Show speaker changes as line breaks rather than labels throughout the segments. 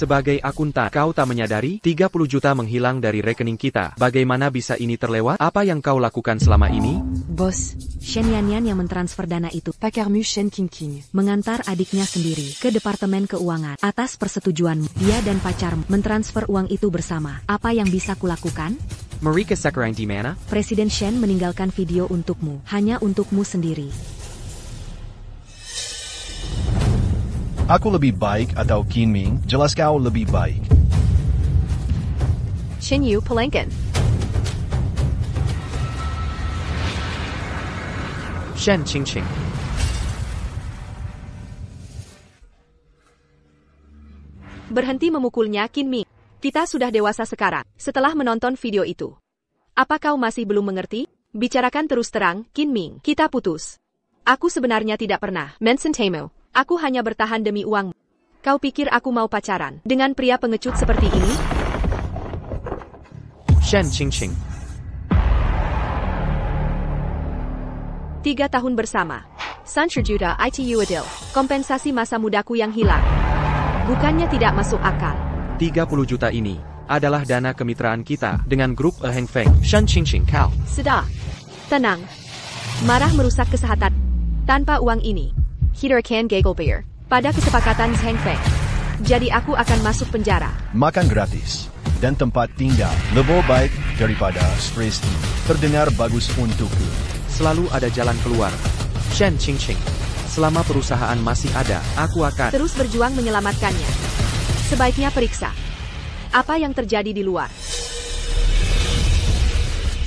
Sebagai akuntan, kau tak menyadari 30 juta menghilang dari rekening kita. Bagaimana bisa ini terlewat? Apa yang kau lakukan selama ini?
Bos, Shen Yanyan yang mentransfer dana itu.
Pakarmu Shen Qingqing
Mengantar adiknya sendiri ke Departemen Keuangan. Atas persetujuanmu, dia dan pacarmu mentransfer uang itu bersama. Apa yang bisa kulakukan?
Marika sekarang di mana?
Presiden Shen meninggalkan video untukmu. Hanya untukmu sendiri.
Aku lebih baik atau Qinming? Jelas kau lebih baik.
Shen Yu Palankan
Shen Qingqing.
Berhenti memukulnya, Qinming. Kita sudah dewasa sekarang, setelah menonton video itu. Apa kau masih belum mengerti? Bicarakan terus terang, Qinming. Kita putus. Aku sebenarnya tidak pernah mensentemu. Aku hanya bertahan demi uang. Kau pikir aku mau pacaran dengan pria pengecut seperti ini?
Shen Qingqing.
3 tahun bersama. 30 juta ITU adil. Kompensasi masa mudaku yang hilang. Bukannya tidak masuk akal.
30 juta ini adalah dana kemitraan kita dengan grup Heng Feng. Shen Qingqing kau.
Sudah. Tenang. Marah merusak kesehatan. Tanpa uang ini, Hider akan gagal bayar. Pada kesepakatan Heng Feng. Jadi aku akan masuk penjara.
Makan gratis dan tempat tinggal lebih baik daripada stres ini. Terdengar bagus untukku.
Selalu ada jalan keluar. Shen Qingqing. Selama perusahaan masih ada, aku akan
Terus berjuang menyelamatkannya. Sebaiknya periksa. Apa yang terjadi di luar?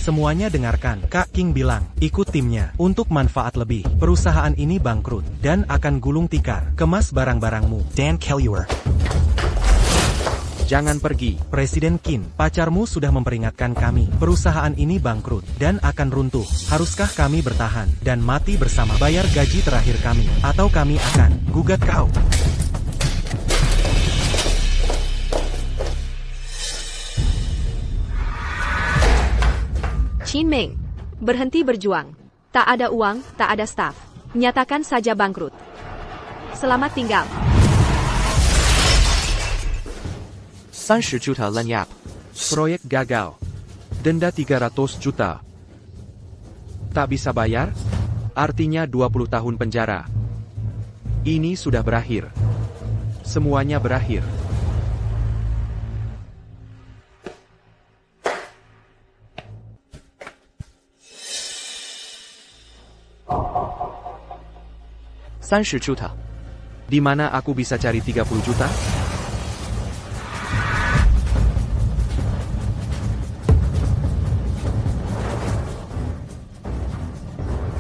Semuanya dengarkan, Kak King bilang, ikut timnya, untuk manfaat lebih. Perusahaan ini bangkrut, dan akan gulung tikar. Kemas barang-barangmu, Dan Kelliwer.
jangan pergi.
Presiden Qin, pacarmu sudah memperingatkan kami. Perusahaan ini bangkrut, dan akan runtuh. Haruskah kami bertahan, dan mati bersama? Bayar gaji terakhir kami, atau kami akan gugat kau.
Qinming, berhenti berjuang. Tak ada uang, tak ada staf. Nyatakan saja bangkrut. Selamat tinggal.
30 juta lenyap. Proyek gagal. Denda 300 juta. Tak bisa bayar? Artinya 20 tahun penjara. Ini sudah berakhir. Semuanya berakhir. Juta. Di mana aku bisa cari 30 juta?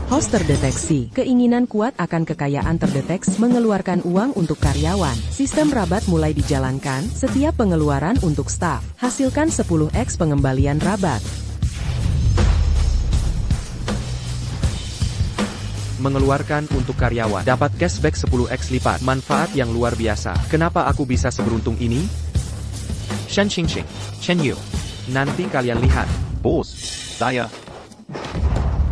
Host terdeteksi. Keinginan kuat akan kekayaan terdeteksi mengeluarkan uang untuk karyawan. Sistem rabat mulai dijalankan. Setiap pengeluaran untuk staf. Hasilkan 10x pengembalian rabat.
Mengeluarkan untuk karyawan. Dapat cashback 10x lipat. Manfaat yang luar biasa. Kenapa aku bisa seberuntung ini? Shen Qingqing. Shen Yu. Nanti kalian lihat.
Bos, saya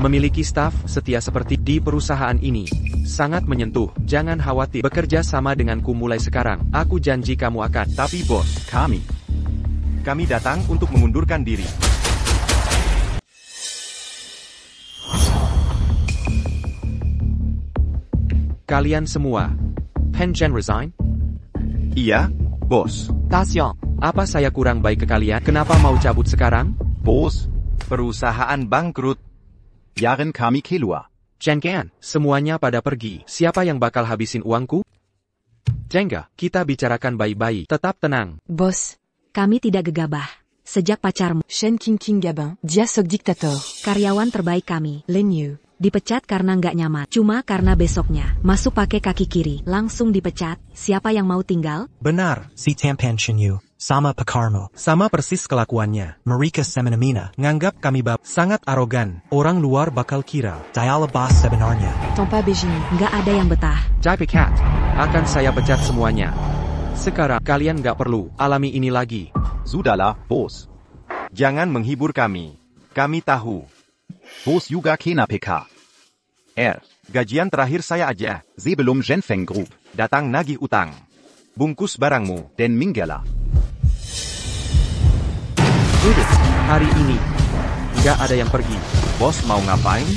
Memiliki staf setia seperti di perusahaan ini. Sangat menyentuh. Jangan khawatir. Bekerja sama denganku mulai sekarang. Aku janji kamu akan.
Tapi bos, kami datang untuk mengundurkan diri.
Kalian semua. Pengen resign?
Iya, bos.
Tasyon. Apa saya kurang baik ke kalian? Kenapa mau cabut sekarang?
Bos, perusahaan bangkrut. Yaren kami keluar.
Chen, semuanya pada pergi. Siapa yang bakal habisin uangku? Jengga, kita bicarakan baik-baik. Tetap tenang.
Bos, kami tidak gegabah. Sejak pacarmu,
Shen Qingqing Gabin, dia sok diktator.
karyawan terbaik kami,
Lin Yu.
dipecat karena nggak nyaman. Cuma karena besoknya, masuk pakai kaki kiri, langsung dipecat. Siapa yang mau tinggal?
Benar, si Tampan Shinyu. Sama Pakarmo. Sama persis kelakuannya. Marika Semenamina. Nganggap kami sangat arogan. Orang luar bakal kira. Diala Boss sebenarnya.
Tampa Beijing.
Nggak ada yang betah.
Jai Cat. Akan saya pecat semuanya. Sekarang, kalian nggak perlu alami ini lagi.
Sudahlah, bos. Jangan menghibur kami. Kami tahu. Bos juga kena PK. Gajian terakhir saya aja. Sebelum Genfeng Group datang nagih utang. Bungkus barangmu.
dan minggalah.
Duduk. Hari ini, nggak ada yang pergi.
Bos mau ngapain?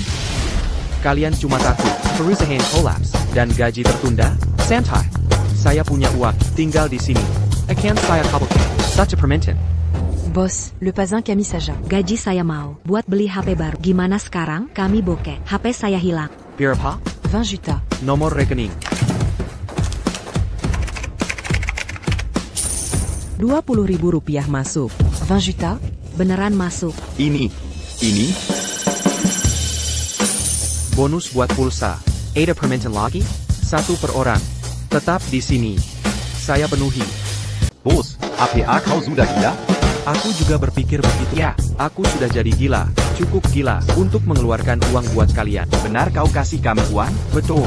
Kalian cuma takut perusahaan kolaps dan gaji tertunda? Santai. Saya punya uang, tinggal di sini. Akan saya kabulkan. Such a permintaan.
Bos, le pazin kami saja. Gaji saya mau buat beli HP baru. Gimana sekarang? Kami bokeh. HP saya hilang.
Berapa?
20 juta.
Nomor rekening.
20.000 rupiah masuk.
20 juta? Beneran masuk.
Ini.
Bonus buat pulsa. Ada permintaan lagi? 1 per orang. Tetap di sini. Saya penuhi.
Bos, apa kau sudah gila?
Aku juga berpikir begitu.
Ya, aku sudah jadi gila. Cukup gila untuk mengeluarkan uang buat kalian.
Benar kau kasih kami uang?
Betul.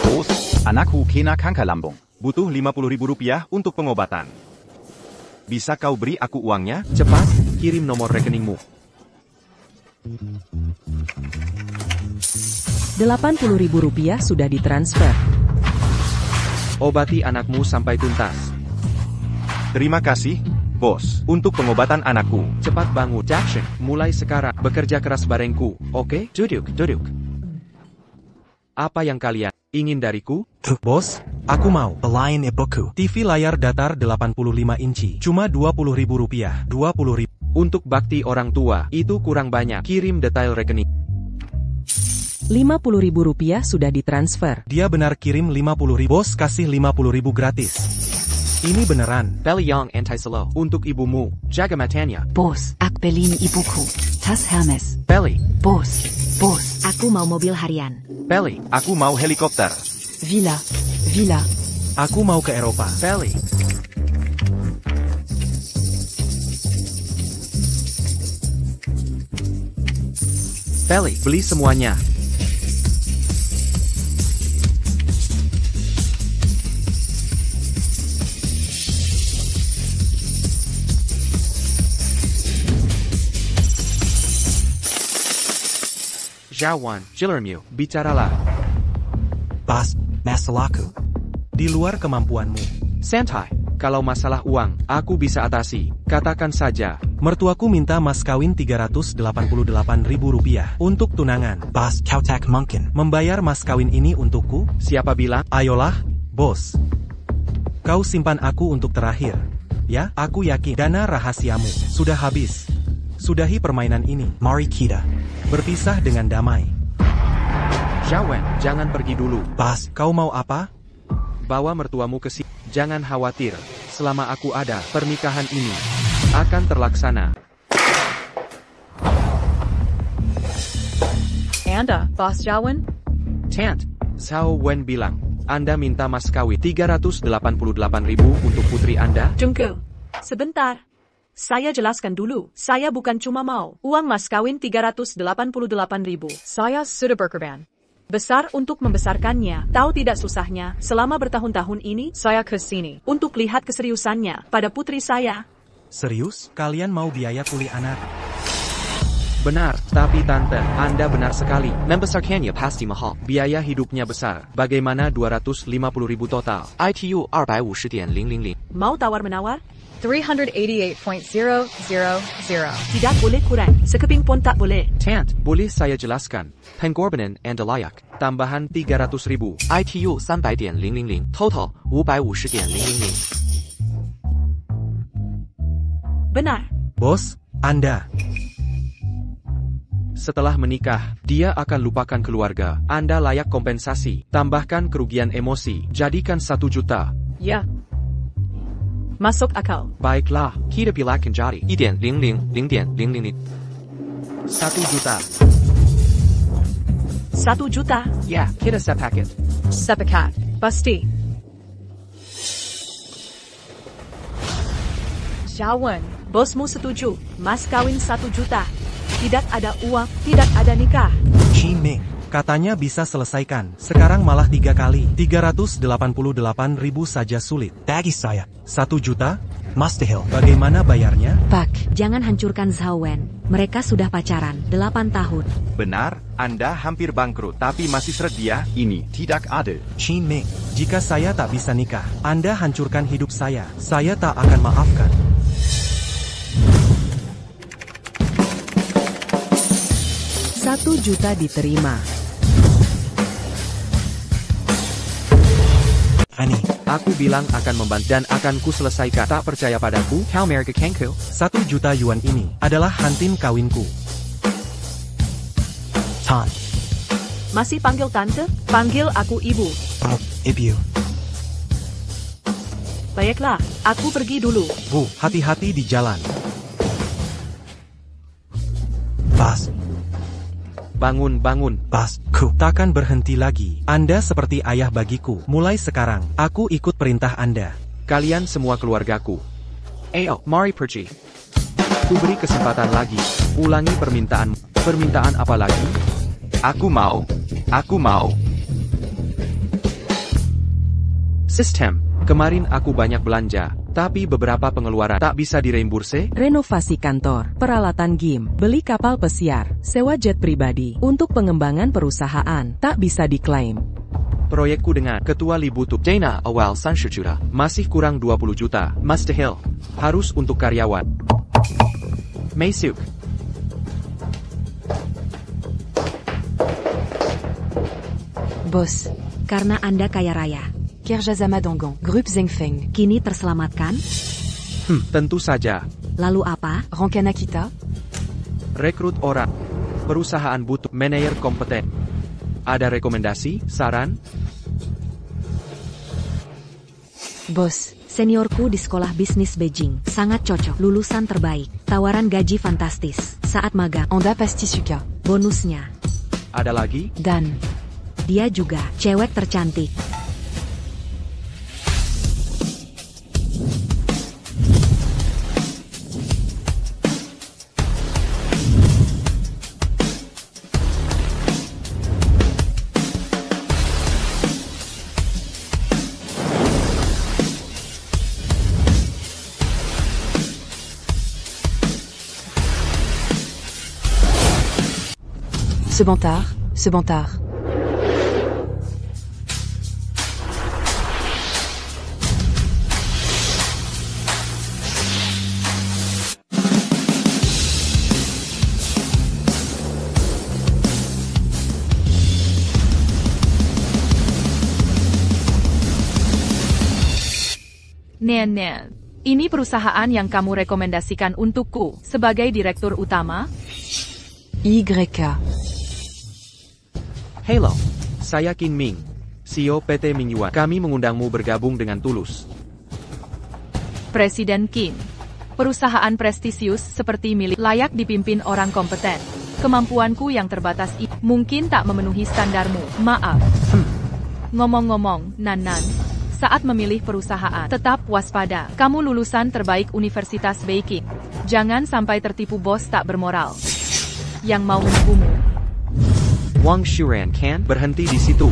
Bos, anakku kena kanker lambung.
Butuh 50.000 rupiah untuk pengobatan. Bisa kau beri aku uangnya?
Cepat, kirim nomor rekeningmu.
80.000 rupiah sudah ditransfer.
Obati anakmu sampai tuntas.
Terima kasih, bos, untuk pengobatan anakku.
Cepat bangun. Jackson, mulai sekarang. Bekerja keras barengku, oke? Duduk. Apa yang kalian ingin dariku?
Bos, aku mau lain ibuku. TV layar datar 85 inci. Cuma 20.000 rupiah. 20.000.
Untuk bakti orang tua, itu kurang banyak. Kirim detail rekening.
50.000 rupiah sudah ditransfer.
Dia benar kirim 50.000. Bos kasih 50.000 gratis. Ini beneran.
Belly yang anti-slow. Untuk ibumu, jaga matanya.
Bos, ak belin ibuku. Tas Hermes.
Belly,
Bos.
Aku mau mobil harian.
Belly,
Aku mau helikopter.
Villa.
Aku mau ke Eropa.
Belly. Belly, beli semuanya. Jawan, Jilermu, bicaralah.
Bos, masalahku di luar kemampuanmu.
Santai, kalau masalah uang, aku bisa atasi. Katakan saja.
Mertuaku minta mas kawin 388.000 rupiah untuk tunangan. Bos, kau tak mungkin membayar mas kawin ini untukku?
Siapa bilang?
Ayolah, bos. Kau simpan aku untuk terakhir. Ya, aku yakin dana rahasiamu sudah habis. Sudahi permainan ini. Mari kita berpisah dengan damai.
Jawan, jangan pergi dulu.
Bos, kau mau apa?
Bawa mertuamu ke sini. Jangan khawatir. Selama aku ada, pernikahan ini akan terlaksana.
Anda, Bos Jawan?
Tant, Sao Wen bilang, Anda minta mas kawin 388.000 untuk putri Anda?
Tunggu. Sebentar. Saya jelaskan dulu. Saya bukan cuma mau uang mas kawin 388.000. Saya sudah berkorban besar untuk membesarkannya. Tahu tidak susahnya, selama bertahun-tahun ini, saya ke sini untuk lihat keseriusannya pada putri saya.
Serius? Kalian mau biaya kuliah anak?
Benar, tapi tante, Anda benar sekali. Membesarkannya pasti mahal. Biaya hidupnya besar. Bagaimana 250.000 total? ITU 250.000.
Mau tawar-menawar?
388.000.
Tidak boleh kurang. Sekeping pun tak boleh.
Tant, boleh saya jelaskan. Pengorbanan Anda layak. Tambahan 300.000. ITU 300.000. Total 550.000.
Benar.
Bos, Anda.
Setelah menikah, dia akan lupakan keluarga. Anda layak kompensasi. Tambahkan kerugian emosi. Jadikan 1 juta.
Ya. Masuk akal.
Baiklah, kita pilakan jadi 1.00.000.000. 1 juta.
1 juta.
Ya, kita sepakat.
Sepakat. Pasti. Jawan, bosmu setuju. Mas kawin 1 juta. Tidak ada uang, tidak ada nikah.
Ming, katanya bisa selesaikan. Sekarang malah 3 kali. 388.000 saja sulit. Bagi saya. 1 juta? Mustahil. Bagaimana bayarnya?
Pak.
Jangan hancurkan Zhao Wen. Mereka sudah pacaran 8 tahun.
Benar, Anda hampir bangkrut, tapi masih sedia.
Ini tidak adil.
Qin Ming, jika saya tak bisa nikah, Anda hancurkan hidup saya. Saya tak akan maafkan.
Rp1 juta diterima.
Ani,
Aku bilang akan membantu dan akan ku selesaikan. Tak percaya padaku? How America Kanku?
1 juta yuan ini adalah hantin kawinku. Tan,
Masih panggil tante? Panggil aku ibu.
Ibu.
Baiklah, aku pergi dulu.
Bu, hati-hati di jalan. Bas,
Bangun, bangun.
Bas, ku takkan berhenti lagi. Anda seperti ayah bagiku. Mulai sekarang, aku ikut perintah Anda.
Kalian semua keluargaku. Ayo, mari pergi. Ku beri kesempatan lagi. Ulangi permintaan. Permintaan apa lagi?
Aku mau. Aku mau.
Sistem. Kemarin aku banyak belanja, tapi beberapa pengeluaran tak bisa direimburse.
Renovasi kantor, peralatan gym, beli kapal pesiar, sewa jet pribadi. Untuk pengembangan perusahaan, tak bisa diklaim.
Proyekku dengan Ketua Li butuh dana awal 30 juta. Masih kurang 20 juta. Mustahil. Harus untuk karyawan. Masuk.
Boss.
Karena Anda kaya raya.
Kerjasama Donggong. Grup Zhengfeng.
Kini terselamatkan?
Tentu saja.
Lalu apa?
Rancana kita.
Rekrut orang. Perusahaan butuh manajer kompeten. Ada rekomendasi, saran?
Boss.
Seniorku di sekolah bisnis Beijing. Sangat cocok. Lulusan terbaik. Tawaran gaji fantastis. Saat magang.
Onda Pastisuka.
Bonusnya.
Ada lagi?
Dan.
Dia juga cewek tercantik.
Sebentar. Sebentar.
Nen, ini perusahaan yang kamu rekomendasikan untukku sebagai direktur utama?
YK.
Hello. Saya Qin Ming. CEO PT Mingyuan. Kami mengundangmu bergabung dengan tulus.
Presiden Qin. Perusahaan prestisius seperti milik layak dipimpin orang kompeten. Kemampuanku yang terbatas mungkin tak memenuhi standarmu. Maaf. Ngomong-ngomong, Nan, saat memilih perusahaan, tetap waspada. Kamu lulusan terbaik Universitas Beijing. Jangan sampai tertipu bos tak bermoral yang mau menipumu.
Wang Shuran kan berhenti di situ.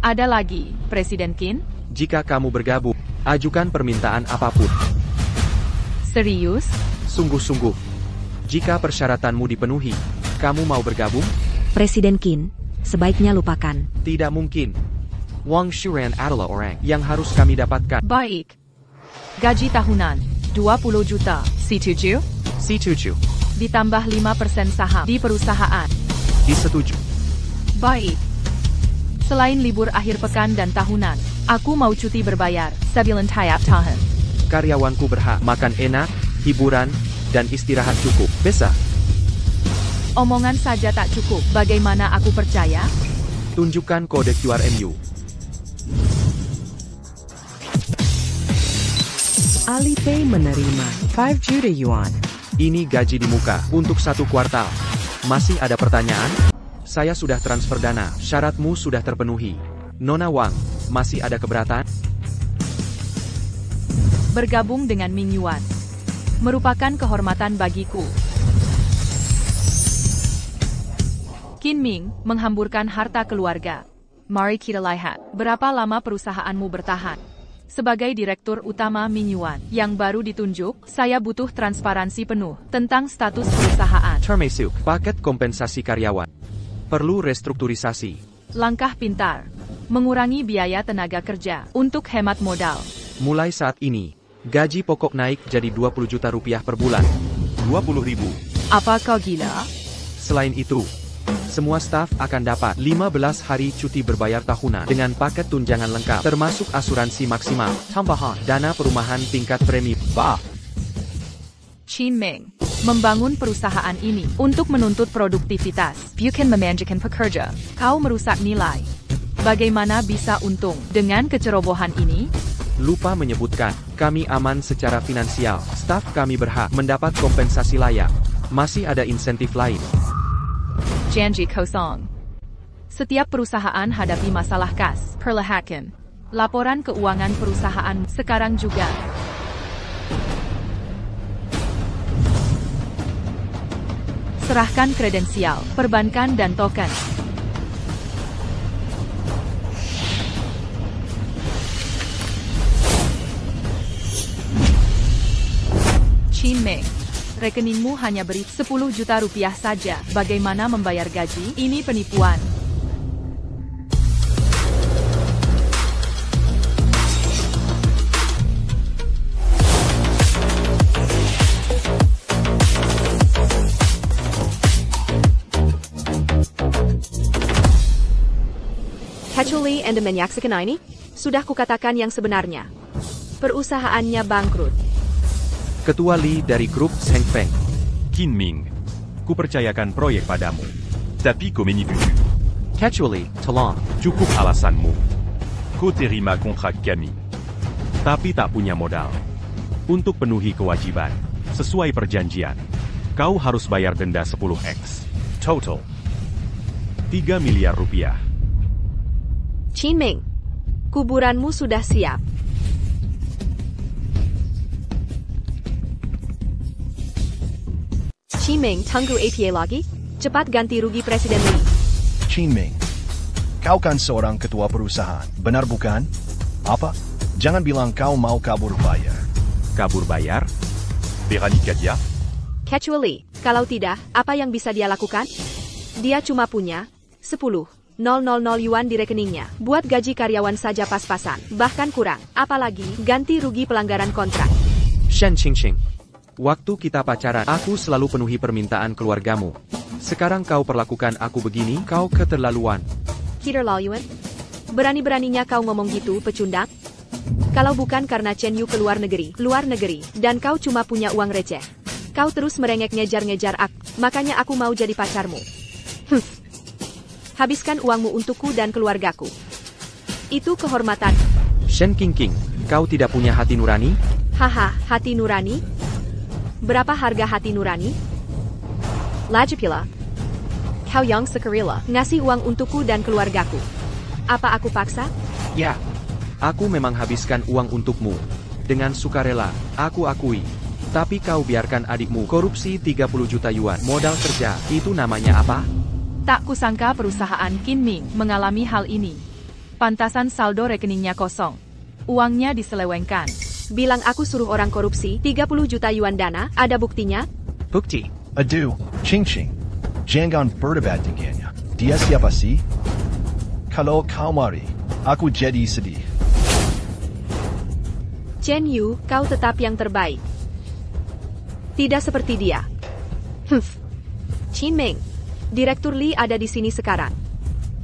Ada lagi, Presiden Qin?
Jika kamu bergabung, ajukan permintaan apapun.
Serius?
Sungguh-sungguh. Jika persyaratanmu dipenuhi, kamu mau bergabung?
Presiden Qin, sebaiknya lupakan.
Tidak mungkin. Wang Shuran adalah orang yang harus kami dapatkan.
Baik. Gaji tahunan, 20 juta. Setuju?
Setuju.
Ditambah 5% saham di perusahaan.
Disetujui.
Baik. Selain libur akhir pekan dan tahunan, aku mau cuti berbayar, sebulan tiap tahun.
Karyawanku berhak makan enak, hiburan, dan istirahat cukup. Bisa?
Omongan saja tak cukup, bagaimana aku percaya?
Tunjukkan kode QRMU.
Alipay menerima 5 juta yuan.
Ini gaji di muka untuk 1 kuartal. Masih ada pertanyaan? Saya sudah transfer dana, syaratmu sudah terpenuhi. Nona Wang, masih ada keberatan?
Bergabung dengan Mingyuan merupakan kehormatan bagiku. Qin Ming menghamburkan harta keluarga. Mari kita lihat, berapa lama perusahaanmu bertahan? Sebagai Direktur Utama Mingyuan yang baru ditunjuk, saya butuh transparansi penuh tentang status perusahaan.
Termasuk paket kompensasi karyawan. Perlu restrukturisasi.
Langkah pintar. Mengurangi biaya tenaga kerja untuk hemat modal.
Mulai saat ini, gaji pokok naik jadi 20 juta rupiah per bulan.
20.000.
Apa kau gila?
Selain itu, semua staf akan dapat 15 hari cuti berbayar tahunan dengan paket tunjangan lengkap, termasuk asuransi maksimal, tambahan, dana perumahan tingkat premi.
Chin Ming membangun perusahaan ini untuk menuntut produktivitas. Bukan memanjakan pekerja. Kau merusak nilai. Bagaimana bisa untung dengan kecerobohan ini?
Lupa menyebutkan, kami aman secara finansial. Staf kami berhak mendapat kompensasi layak. Masih ada insentif lain.
Janji kosong. Setiap perusahaan hadapi masalah kas. Perlahan. Laporan keuangan perusahaan sekarang juga. Serahkan kredensial, perbankan dan token. Chin Ming. Rekeningmu hanya beri 10 juta rupiah saja. Bagaimana membayar gaji? Ini penipuan.
Kecuali Anda menyaksikan ini, sudah kukatakan yang sebenarnya. Perusahaannya bangkrut.
Ketua Lee dari grup Zheng Feng.
Qin Ming, kupercayakan proyek padamu. Tapi kau menipu.
Kecuali, tolong.
Cukup alasanmu. Kau terima kontrak kami.
Tapi tak punya modal. Untuk penuhi kewajiban, sesuai perjanjian, kau harus bayar denda 10x. Total 3 miliar rupiah.
Chin Ming, kuburanmu sudah siap. Chin Ming, tunggu APA lagi? Cepat ganti rugi Presiden Lee.
Chin Ming, kau kan seorang ketua perusahaan, benar bukan? Apa? Jangan bilang kau mau kabur bayar.
Kabur bayar?
Veronica dia?
Kecuali, kalau tidak, apa yang bisa dia lakukan? Dia cuma punya 10.000 yuan di rekeningnya. Buat gaji karyawan saja pas-pasan, bahkan kurang. Apalagi, ganti rugi pelanggaran kontrak.
Shen Qingqing. Waktu kita pacaran, aku selalu penuhi permintaan keluargamu. Sekarang kau perlakukan aku begini, kau keterlaluan.
Keterlaluan? Berani-beraninya kau ngomong gitu, pecundang? Kalau bukan karena Chen Yu ke luar negeri, dan kau cuma punya uang receh. Kau terus merengek ngejar-ngejar aku, makanya aku mau jadi pacarmu. Habiskan uangmu untukku dan keluargaku. Itu kehormatan.
Shen Qingqing, kau tidak punya hati nurani?
Haha, hati nurani? Berapa harga hati nurani? Lajipila. Kau yang sekerila, ngasih uang untukku dan keluargaku. Apa aku paksa?
Ya. Aku memang habiskan uang untukmu. Dengan sukarela, aku akui. Tapi kau biarkan adikmu korupsi 30 juta yuan. Modal kerja, itu namanya apa?
Tak kusangka perusahaan Qin Ming mengalami hal ini. Pantasan saldo rekeningnya kosong. Uangnya diselewengkan.
Bilang aku suruh orang korupsi 30 juta yuan dana, ada buktinya?
Bukti.
Aduh, Qingqing, jangan berdebat dengannya. Dia siapa sih? Kalau kau mari, aku jadi sedih.
Chen Yu, kau tetap yang terbaik. Tidak seperti dia. Chin Ming, Direktur Lee ada di sini sekarang.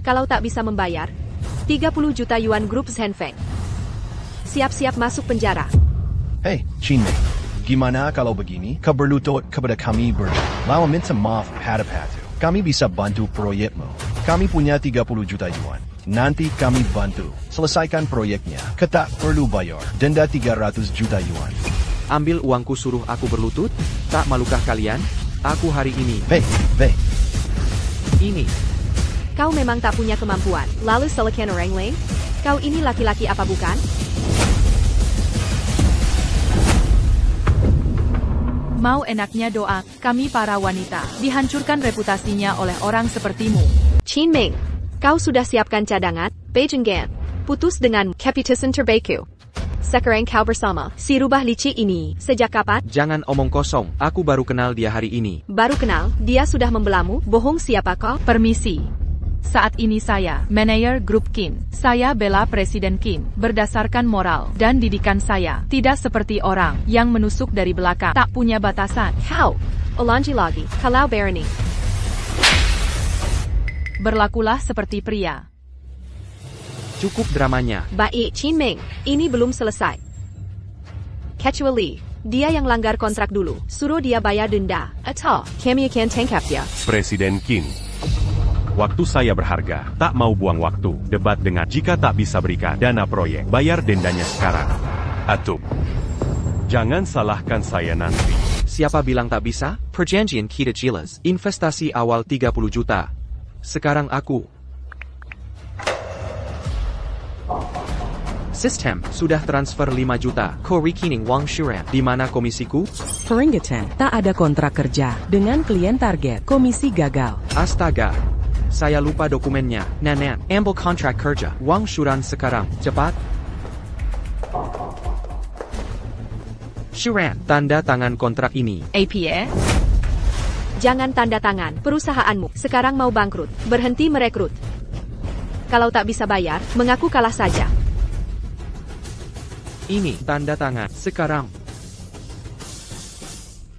Kalau tak bisa membayar, 30 juta yuan grup Zheng Feng. Siap-siap masuk penjara.
Hei, Chin Ming, gimana kalau begini? Kau berlutut kepada kami berdua. Lalu minta maaf padu-padu. Kami bisa bantu proyekmu. Kami punya 30 juta yuan. Nanti kami bantu. Selesaikan proyeknya. Ketak perlu bayar. Denda 300 juta yuan.
Ambil uangku suruh aku berlutut? Tak malukah kalian? Aku hari ini.
Hei.
Ini.
Kau memang tak punya kemampuan. Lalu selekan orang lain? Kau ini laki-laki apa bukan?
Mau enaknya doa, kami para wanita, dihancurkan reputasinya oleh orang sepertimu.
Chin Ming, kau sudah siapkan cadangan? Beijing Gan, putus dengan Keputusan Terbaikku.
Sekarang kau bersama si rubah licik ini. Sejak kapan?
Jangan omong kosong, aku baru kenal dia hari ini.
Baru kenal, dia sudah membelamu? Bohong siapa kau?
Permisi. Saat ini saya, manajer grup Kin. Saya bela Presiden Kin, berdasarkan moral dan didikan saya. Tidak seperti orang yang menusuk dari belakang, tak punya batasan.
Kau, ulangi lagi, kalau berani.
Berlakulah seperti pria.
Cukup dramanya.
Baik, Qin Ming, ini belum selesai. Kecuali, dia yang langgar kontrak dulu, suruh dia bayar denda. Atau, kami akan tangkap dia.
Presiden Qin. Waktu saya berharga, tak mau buang waktu. Debat dengan jika tak bisa berikan dana proyek, bayar dendanya sekarang. Atau, jangan salahkan saya nanti.
Siapa bilang tak bisa? Perjanjian kita jelas. Investasi awal 30 juta. Sekarang aku. Sistem, sudah transfer 5 juta. Ko rekening Wang Shuran. Di mana komisiku?
Peringatan, tak ada kontrak kerja dengan klien target. Komisi gagal.
Astaga. Saya lupa dokumennya. Nanan, ambil kontrak kerja. Wang Shuran sekarang. Cepat. Shuran, tanda tangan kontrak ini.
APA?
Jangan tanda tangan. Perusahaanmu sekarang mau bangkrut. Berhenti merekrut. Kalau tak bisa bayar, mengaku kalah saja.
Ini tanda tangan. Sekarang.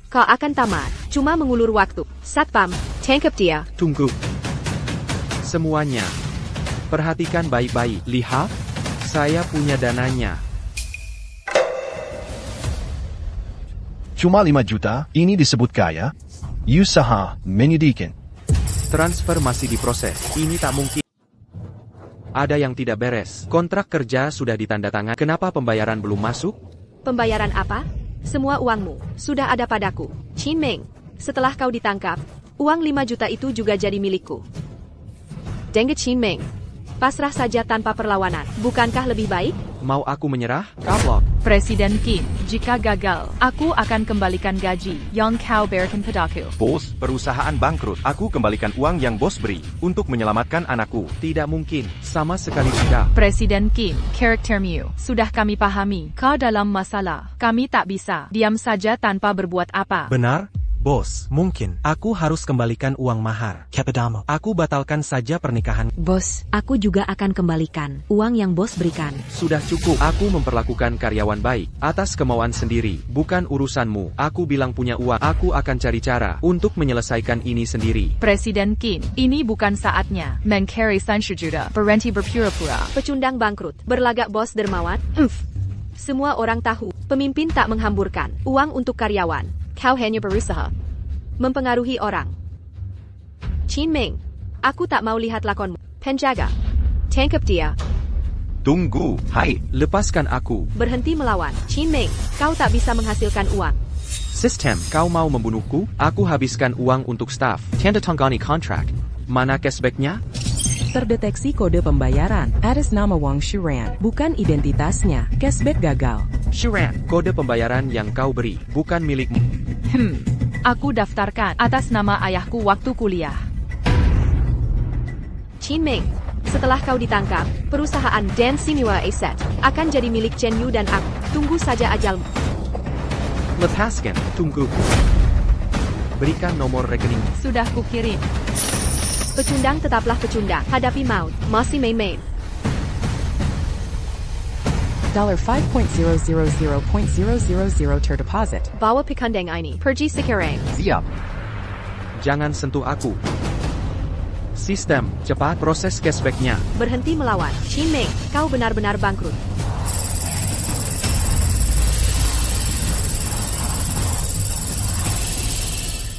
Kau akan tamat. Cuma mengulur waktu. Satpam, tangkap dia.
Tunggu. Semuanya. Perhatikan baik-baik. Lihat. Saya punya dananya.
Cuma 5 juta, ini disebut kaya? Usaha menyedihkan.
Transfer masih diproses. Ini tak mungkin. Ada yang tidak beres. Kontrak kerja sudah ditandatangan. Kenapa pembayaran belum masuk?
Pembayaran apa? Semua uangmu sudah ada padaku. Qin Ming, setelah kau ditangkap, uang 5 juta itu juga jadi milikku. Dengar Qin Ming, pasrah saja tanpa perlawanan. Bukankah lebih baik?
Mau aku menyerah? Kaplok.
Presiden Qin, jika gagal, aku akan kembalikan gaji yang kau berikan padaku.
Bos, perusahaan bangkrut. Aku kembalikan uang yang bos beri untuk menyelamatkan anakku.
Tidak mungkin. Sama sekali tidak.
Presiden Qin, karaktermu sudah kami pahami. Kau dalam masalah. Kami tak bisa diam saja tanpa berbuat apa.
Benar? Bos, mungkin aku harus kembalikan uang mahar. Kepadamo. Aku batalkan saja pernikahan.
Bos, aku juga akan kembalikan uang yang bos berikan.
Sudah cukup. Aku memperlakukan karyawan baik. Atas kemauan sendiri. Bukan urusanmu. Aku bilang punya uang. Aku akan cari cara untuk menyelesaikan ini sendiri.
Presiden Qin, ini bukan saatnya mengcarry 1 juta. Berhenti berpura-pura.
Pecundang bangkrut. Berlagak bos dermawan. Semua orang tahu. Pemimpin tak menghamburkan uang untuk karyawan. Kau hanya berusaha mempengaruhi orang. Qin Ming, aku tak mau lihat lakonmu. Penjaga, tangkap dia.
Tunggu, hai.
Lepaskan aku.
Berhenti melawan. Qin Ming, kau tak bisa menghasilkan uang.
Sistem, kau mau membunuhku? Aku habiskan uang untuk staf. Tanda tangani kontrak. Mana cashbacknya?
Terdeteksi kode pembayaran atas nama Wang Shuran, bukan identitasnya. Cashback gagal.
Shuran, kode pembayaran yang kau beri, bukan milikmu.
Aku daftarkan atas nama ayahku waktu kuliah.
Qin Ming, setelah kau ditangkap, perusahaan Dan Siniwa Asset akan jadi milik Chen Yu dan aku. Tunggu saja ajalmu.
Lepaskan, tunggu. Berikan nomor rekening.
Sudah kukirim.
Pecundang tetaplah pecundang. Hadapi maut, masih main-main.
$5.000.000 terdeposit.
Bawa pekandang ini. Pergi sekarang.
Siap.
Jangan sentuh aku. Sistem, cepat proses cashbacknya.
Berhenti melawan. Qin Ming, kau benar-benar bangkrut.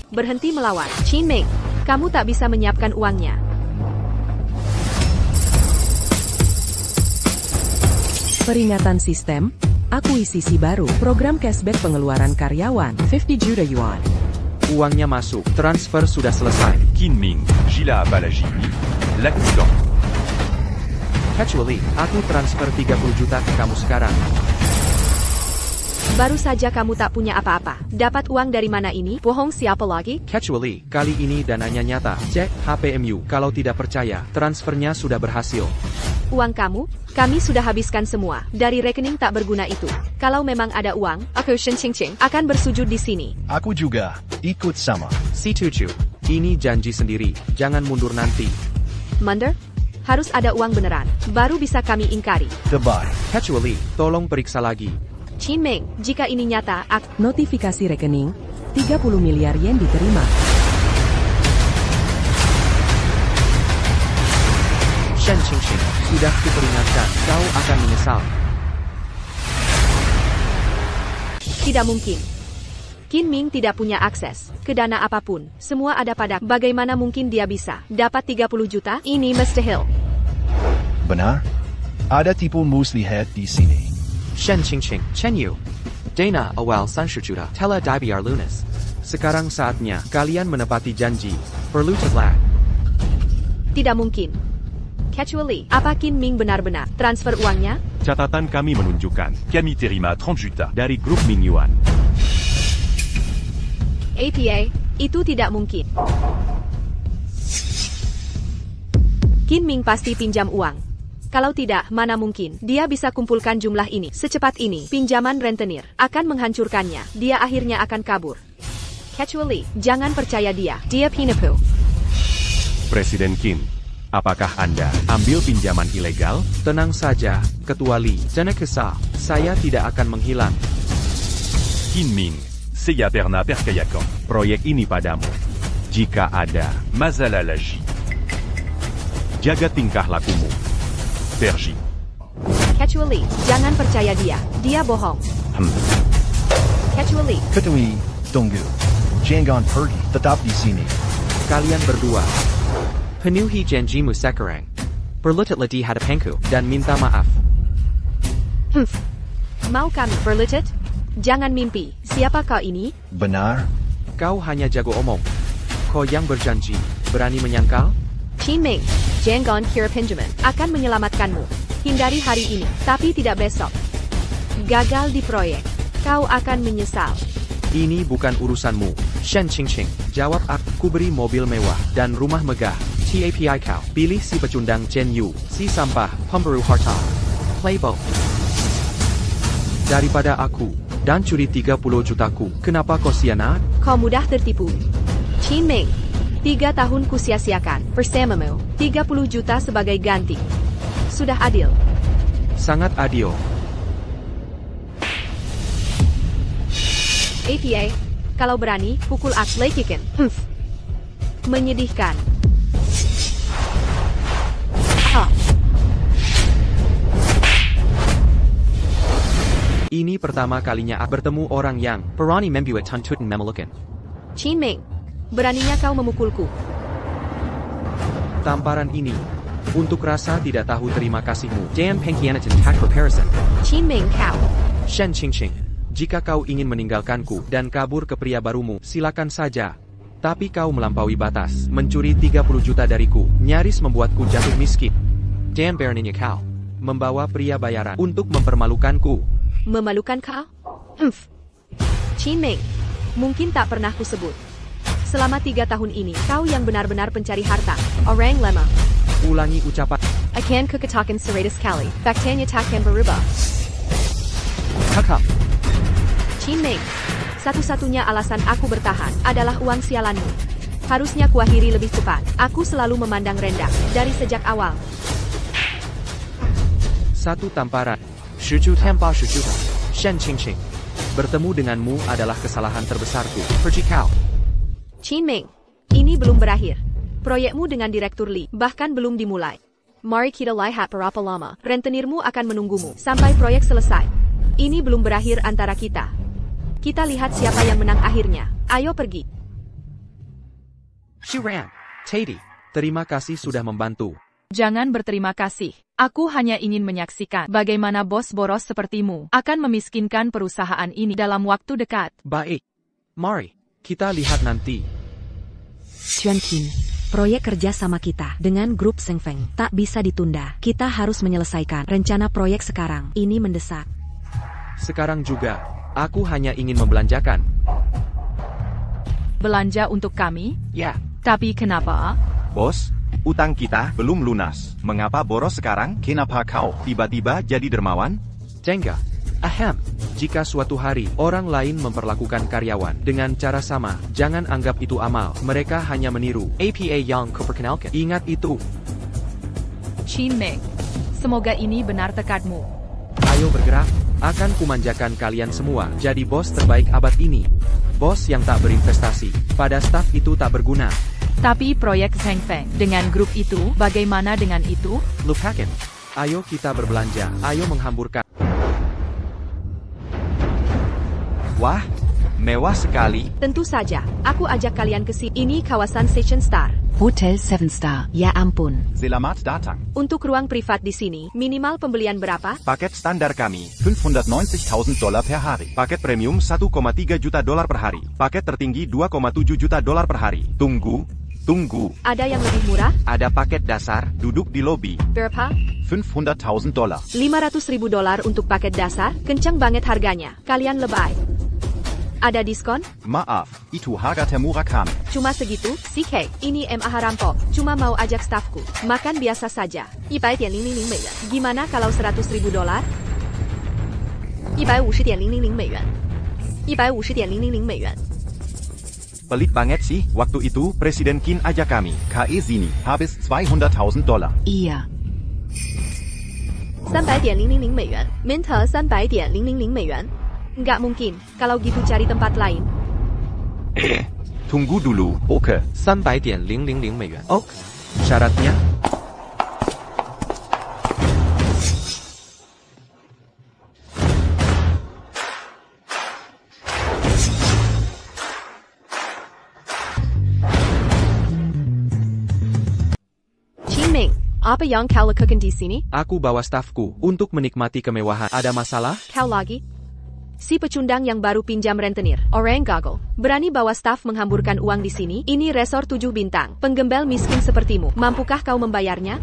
Berhenti melawan. Qin Ming, kamu tak bisa menyiapkan uangnya.
Peringatan sistem, akuisisi baru, program cashback pengeluaran karyawan, 50 juta yuan.
Uangnya masuk, transfer sudah selesai.
Qin Ming, Gila Balajimi, l'accident.
Kecuali, aku transfer 30 juta ke kamu sekarang.
Baru saja kamu tak punya apa-apa. Dapat uang dari mana ini? Bohong siapa lagi?
Kecuali, kali ini dananya nyata. Cek HPMU. Kalau tidak percaya, transfernya sudah berhasil.
Uang kamu? Kami sudah habiskan semua dari rekening tak berguna itu. Kalau memang ada uang, aku Shen Qingqing akan bersujud di sini.
Aku juga ikut sama.
Si Tuju, ini janji sendiri, jangan mundur nanti.
Mundur? Harus ada uang beneran, baru bisa kami ingkari.
Goodbye.
Kecuali, tolong periksa lagi.
Qin Ming, jika ini nyata,
Notifikasi rekening, 30 miliar yen diterima.
Shen Qingqing, sudah kuperingatkan, kau akan menyesal.
Tidak mungkin. Qin Ming tidak punya akses ke dana apapun. Semua ada pada. Bagaimana mungkin dia bisa dapat 30 juta? Ini mustahil.
Benar? Ada tipu muslihat di sini.
Shen Qingqing, Chen Yu. Dana awal 30 juta, telah dibayar lunas. Sekarang saatnya kalian menepati janji. Perlu telat.
Tidak mungkin. Kecuali, apa Qin Ming benar-benar transfer uangnya?
Catatan kami menunjukkan, kami terima 30 juta dari grup Ming Yuan.
APA, itu tidak mungkin. Qin Ming pasti pinjam uang. Kalau tidak, mana mungkin dia bisa kumpulkan jumlah ini secepat ini. Pinjaman rentenir akan menghancurkannya. Dia akhirnya akan kabur. Kecuali, jangan percaya dia. Dia penipu.
Presiden Qin, apakah Anda ambil pinjaman ilegal?
Tenang saja, Ketua Li. Jangan kesal, saya tidak akan menghilang.
Qin Ming, saya pernah percayakan proyek ini padamu. Jika ada masalah lagi, jaga tingkah lakumu. Pergi.
Kecuali, jangan percaya dia. Dia bohong. Kecuali,
Ketui, tunggu. Jangan pergi, tetap di sini.
Kalian berdua, penuhi janjimu sekarang. Berlututlah di hadapanku, dan minta maaf.
Mau kami berlutut? Jangan mimpi. Siapa kau ini?
Benar?
Kau hanya jago omong. Kau yang berjanji, berani menyangkal?
Qin Ming, jangan kira pinjaman akan menyelamatkanmu. Hindari hari ini, tapi tidak besok. Gagal di proyek. Kau akan menyesal.
Ini bukan urusanmu, Shen Qingqing. Jawab aku beri mobil mewah dan rumah megah. TAPI kau, pilih si pecundang Chen Yu, si sampah, pemburu harta. Playboy. Daripada aku, dan curi 30 jutaku, kenapa kau sianat?
Kau mudah tertipu. Qin Ming, 3 tahun kusia-siakan, bersamamu, 30 juta sebagai ganti. Sudah adil.
Sangat adil.
APA, kalau berani, pukul aku lekikan. Menyedihkan.
Ini pertama kalinya aku bertemu orang yang berani membuat tuntutan memelukan.
Qin Ming, beraninya kau memukulku.
Tamparan ini, untuk rasa tidak tahu terima kasihmu. Dan pengkhianatan tak berperisan.
Qin Ming kau.
Shen Qingqing, jika kau ingin meninggalkanku dan kabur ke pria barumu, silakan saja. Tapi kau melampaui batas, mencuri 30 juta dariku, nyaris membuatku jatuh miskin. Dan beraninya kau membawa pria bayaran untuk mempermalukanku.
Memalukan kau? Qin Ming, mungkin tak pernah kusebut. Selama 3 tahun ini, kau yang benar-benar pencari harta. Orang lemah.
Ulangi ucapan.
Akan kukatakan seratus kali, faktanya takkan berubah.
Kakak.
Qin Ming, satu-satunya alasan aku bertahan adalah uang sialanmu. Harusnya kuakhiri lebih cepat. Aku selalu memandang rendah dari sejak awal.
Satu tamparan. 10juta tanpa 10 juta. Shen Qingqing, bertemu denganmu adalah kesalahan terbesarku. Pergi kau.
Qin Ming, ini belum berakhir. Proyekmu dengan Direktur Li bahkan belum dimulai. Mari kita lihat berapa lama rentenirmu akan menunggumu sampai proyek selesai. Ini belum berakhir antara kita. Kita lihat siapa yang menang akhirnya. Ayo pergi.
Shiran, Teddy, terima kasih sudah membantu.
Jangan berterima kasih. Aku hanya ingin menyaksikan bagaimana bos boros sepertimu akan memiskinkan perusahaan ini dalam waktu dekat.
Baik. Mari, kita lihat nanti.
Xuan Qin, proyek kerja sama kita dengan grup Seng Feng tak bisa ditunda. Kita harus menyelesaikan rencana proyek sekarang. Ini mendesak.
Sekarang juga, aku hanya ingin membelanjakan.
Belanja untuk kami?
Ya.
Tapi kenapa?
Bos,
Utang kita belum lunas. Mengapa boros sekarang?
Kenapa kau?
Tiba-tiba jadi dermawan?
Jenga. Ahem. Jika suatu hari orang lain memperlakukan karyawan dengan cara sama, jangan anggap itu amal. Mereka hanya meniru. APA yang kuperkenalkan. Ingat itu.
Qin Ming, semoga ini benar tekadmu.
Ayo bergerak. Akan kumanjakan kalian semua jadi bos terbaik abad ini. Bos yang tak berinvestasi pada staf itu tak berguna.
Tapi proyek Zheng Feng dengan grup itu, bagaimana dengan itu?
Lupakan. Ayo kita berbelanja. Ayo menghamburkan.
Wah, mewah sekali.
Tentu saja, aku ajak kalian ke sini. Ini kawasan Station Star.
Hotel 7 Star.
Ya ampun.
Selamat datang.
Untuk ruang privat di sini, minimal pembelian berapa?
Paket standar kami,
$590,000 per hari.
paket premium $1,3 juta per hari, paket tertinggi $2,7 juta per hari. Tunggu.
Ada yang lebih murah?
Ada paket dasar, duduk di lobi.
Berapa?
$500,000.
$500.000 untuk paket dasar? Kencang banget harganya. Kalian lebay. Ada diskon?
Maaf, itu harga termurah kami.
Cuma segitu? CK, ini MAH rampok. Cuma mau ajak stafku. Makan biasa saja. 100.000 美元. Gimana kalau $100.000?
150.000美元. 150.000美元.
Pelit banget sih, waktu itu Presiden Qin ajak kami.
KE sini, habis $200,000.
Iya.
300.000美元. Minta 300.000美元.
Nggak mungkin. Kalau gitu cari tempat lain.
Tunggu dulu.
Oke, 300.000美元. Oke. Syaratnya?
Qin Ming, apa yang kau lakukan di sini?
Aku bawa stafku untuk menikmati kemewahan. Ada masalah?
Kau lagi? Si pecundang yang baru pinjam rentenir. Orang gagal. Berani bawa staf menghamburkan uang di sini? Ini resor 7 bintang. Penggembel miskin sepertimu. Mampukah kau membayarnya?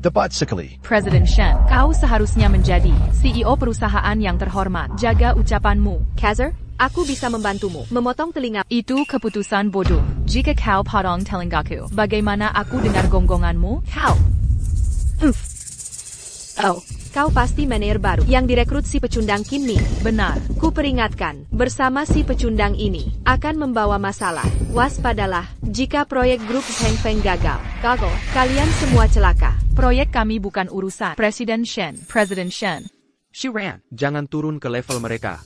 Tepat sekali.
Presiden Shen, kau seharusnya menjadi CEO perusahaan yang terhormat. Jaga ucapanmu.
Kaiser, aku bisa membantumu. Memotong telinga.
Itu keputusan bodoh. Jika kau potong telingaku, bagaimana aku dengar gonggonganmu?
Kau. Oh, kau pasti manajer baru yang direkrut si pecundang Qin Ming.
Benar.
Ku peringatkan, bersama si pecundang ini akan membawa masalah. Waspadalah, jika proyek grup Zheng Feng gagal, kalian semua celaka.
Proyek kami bukan urusan Presiden Shen. Presiden Shen.
Shiran, jangan turun ke level mereka.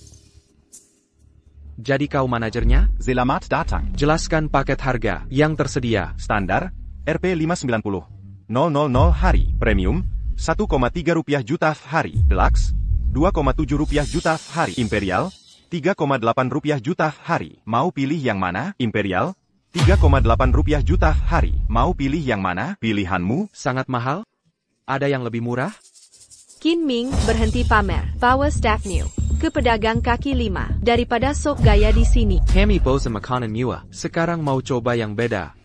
Jadi kau manajernya?
Selamat datang.
Jelaskan paket harga yang tersedia.
Standar, Rp 590. 000 hari. Premium, Rp1,3 juta hari. Deluxe, Rp2,7 juta hari. Imperial, Rp3,8 juta hari. Mau pilih yang mana? Imperial, Rp3,8 juta hari. Mau pilih yang mana? Pilihanmu
sangat mahal? Ada yang lebih murah?
Qin Ming berhenti pamer. Bawa staff new ke pedagang kaki 5 daripada sok gaya di sini.
Kami bosan makanan mewah. Sekarang mau coba yang beda.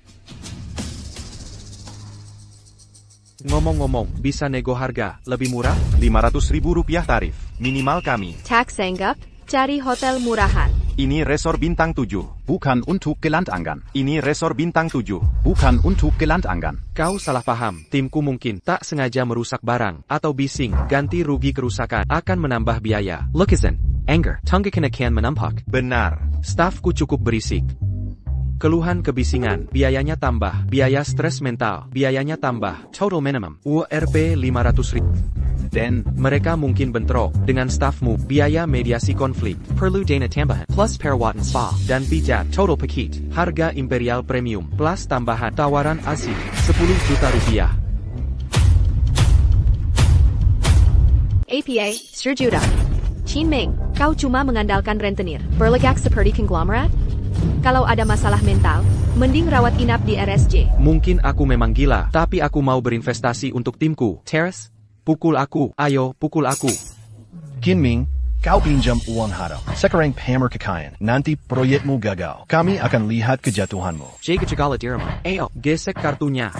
Ngomong-ngomong, bisa nego harga lebih murah?
Rp500.000 tarif minimal kami.
Tax anggap, cari hotel murahan.
Ini resor bintang 7.
Bukan untuk Gelandangan.
Ini resor bintang 7.
Bukan untuk Gelandangan.
Kau salah paham. Timku mungkin tak sengaja merusak barang atau bising. Ganti rugi kerusakan akan menambah biaya. Lukisan, anger, tunggakan akan menampak.
Benar.
Stafku cukup berisik. Keluhan kebisingan, biayanya tambah. Biaya stres mental, biayanya tambah. Total minimum, Rp 500.000. Dan mereka mungkin bentrok dengan stafmu. Biaya mediasi konflik, perlu dana tambahan, plus perawatan spa, dan pijat. Total paket, harga Imperial Premium, plus tambahan tawaran asik, Rp10 juta.
APA, 10 juta. Qin Ming, kau cuma mengandalkan rentenir. Berlegak seperti konglomerat? Kalau ada masalah mental, mending rawat inap di RSJ.
Mungkin aku memang gila, tapi aku mau berinvestasi untuk timku. Terrace, pukul aku. Ayo, pukul aku.
Qin Ming, kau pinjam uang haram. Sekarang pamer kekayaan. Nanti proyekmu gagal. Kami akan lihat kejatuhanmu.
Jaga segala dirimu. Ayo, gesek kartunya.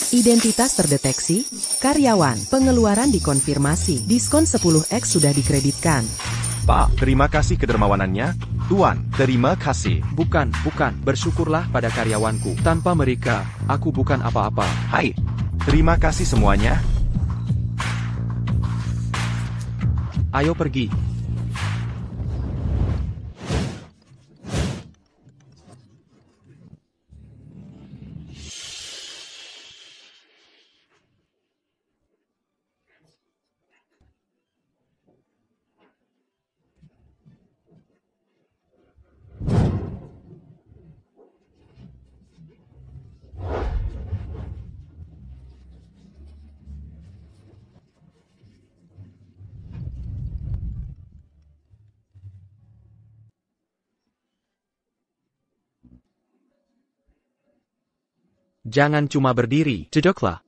Identitas terdeteksi, karyawan, pengeluaran dikonfirmasi, diskon 10x sudah dikreditkan.
Pak, terima kasih kedermawanannya. Tuan, terima kasih.
Bukan. Bersyukurlah pada karyawanku. Tanpa mereka, aku bukan apa-apa.
Hai. Terima kasih semuanya.
Ayo pergi. Jangan cuma berdiri, duduklah.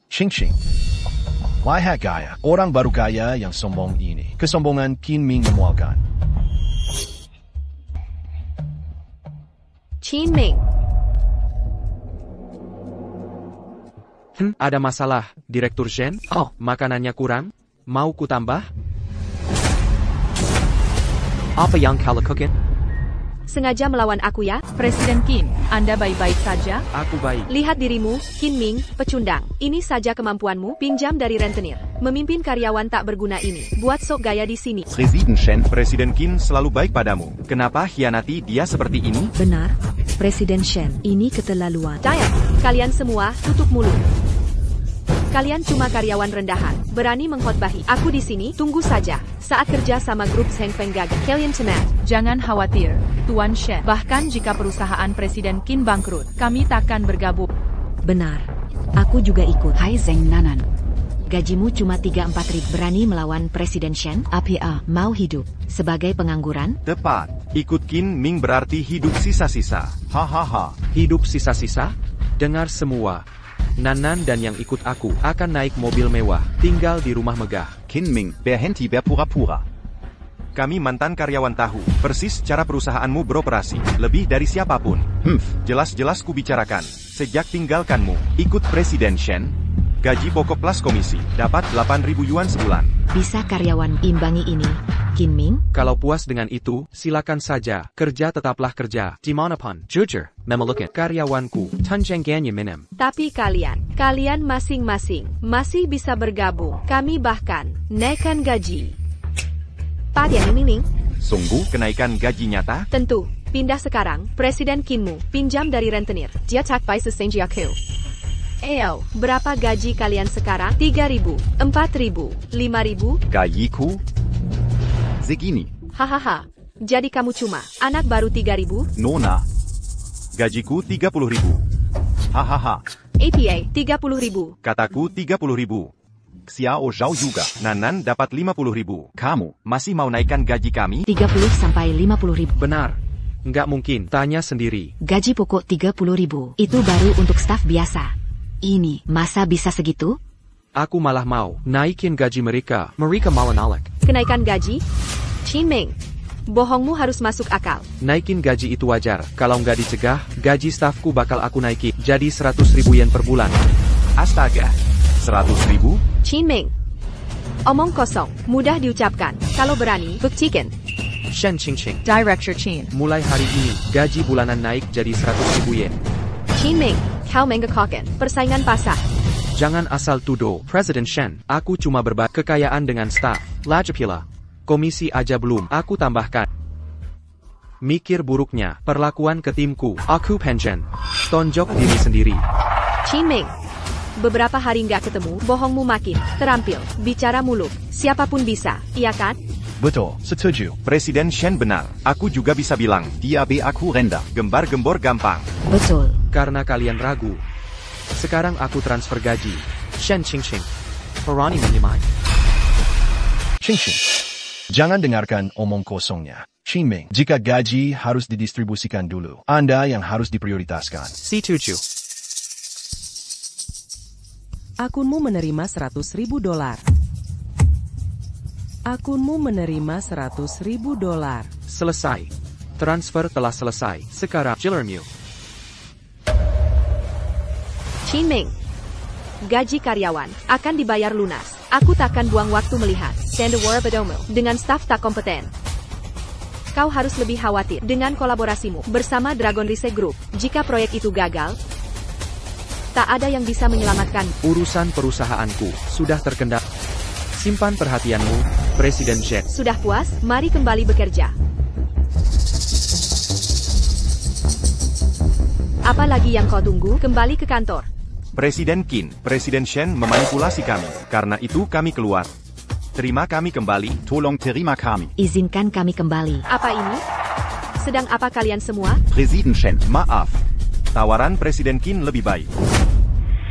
Ching. Lihat gaya, orang baru kaya yang sombong ini. Kesombongan Qin Ming memualkan.
Qin Ming.
Ada masalah, Direktur Shen? Oh, makanannya kurang? Mau ku tambah? Apa yang kau lakukan?
Sengaja melawan aku ya?
Presiden Qin, Anda baik-baik saja?
Aku baik.
Lihat dirimu, Qin Ming, pecundang. Ini saja kemampuanmu, pinjam dari rentenir. Memimpin karyawan tak berguna ini. Buat sok gaya di sini.
Presiden Shen, Presiden Qin selalu baik padamu. Kenapa hianati dia seperti ini?
Benar, Presiden Shen, ini keterlaluan.
Diet, kalian semua, tutup mulut. Kalian cuma karyawan rendahan, berani mengkhotbahi. Aku di sini, tunggu saja. Saat kerja sama grup Zheng Feng gagal. Kalian cemat.
Jangan khawatir, Tuan Shen. Bahkan jika perusahaan Presiden Qin bangkrut, kami takkan bergabung.
Benar, aku juga ikut.
Hai Zheng Nanan.
Gajimu cuma 3-4 ribu. Berani melawan Presiden Shen?
APA.
Mau hidup sebagai pengangguran?
Tepat. Ikut Qin Ming berarti hidup sisa-sisa. Hahaha.
Hidup sisa-sisa? Dengar semua. Nanan dan yang ikut aku akan naik mobil mewah, tinggal di rumah megah.
Qin Ming, berhenti berpura-pura. Kami mantan karyawan tahu, persis cara perusahaanmu beroperasi, lebih dari siapapun. Jelas-jelas ku bicarakan. Sejak tinggalkanmu, ikut Presiden Shen, gaji pokok plus komisi, dapat 8.000 yuan sebulan.
Bisa karyawan imbangi ini, Qin Ming?
Kalau puas dengan itu, silakan saja. Kerja tetaplah kerja. Dimanapun. Jujur, memelukkan karyawanku, tanjenggannya minim.
Tapi kalian masing-masing masih bisa bergabung. Kami bahkan naikkan gaji. Pak Ming.
Sungguh kenaikan gaji nyata?
Tentu. Pindah sekarang, Presiden Qinmu, pinjam dari rentenir. Dia tak baik sesenjiaku. Berapa gaji kalian sekarang? 3.000, 4.000, 5.000?
Gajiku? Segini.
Hahaha. Jadi kamu cuma anak baru 3.000?
Nona. Gajiku 30.000. Hahaha.
APA 30.000.
Kataku 30.000. Xiao Zhao juga. Nanan dapat 50.000. Kamu masih mau naikkan gaji kami?
30 sampai 50.000.
Benar. Nggak mungkin. Tanya sendiri.
Gaji pokok 30.000. Itu baru untuk staf biasa. Ini masa bisa segitu?
Aku malah mau naikin gaji mereka. Mereka malah nolak.
Kenaikan gaji? Qin Ming, bohongmu harus masuk akal.
Naikin gaji itu wajar. Kalau nggak dicegah, gaji stafku bakal aku naikin jadi 100.000 yen per bulan.
Astaga, 100.000?
Qin Ming, omong kosong, mudah diucapkan. Kalau berani, buktikan.
Shen Ching.
Director Qin.
Mulai hari ini, gaji bulanan naik jadi 100.000 yen.
Qin Ming, kau menggekokkan persaingan pasar.
Jangan asal tuduh, Presiden Shen. Aku cuma berbagi kekayaan dengan staf. Lajapila. Komisi aja belum aku tambahkan. Mikir buruknya, perlakuan ke timku. Aku pengen tonjok diri sendiri.
Qin Ming, beberapa hari nggak ketemu, bohongmu makin terampil. Bicara muluk, siapapun bisa, iya kan?
Betul, setuju.
Presiden Shen benar. Aku juga bisa bilang, dia be aku rendah. Gembar-gembor gampang.
Betul.
Karena kalian ragu. Sekarang aku transfer gaji. Shen Ching. Perani menyemai.
Ching. Jangan dengarkan omong kosongnya. Qin Ming, jika gaji harus didistribusikan dulu, Anda yang harus diprioritaskan.
Setuju.
Akunmu menerima $100.000. Akunmu menerima $100.000.
Selesai. Transfer telah selesai. Sekarang Jilermu.
Qin Ming, gaji karyawan akan dibayar lunas. Aku takkan buang waktu melihat Sandawara Badomo, dengan staf tak kompeten. Kau harus lebih khawatir dengan kolaborasimu bersama Dragon Rise Group. Jika proyek itu gagal, tak ada yang bisa menyelamatkan.
Urusan perusahaanku sudah terkendali. Simpan perhatianmu, Presiden Jet.
Sudah puas? Mari kembali bekerja. Apa lagi yang kau tunggu? Kembali ke kantor.
Presiden Qin, Presiden Shen memanipulasi kami. Karena itu kami keluar. Terima kami kembali.
Tolong terima kami.
Izinkan kami kembali.
Apa ini? Sedang apa kalian semua?
Presiden Shen,
Maaf. Tawaran Presiden Qin lebih baik.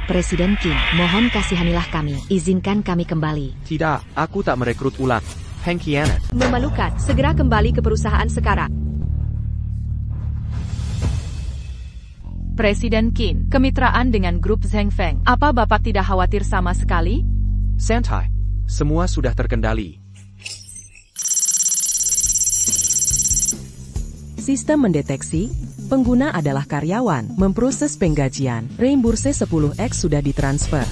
Presiden Qin, mohon kasihanilah kami. Izinkan kami kembali.
Tidak, aku tak merekrut ulang. Pengkhianat.
Memalukan. Segera kembali ke perusahaan sekarang.
Presiden Qin, kemitraan dengan grup Zhengfeng. Apa Bapak tidak khawatir sama sekali?
Santai. Semua sudah terkendali.
Sistem mendeteksi, pengguna adalah karyawan, memproses penggajian, reimburse 10x sudah ditransfer.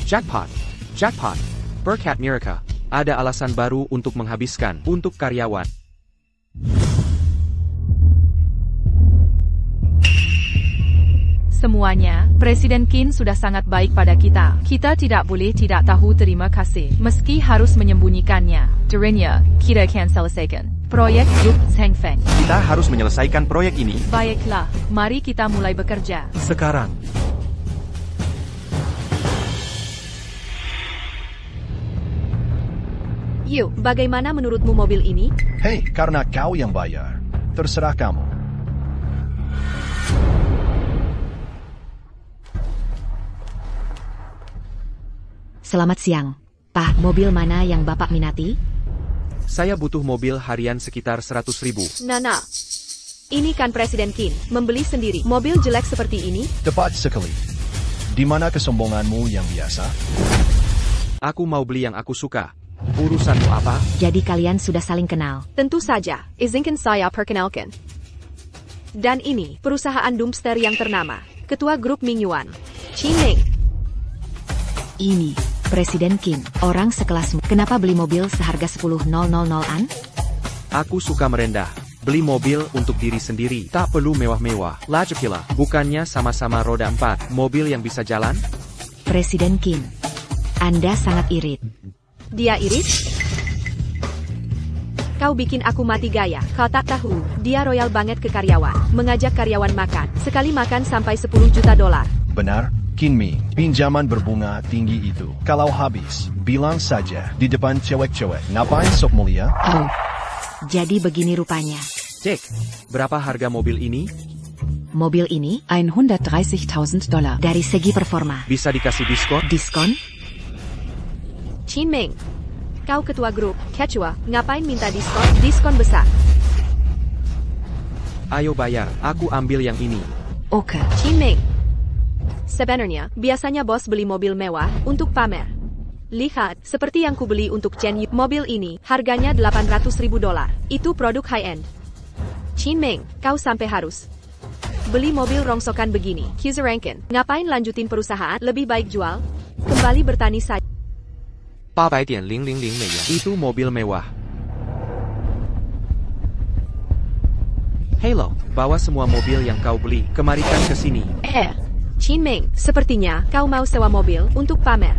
Jackpot. Jackpot. Berkat Miracle. Ada alasan baru untuk menghabiskan untuk karyawan.
Semuanya, Presiden Qin sudah sangat baik pada kita. Kita tidak boleh tidak tahu terima kasih, meski harus menyembunyikannya. Darinya, kita akan selesaikan proyek grup Zhengfeng.
Kita harus menyelesaikan proyek ini.
Baiklah, mari kita mulai bekerja.
Sekarang.
Yuk, bagaimana menurutmu mobil ini?
Hei, karena kau yang bayar. Terserah kamu.
Selamat siang. Pak, mobil mana yang Bapak minati?
Saya butuh mobil harian sekitar 100.000.
Nana. Ini kan Presiden Qin, membeli sendiri. Mobil jelek seperti ini?
Tepat sekali. Di mana kesombonganmu yang biasa?
Aku mau beli yang aku suka. Urusanmu apa?
Jadi kalian sudah saling kenal?
Tentu saja. Izinkan saya perkenalkan. Dan ini, perusahaan dumpster yang ternama. Ketua grup Ming Yuan. Qin Ming.
Ini, Presiden Qin, orang sekelasmu. Kenapa beli mobil seharga 10.000-an?
Aku suka merendah. Beli mobil untuk diri sendiri. Tak perlu mewah-mewah. Lajukila, bukannya sama-sama roda 4, mobil yang bisa jalan?
Presiden Qin, Anda sangat irit.
Dia irit? Kau bikin aku mati gaya. Kau tak tahu, dia royal banget ke karyawan. Mengajak karyawan makan. Sekali makan sampai 10 juta dolar.
Benar? Qin Ming, pinjaman berbunga tinggi itu. Kalau habis, bilang saja di depan cewek-cewek. Ngapain sok mulia?
Oh, jadi begini rupanya.
Cek, berapa harga mobil ini?
Mobil ini
130.000 dolar.
dari segi performa.
Bisa dikasih diskon?
Diskon?
Qin Ming, kau ketua grup, Quechua, ngapain minta diskon? Diskon besar.
Ayo bayar, aku ambil yang ini.
Oke.
Qin Ming. Sebenarnya, biasanya bos beli mobil mewah untuk pamer. Lihat, seperti yang kubeli untuk Chen Yu. Mobil ini, harganya 800.000 dolar. Itu produk high-end. Qin Ming, kau sampai harus beli mobil rongsokan begini. Rankin, ngapain lanjutin perusahaan? Lebih baik jual. Kembali bertani saja.
800,000 美元. Itu mobil mewah. Halo, bawa semua mobil yang kau beli, kemarikan ke sini.
Qin Ming, sepertinya kau mau sewa mobil untuk pamer.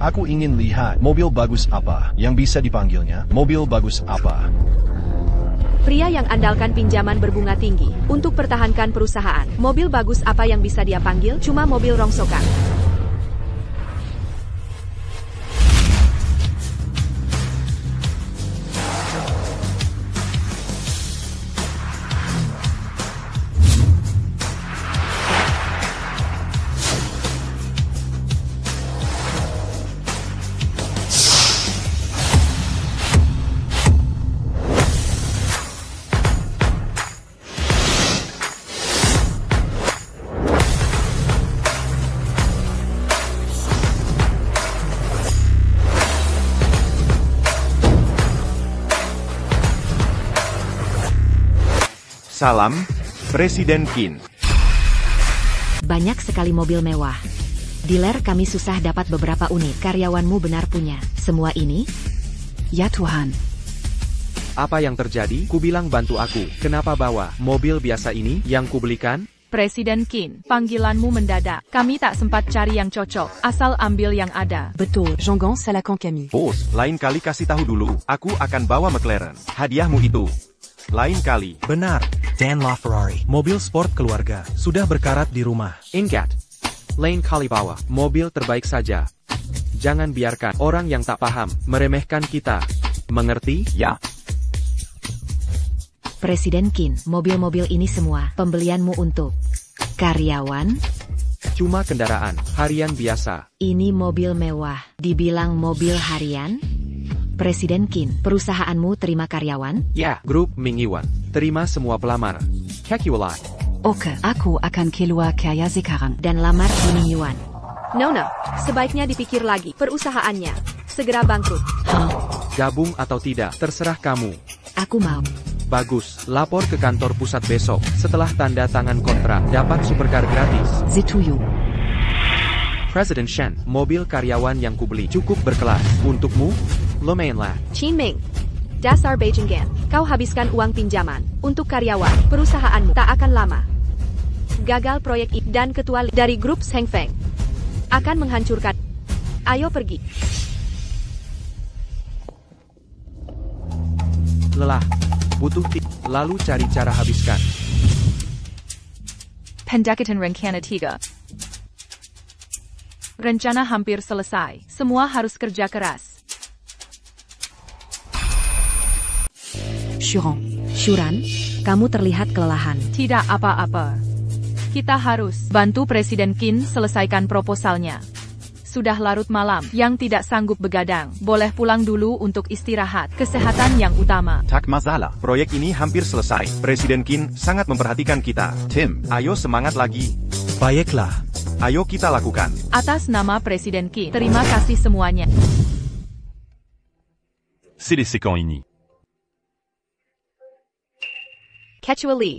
Aku ingin lihat mobil bagus apa yang bisa dipanggilnya. Mobil bagus apa?
Pria yang andalkan pinjaman berbunga tinggi untuk pertahankan perusahaan. Mobil bagus apa yang bisa dia panggil? Cuma mobil rongsokan.
Salam, Presiden Qin.
Banyak sekali mobil mewah. Dealer, kami susah dapat beberapa unit. Karyawanmu benar punya semua ini?
Ja, Tuhan.
Apa yang terjadi? Kubilang bantu aku. Kenapa bawa mobil biasa ini yang kubelikan?
Presiden Qin, panggilanmu mendadak. Kami tak sempat cari yang cocok, asal ambil yang ada.
Betul, Jean-Gans à la Camille.
Bos, lain kali kasih tahu dulu. Aku akan bawa McLaren. Hadiahmu itu. Lain kali.
Benar, Dan LaFerrari. Mobil sport keluarga, sudah berkarat di rumah.
Ingat, lain kali bawa mobil terbaik saja. Jangan biarkan orang yang tak paham meremehkan kita. Mengerti?
Ya.
Presiden Qin, mobil-mobil ini semua pembelianmu untuk karyawan?
Cuma kendaraan harian biasa.
Ini mobil mewah, dibilang mobil harian? Presiden Qin, perusahaanmu terima karyawan?
Ya, grup Ming Iwan. Terima semua pelamar. Kakiwala.
Oke, aku akan keluar kaya sekarang.
Dan lamar di Ming Iwan.
No, sebaiknya dipikir lagi perusahaannya. Segera bangkrut.
Gabung atau tidak, terserah kamu.
Aku mau.
Bagus, lapor ke kantor pusat besok. Setelah tanda tangan kontrak, dapat supercar gratis.
Zituyu.
Presiden Shen, mobil karyawan yang kubeli cukup berkelas. Untukmu, lumayanlah.
Qin Ming, dasar Beijinggan. Kau habiskan uang pinjaman untuk karyawan. Perusahaanmu tak akan lama. Gagal proyek ini dan ketua dari grup Zheng Feng akan menghancurkan. Ayo pergi.
Lelah. Butuh lalu cari cara habiskan.
Pendekatan Rencana 3. Rencana hampir selesai. Semua harus kerja keras.
Shuran, kamu terlihat kelelahan.
Tidak apa-apa. Kita harus bantu Presiden Qin selesaikan proposalnya. Sudah larut malam, yang tidak sanggup begadang, boleh pulang dulu untuk istirahat. Kesehatan yang utama.
Tak masalah, proyek ini hampir selesai. Presiden Qin sangat memperhatikan kita. Tim, ayo semangat lagi.
Baiklah.
Ayo kita lakukan.
Atas nama Presiden Qin, terima kasih semuanya.
C'est les séquents ini.
Kecuali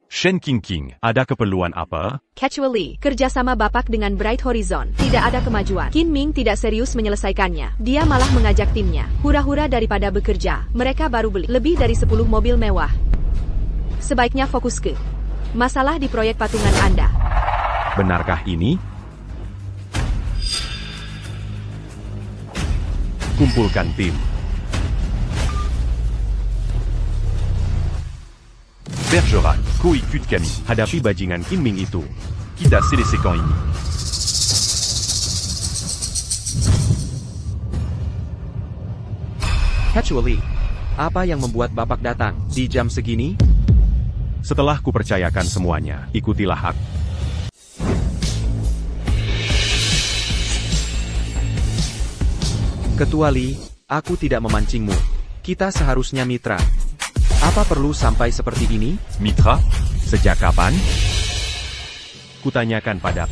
Shen Qingqing, ada keperluan apa?
Kecuali kerjasama Bapak dengan Bright Horizon. Tidak ada kemajuan. Qin Ming tidak serius menyelesaikannya. Dia malah mengajak timnya. Hura-hura daripada bekerja. Mereka baru beli lebih dari 10 mobil mewah. Sebaiknya fokus ke masalah di proyek patungan Anda.
Benarkah ini? Kumpulkan tim. Bergerac, co-ikut kami. Hadapi bajingan Qin Ming itu. Kita c'est les séquents ini.
Kecuali, apa yang membuat Bapak datang di jam segini?
Setelah kupercayakan semuanya, ikutilah aku.
Kecuali, aku tidak memancingmu. Kita seharusnya mitra. Apa perlu sampai seperti ini?
Mitra? Sejak kapan? Kutanyakan pada.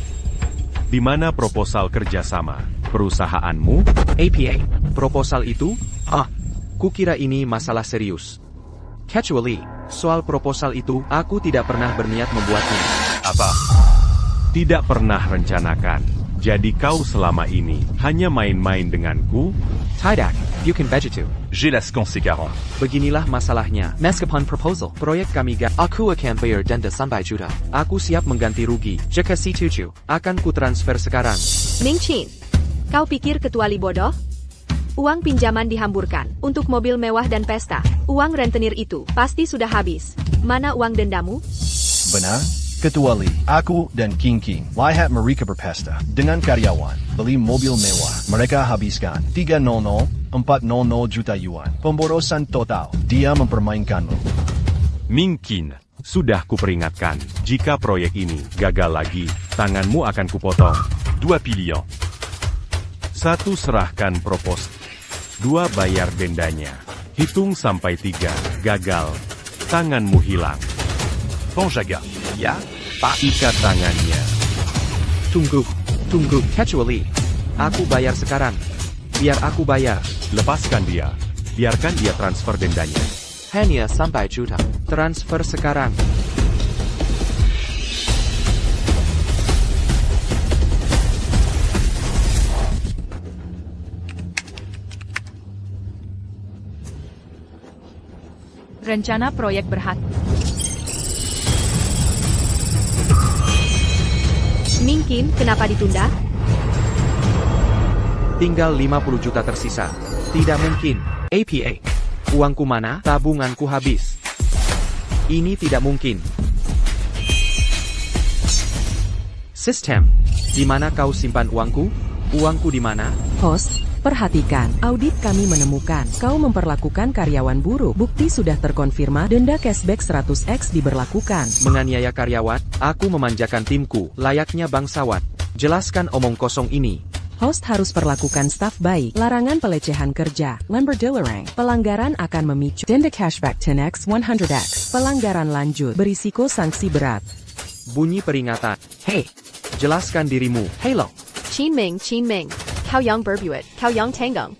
Di mana proposal kerjasama? Perusahaanmu?
APA, proposal itu? Kukira ini masalah serius. Kecuali, soal proposal itu, aku tidak pernah berniat membuatnya.
Apa? Tidak pernah rencanakan. Jadi kau selama ini hanya main-main denganku?
Tidak, you can vegetu.
J'ai la conséquence.
Beginilah masalahnya.
Meskipun proposal,
Proyek kami
aku akan bayar denda 3 juta.
Aku siap mengganti rugi.
Jika setuju,
Akan kutransfer sekarang.
Ming Qin, kau pikir kecuali bodoh? Uang pinjaman dihamburkan untuk mobil mewah dan pesta. Uang rentenir itu pasti sudah habis. Mana uang dendamu?
Benar? Kecuali aku dan King lihat mereka berpesta dengan karyawan, beli mobil mewah. Mereka habiskan 300-400 juta yuan. Pemborosan total. Dia mempermainkanmu.
Ming Qin, sudah kuperingatkan. Jika proyek ini gagal lagi, tanganmu akan kupotong. 2 pilihan. 1 serahkan propos. 2 bayar dendanya. Hitung sampai 3. Gagal. Tanganmu hilang. Penjaga. Ya, Pak. Ikat tangannya.
Tunggu. Kecuali, aku bayar sekarang. Biar aku bayar.
Lepaskan dia. Biarkan dia transfer dendanya.
hanya 3 juta.
Transfer sekarang.
Rencana proyek berhasil.
Mungkin, kenapa ditunda?
Tinggal 50 juta tersisa. Tidak mungkin. APA. Uangku mana? Tabunganku habis. Ini tidak mungkin. Sistem. Di mana kau simpan uangku? Uangku di mana?
Host, perhatikan. Audit kami menemukan kau memperlakukan karyawan buruk. Bukti sudah terkonfirmasi. Denda cashback 100x diberlakukan.
Menganiaya karyawan, aku memanjakan timku, layaknya bangsawan. Jelaskan omong kosong ini.
Host harus perlakukan staf baik. Larangan pelecehan kerja. Lember dilarang. Pelanggaran akan memicu denda cashback 10x 100x. Pelanggaran lanjut berisiko sanksi berat.
Bunyi peringatan. Hei, jelaskan dirimu. Halo.
Qin Ming. Kau yang berbuat, kau yang tanggung.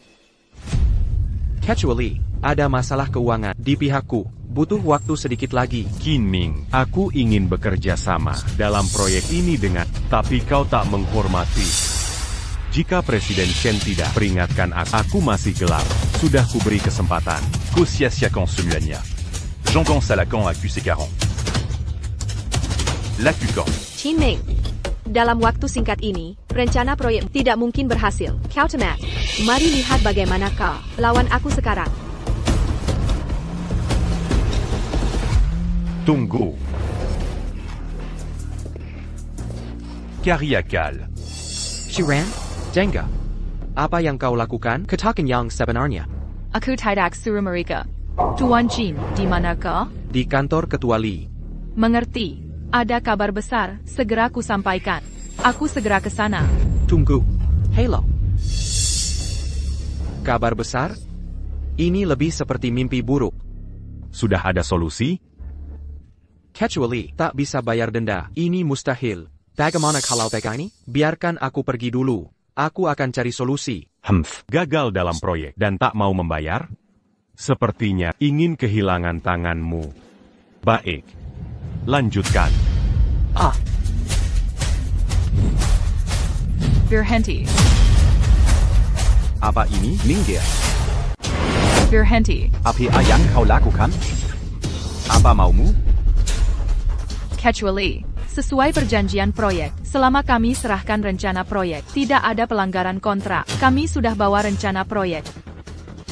Kecuali, ada masalah keuangan di pihakku. Butuh waktu sedikit lagi.
Qin Ming, aku ingin bekerja sama dalam proyek ini dengan, tapi kau tak menghormati. Jika Presiden Chen tidak peringatkan aku masih gelap, sudah kuberi kesempatan.
Kosiasiakan semuanya. Jean-Gon Salakan AQ40. Lakukan.
Qin Ming, dalam waktu singkat ini, rencana proyek tidak mungkin berhasil. Kau temat. Mari lihat bagaimana kau lawan aku sekarang.
Tunggu. Karyakal.
Shiran? Jenga. Apa yang kau lakukan? Katakan yang sebenarnya.
Aku tidak suruh mereka. Tuan Jin, di manakah?
Di kantor Ketua Li.
Mengerti. Ada kabar besar, segera ku sampaikan. Aku segera ke sana.
Tunggu. Halo. Kabar besar? Ini lebih seperti mimpi buruk.
Sudah ada solusi?
Kecuali tak bisa bayar denda. Ini mustahil. Bagaimana kalau ini? Biarkan aku pergi dulu. Aku akan cari solusi.
Gagal dalam proyek dan tak mau membayar? Sepertinya ingin kehilangan tanganmu. Baik. Lanjutkan.
Berhenti.
Apa ini? Minggir.
Berhenti.
Apa yang kau lakukan? Apa maumu?
Kecuali. Sesuai perjanjian proyek, selama kami serahkan rencana proyek, tidak ada pelanggaran kontrak. Kami sudah bawa rencana proyek.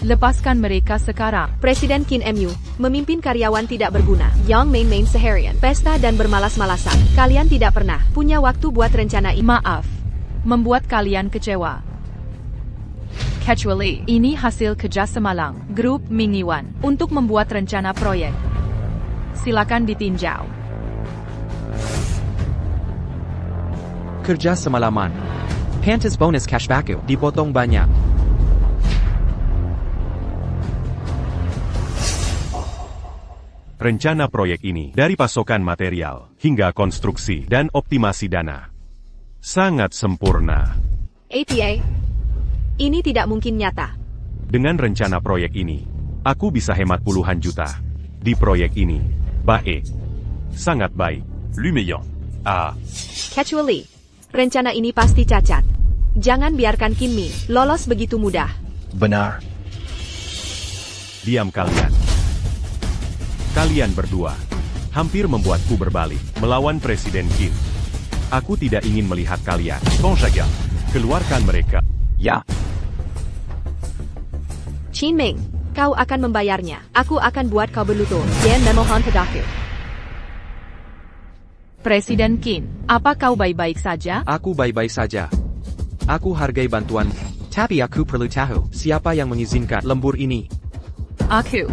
Lepaskan mereka sekarang.
Presiden Qin MU memimpin karyawan tidak berguna. Yang main-main seharian, pesta dan bermalas-malasan. Kalian tidak pernah punya waktu buat rencana ini.
Maaf, membuat kalian kecewa. Kecuali, ini hasil kerja semalam, grup Mingyuan, untuk membuat rencana proyek. Silakan ditinjau.
Kerja semalaman. Pantas bonus cashback dipotong banyak.
Rencana proyek ini, dari pasokan material, hingga konstruksi dan optimasi dana. Sangat sempurna.
APA, ini tidak mungkin nyata.
Dengan rencana proyek ini, aku bisa hemat puluhan juta. Di proyek ini, baik. Sangat baik.
Lumayan.
Kecuali, rencana ini pasti cacat. Jangan biarkan Qin Ming lolos begitu mudah.
Benar.
Diam kalian. Kalian berdua hampir membuatku berbalik melawan Presiden Qin. Aku tidak ingin melihat kalian.
Konjaga.
Keluarkan mereka.
Ya.
Qin Ming, kau akan membayarnya. Aku akan buat kau berlutut dan memohon padaku.
Presiden Qin, apa kau baik-baik saja?
Aku baik-baik saja. Aku hargai bantuan. Tapi aku perlu tahu siapa yang mengizinkan lembur ini.
Aku.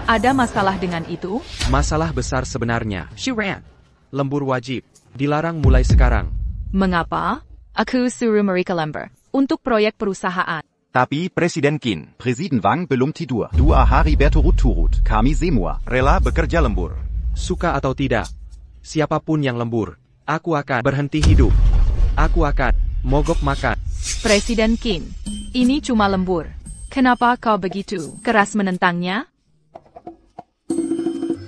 Ada masalah dengan itu?
Masalah besar sebenarnya. Shiran. Lembur wajib. Dilarang mulai sekarang.
Mengapa? Aku suruh mereka lembur. Untuk proyek perusahaan.
Tapi Presiden Qin, Presiden Wang belum tidur. 2 hari berturut-turut, kami semua
rela bekerja lembur.
Suka atau tidak, siapapun yang lembur, aku akan berhenti hidup. Aku akan mogok makan.
Presiden Qin, ini cuma lembur. Kenapa kau begitu keras menentangnya?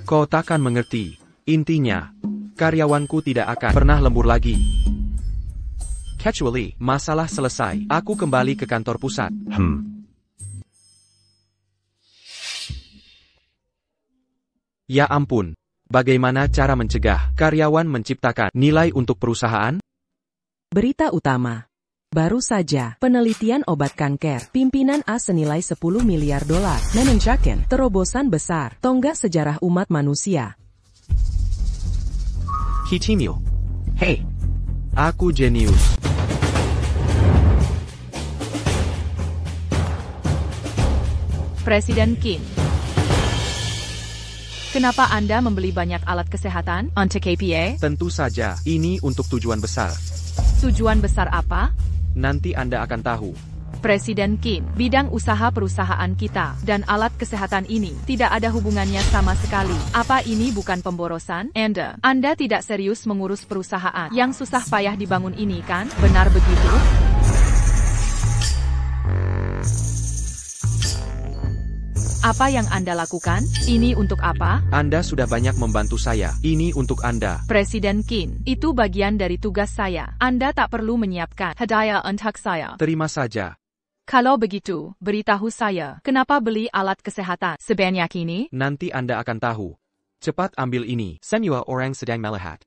Kau takkan mengerti. Intinya, karyawanku tidak akan pernah lembur lagi. Kecuali masalah selesai, aku kembali ke kantor pusat. Ya ampun. Bagaimana cara mencegah karyawan menciptakan nilai untuk perusahaan?
Berita utama. Baru saja, penelitian obat kanker, pimpinan A senilai 10 miliar dolar, menunjukkan terobosan besar, tonggak sejarah umat manusia.
Kichimyo. Hey, aku jenius.
Presiden Qin. Kenapa Anda membeli banyak alat kesehatan untuk KPA?
Tentu saja, ini untuk tujuan besar.
Tujuan besar apa?
Nanti Anda akan tahu.
Presiden Qin, bidang usaha perusahaan kita, dan alat kesehatan ini, tidak ada hubungannya sama sekali. Apa ini bukan pemborosan? Anda tidak serius mengurus perusahaan yang susah payah dibangun ini kan? Benar begitu? Apa yang Anda lakukan? Ini untuk apa?
Anda sudah banyak membantu saya. Ini untuk Anda.
Presiden Qin, itu bagian dari tugas saya. Anda tak perlu menyiapkan hadiah untuk saya.
Terima saja.
Kalau begitu, beritahu saya, kenapa beli alat kesehatan sebanyak ini?
Nanti Anda akan tahu. Cepat ambil ini.
Semua orang sedang melihat.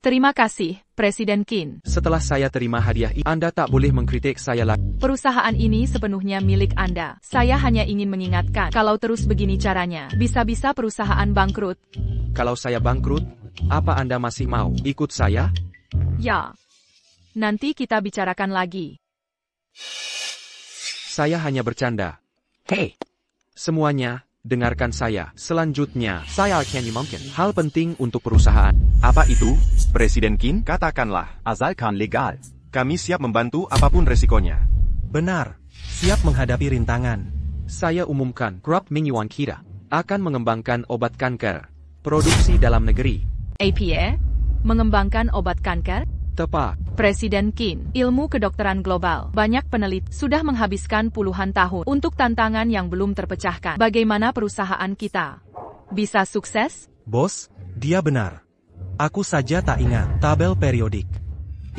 Terima kasih, Presiden Qin.
Setelah saya terima hadiah ini, Anda tak boleh mengkritik saya lagi.
Perusahaan ini sepenuhnya milik Anda. Saya hanya ingin mengingatkan, kalau terus begini caranya, bisa-bisa perusahaan bangkrut.
Kalau saya bangkrut, apa Anda masih mau ikut saya?
Ya. Nanti kita bicarakan lagi.
Saya hanya bercanda.
Hey,
semuanya, dengarkan saya. Selanjutnya, saya akan mungkin hal penting untuk perusahaan.
Apa itu, Presiden Qin?
Katakanlah, asalkan legal.
Kami siap membantu apapun resikonya.
Benar. Siap menghadapi rintangan.
Saya umumkan, Grup Mingyuan kita akan mengembangkan obat kanker. Produksi dalam negeri.
APA? Mengembangkan obat kanker?
Tepat.
Presiden Qin, ilmu kedokteran global, banyak peneliti sudah menghabiskan puluhan tahun untuk tantangan yang belum terpecahkan. Bagaimana perusahaan kita bisa sukses?
Bos, dia benar. Aku saja tak ingat tabel periodik.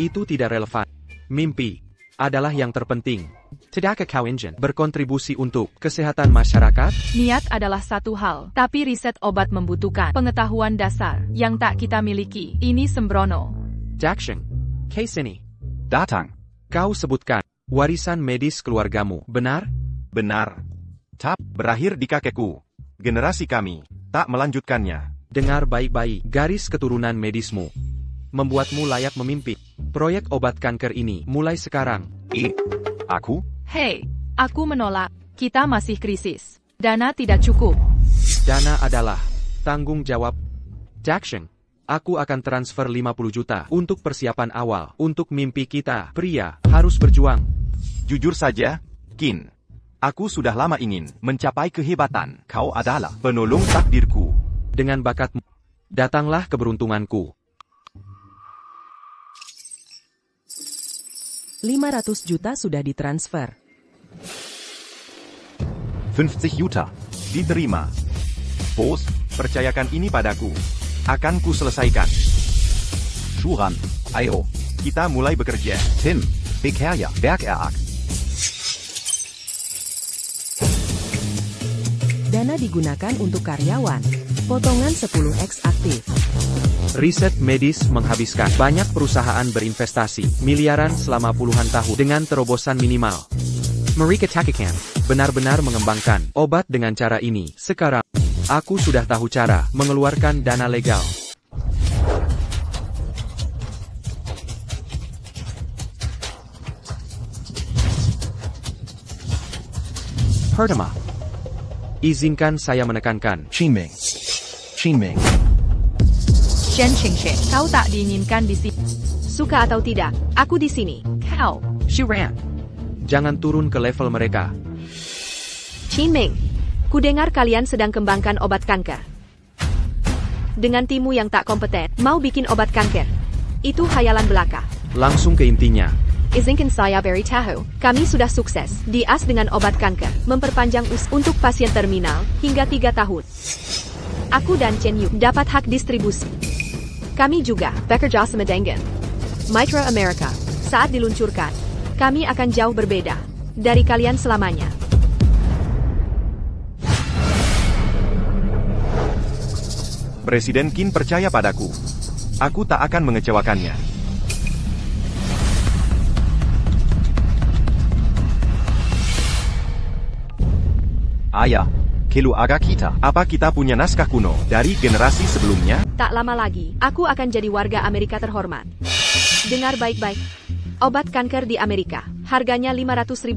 Itu tidak relevan. Mimpi adalah yang terpenting.
Tidakkah kau ingin
berkontribusi untuk kesehatan masyarakat?
Niat adalah satu hal, tapi riset obat membutuhkan pengetahuan dasar yang tak kita miliki. Ini sembrono.
Jackson, case ini.
Datang.
Kau sebutkan warisan medis keluargamu, benar?
Benar. Berakhir di kakekku. Generasi kami tak melanjutkannya.
Dengar baik-baik, garis keturunan medismu membuatmu layak memimpin proyek obat kanker ini mulai sekarang.
Aku?
Hei, aku menolak. Kita masih krisis. Dana tidak cukup.
Dana adalah tanggung jawab Jackson. Aku akan transfer 50 juta untuk persiapan awal. Untuk mimpi kita, pria, harus berjuang.
Jujur saja, Qin. Aku sudah lama ingin mencapai kehebatan. Kau adalah penolong takdirku.
Dengan bakatmu, datanglah keberuntunganku.
500 juta sudah ditransfer.
50 juta.
Diterima. Bos, percayakan ini padaku. Akan ku selesaikan.
Shuran, ayo.
Kita mulai bekerja.
Tim, bekerja, bergerak.
Dana digunakan untuk karyawan. Potongan 10x aktif.
Riset medis menghabiskan banyak perusahaan berinvestasi miliaran selama puluhan tahun dengan terobosan minimal.
Mereka takkan
benar-benar mengembangkan obat dengan cara ini. Sekarang, aku sudah tahu cara mengeluarkan dana legal.
Pertama,
izinkan saya menekankan.
Qinming. Qinming.
Shen Qingsheng, kau tak diinginkan di sini.
Suka atau tidak, aku di sini.
Kau,
Shuran.
Jangan turun ke level mereka.
Qinming, kudengar kalian sedang kembangkan obat kanker. Dengan timmu yang tak kompeten, mau bikin obat kanker. Itu khayalan belaka.
Langsung ke intinya.
Izinkan saya beritahu, kami sudah sukses di AS dengan obat kanker, memperpanjang untuk pasien terminal hingga 3 tahun. Aku dan Chen Yu dapat hak distribusi. Kami juga bekerja sama dengan Mitra Amerika. Saat diluncurkan, kami akan jauh berbeda dari kalian selamanya.
Presiden Qin percaya padaku. Aku tak akan mengecewakannya.
Ayah, kelu aga kita.
Apa kita punya naskah kuno dari generasi sebelumnya?
Tak lama lagi, aku akan jadi warga Amerika terhormat. Dengar baik-baik. Obat kanker di Amerika, harganya $500.000.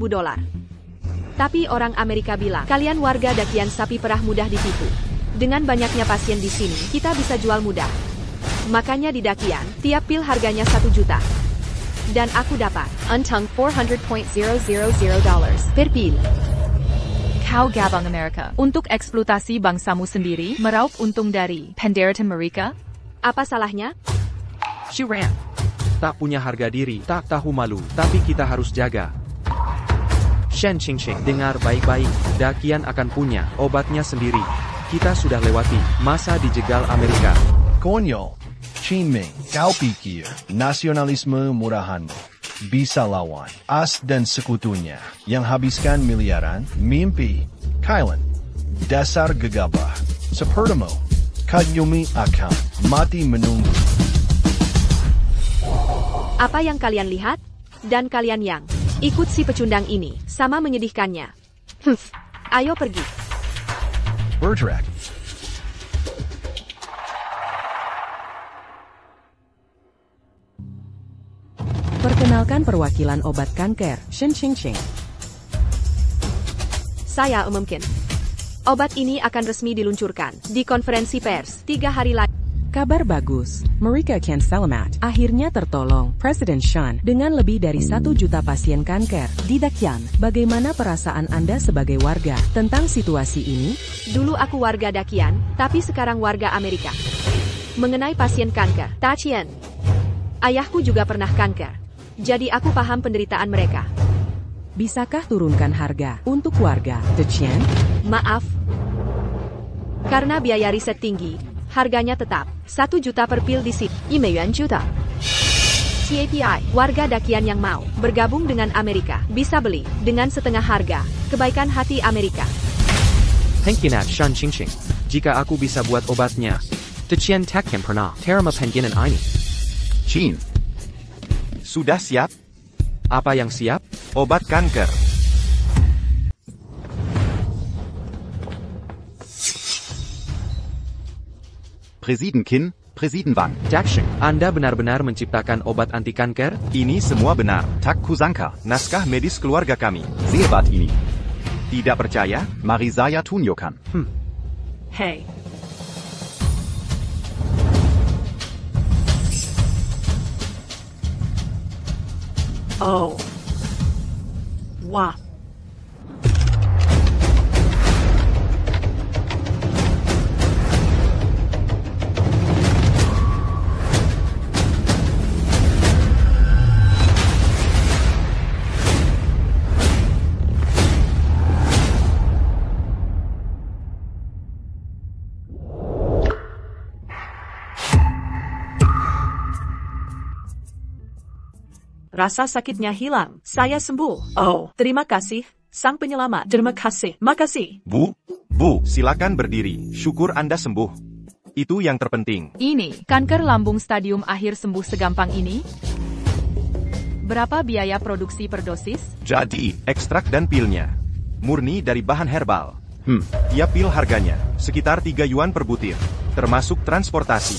Tapi orang Amerika bilang, kalian warga dakian sapi perah mudah ditipu. Dengan banyaknya pasien di sini, kita bisa jual mudah. Makanya di dakian, tiap pil harganya $1 juta. Dan aku dapat untung $400.000 per pil.
Kau gabung Amerika untuk eksploitasi bangsamu sendiri, meraup untung dari Pendaratan mereka?
Apa salahnya?
She ran.
Tak punya harga diri, tak tahu malu, tapi kita harus jaga. Shen Qingqing, dengar baik-baik, dakian akan punya obatnya sendiri. Kita sudah lewati masa dijegal Amerika.
Konyol, Qin Ming, kau pikir nasionalisme murahanmu bisa lawan As dan sekutunya yang habiskan miliaran? Mimpi, Kailan, dasar gegabah. Sepertimu, Kadyumi akan mati menunggu.
Apa yang kalian lihat? Dan kalian yang ikut si pecundang ini, sama menyedihkannya. Ayo pergi.
Bergerak.
Perkenalkan perwakilan obat kanker, Shen Qingqing.
Saya umumkan. Obat ini akan resmi diluncurkan di konferensi pers 3 hari lagi.
Kabar bagus, mereka Ken selamat akhirnya tertolong. Presiden Shen dengan lebih dari 1 juta pasien kanker di Dakian. Bagaimana perasaan Anda sebagai warga tentang situasi ini?
Dulu aku warga Dakian, tapi sekarang warga Amerika. Mengenai pasien kanker, Tachian. Ayahku juga pernah kanker. Jadi aku paham penderitaan mereka.
Bisakah turunkan harga untuk warga Dakian?
Maaf. Karena biaya riset tinggi, harganya tetap $1 juta per pil di sini. $1 juta. CAPI, warga Dakian yang mau bergabung dengan Amerika, bisa beli dengan setengah harga. Kebaikan hati Amerika.
Pengkinat Shen Qingqing. Jika aku bisa buat obatnya, Dakian takkan pernah terima pengkinan ini.
Qin,
Sudah siap?
Apa yang siap?
Obat kanker.
Presiden Qin, Presiden Wang.
Dakshin, Anda benar-benar menciptakan obat anti kanker?
Ini semua benar.
Tak kusangka.
Naskah medis keluarga kami.
Sebat ini.
Tidak percaya?
Mari saya tunjukkan.
Hey. Oh. Wah.
Rasa sakitnya hilang. Saya sembuh. Oh, terima kasih, Sang Penyelamat. Terima kasih. Makasih.
Bu, silakan berdiri. Syukur Anda sembuh. Itu yang terpenting.
Ini, kanker lambung stadium akhir sembuh segampang ini? Berapa biaya produksi per dosis?
Jadi, ekstrak dan pilnya murni dari bahan herbal. Tiap pil harganya sekitar 3 yuan per butir, termasuk transportasi,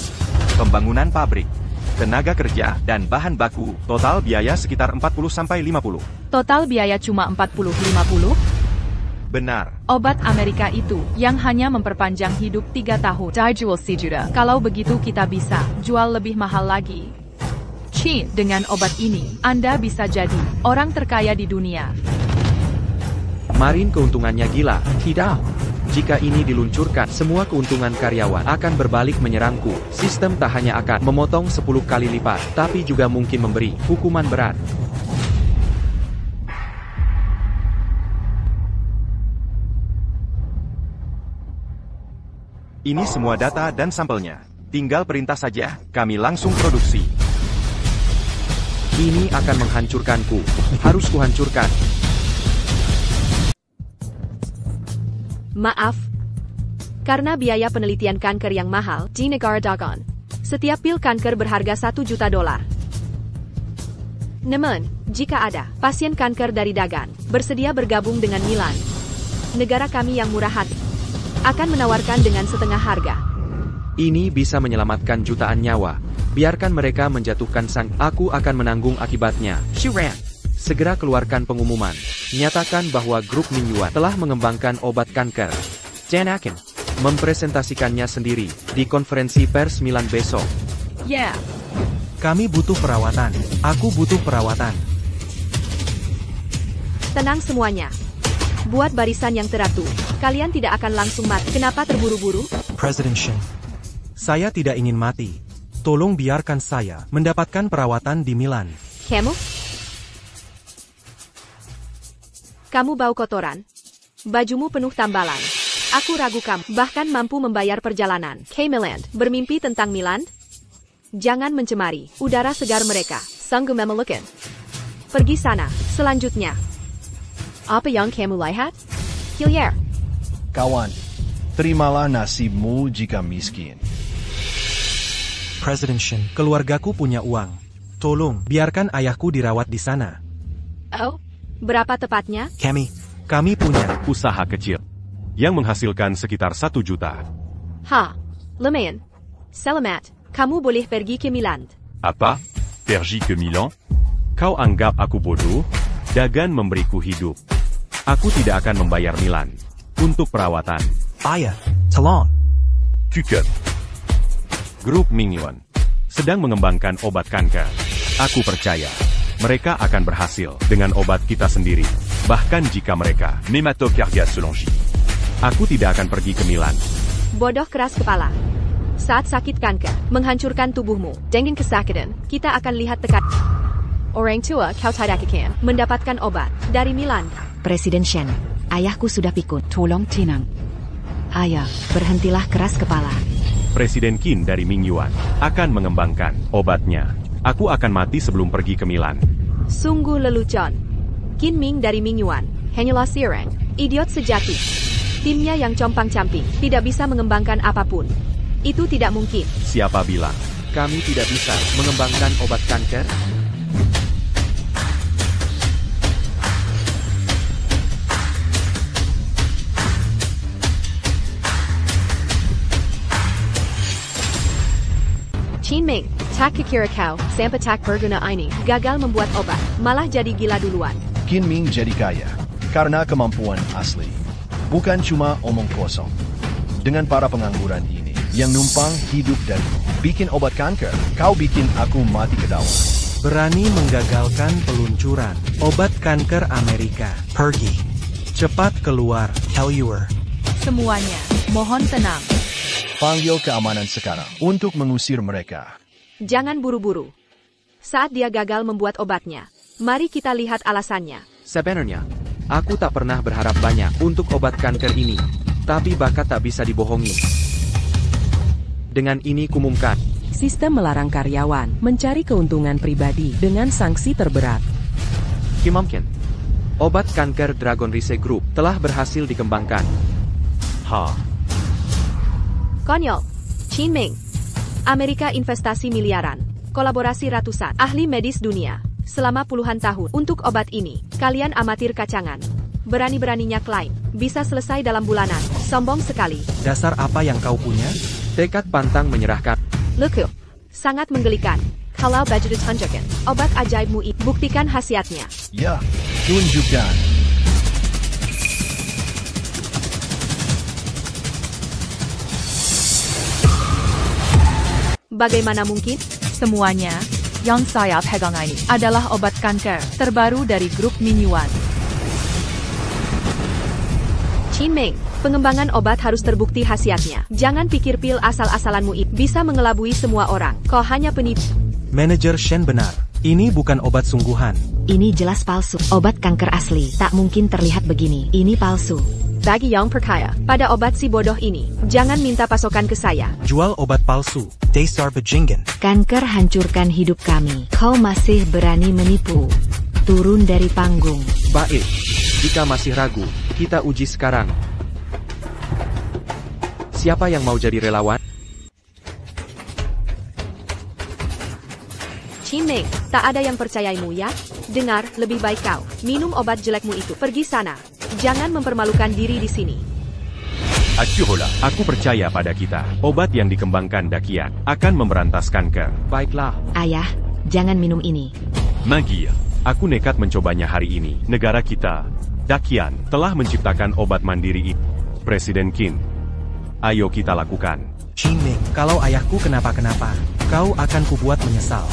pembangunan pabrik, tenaga kerja, dan bahan baku. Total biaya sekitar 40-50.
Total biaya cuma 40-50?
Benar.
Obat Amerika itu, yang hanya memperpanjang hidup 3 tahun. Dijual sejuta. Kalau begitu kita bisa jual lebih mahal lagi. Qin, dengan obat ini, Anda bisa jadi orang terkaya di dunia.
Marin keuntungannya gila, tidak? Jika ini diluncurkan, semua keuntungan karyawan akan berbalik menyerangku. Sistem tak hanya akan memotong 10 kali lipat, tapi juga mungkin memberi hukuman berat.
Ini semua data dan sampelnya. Tinggal perintah saja, kami langsung produksi.
Ini akan menghancurkanku. Harus kuhancurkan.
Maaf. Karena biaya penelitian kanker yang mahal di negara Dagon, setiap pil kanker berharga $1 juta. Namun, jika ada pasien kanker dari Dagon bersedia bergabung dengan Milan, negara kami yang murah hati akan menawarkan dengan setengah harga.
Ini bisa menyelamatkan jutaan nyawa. Biarkan mereka menjatuhkan sang. Aku akan menanggung akibatnya. Shiran, segera keluarkan pengumuman. Nyatakan bahwa grup Mingyuan telah mengembangkan obat kanker. Dan akan mempresentasikannya sendiri di konferensi pers Milan besok.
Yeah.
Kami butuh perawatan. Aku butuh perawatan.
Tenang semuanya. Buat barisan yang teratur. Kalian tidak akan langsung mati. Kenapa terburu-buru?
President Shen, saya tidak ingin mati. Tolong biarkan saya mendapatkan perawatan di Milan.
Kamu bau kotoran. Bajumu penuh tambalan. Aku ragu kamu bahkan mampu membayar perjalanan ke Milan. Bermimpi tentang Milan? Jangan mencemari udara segar mereka. Sungguh memalukan. Pergi sana. Selanjutnya. Apa yang kamu lihat? Hillier.
Kawan, terimalah nasibmu jika miskin.
President Shen, keluargaku punya uang. Tolong, biarkan ayahku dirawat di sana.
Oh, berapa tepatnya?
Kami punya
usaha kecil yang menghasilkan sekitar 1 juta.
Lumayan. Selamat, kamu boleh pergi ke Milan.
Apa? Pergi ke Milan? Kau anggap aku bodoh? Dagan memberiku hidup. Aku tidak akan membayar Milan untuk perawatan.
Ayah, tolong.
Kuket. Grup Mingyuan sedang mengembangkan obat kanker. Aku percaya mereka akan berhasil dengan obat kita sendiri. Bahkan jika mereka Nematocardia Solangi. Aku tidak akan pergi ke Milan.
Bodoh keras kepala. Saat sakit kanker menghancurkan tubuhmu dengan kesakitan, kita akan lihat tekan. Orang tua kau tidak akan mendapatkan obat dari Milan.
Presiden Shen, ayahku sudah pikun.
Tolong tenang. Ayah, berhentilah keras kepala.
Presiden Qin dari Mingyuan akan mengembangkan obatnya. Aku akan mati sebelum pergi ke Milan.
Sungguh lelucon. Qin Ming dari Mingyuan hanyalah seorang idiot sejati. Timnya yang compang-camping tidak bisa mengembangkan apapun. Itu tidak mungkin.
Siapa bilang?
Kami tidak bisa mengembangkan obat kanker?
Qin Ming, tak kira kau sampai tak berguna ini gagal membuat obat, malah jadi gila duluan.
Qin Ming jadi kaya karena kemampuan asli, bukan cuma omong kosong. Dengan para pengangguran ini yang numpang hidup dan bikin obat kanker, kau bikin aku mati kedawa.
Berani menggagalkan peluncuran obat kanker Amerika. Pergi. Cepat keluar, Hellier.
Semuanya, mohon tenang.
Panggil keamanan sekarang untuk mengusir mereka.
Jangan buru-buru. Saat dia gagal membuat obatnya, mari kita lihat alasannya.
Sebenarnya, aku tak pernah berharap banyak untuk obat kanker ini. Tapi bakat tak bisa dibohongi. Dengan ini kumumkan.
Sistem melarang karyawan mencari keuntungan pribadi dengan sanksi terberat.
Kimamkin. Obat kanker Dragon Rise Group telah berhasil dikembangkan.
Konyol. Qin Ming. Amerika investasi miliaran. Kolaborasi ratusan ahli medis dunia. Selama puluhan tahun untuk obat ini. Kalian amatir kacangan. Berani-beraninya klaim bisa selesai dalam bulanan. Sombong sekali.
Dasar apa yang kau punya?
Tekad pantang menyerahkan.
Leku. Sangat menggelikan. Kalau baju ditunjukkan, obat ajaibmu ini, buktikan khasiatnya.
Ya, tunjukkan.
Bagaimana mungkin?
Semuanya yang saya pegang ini adalah obat kanker terbaru dari grup Mingyuan.
Qin Ming, pengembangan obat harus terbukti khasiatnya. Jangan pikir pil asal-asalanmu itu bisa mengelabui semua orang. Kau hanya penipu.
Manajer Shen benar. Ini bukan obat sungguhan.
Ini jelas palsu. Obat kanker asli. Tak mungkin terlihat begini. Ini palsu.
Bagi yang percaya pada obat si bodoh ini, jangan minta pasokan ke saya.
Jual obat palsu. Dasar bajingan.
Kanker hancurkan hidup kami. Kau masih berani menipu. Turun dari panggung.
Baik. Jika masih ragu, kita uji sekarang. Siapa yang mau jadi relawan?
Qin Ming, tak ada yang percayaimu ya? Dengar, lebih baik kau minum obat jelekmu itu. Pergi sana. Jangan mempermalukan diri di sini.
Acuhlah, aku percaya pada kita. Obat yang dikembangkan Dakian akan memberantas kanker.
Baiklah.
Ayah, jangan minum ini.
Magia, aku nekat mencobanya hari ini. Negara kita, Dakian, telah menciptakan obat mandiri ini. Presiden Qin, ayo kita lakukan.
Qin Ming, kalau ayahku kenapa-kenapa, kau akan kubuat menyesal.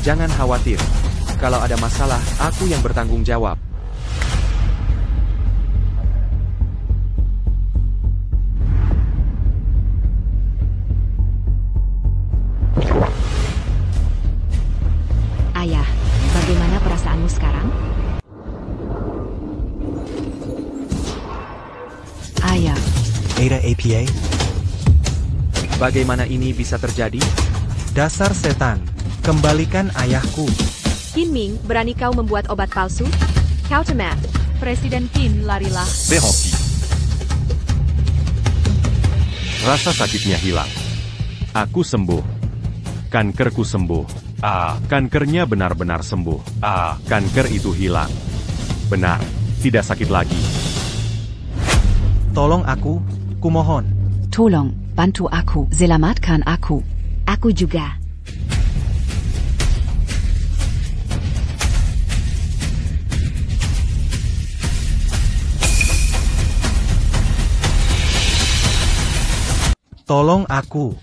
Jangan khawatir. Kalau ada masalah, aku yang bertanggung jawab.
Ayah, bagaimana perasaanmu sekarang? Ayah.
Ada APA?
Bagaimana ini bisa terjadi?
Dasar setan, kembalikan ayahku.
Qin Ming, berani kau membuat obat palsu? Kau temat.
Presiden Qin, larilah.
Behoki. Rasa sakitnya hilang. Aku sembuh. Kankerku sembuh. Kankernya benar-benar sembuh. Kanker itu hilang. Benar, tidak sakit lagi.
Tolong aku, kumohon.
Tolong, bantu aku, selamatkan aku.
Aku juga.
Tolong aku.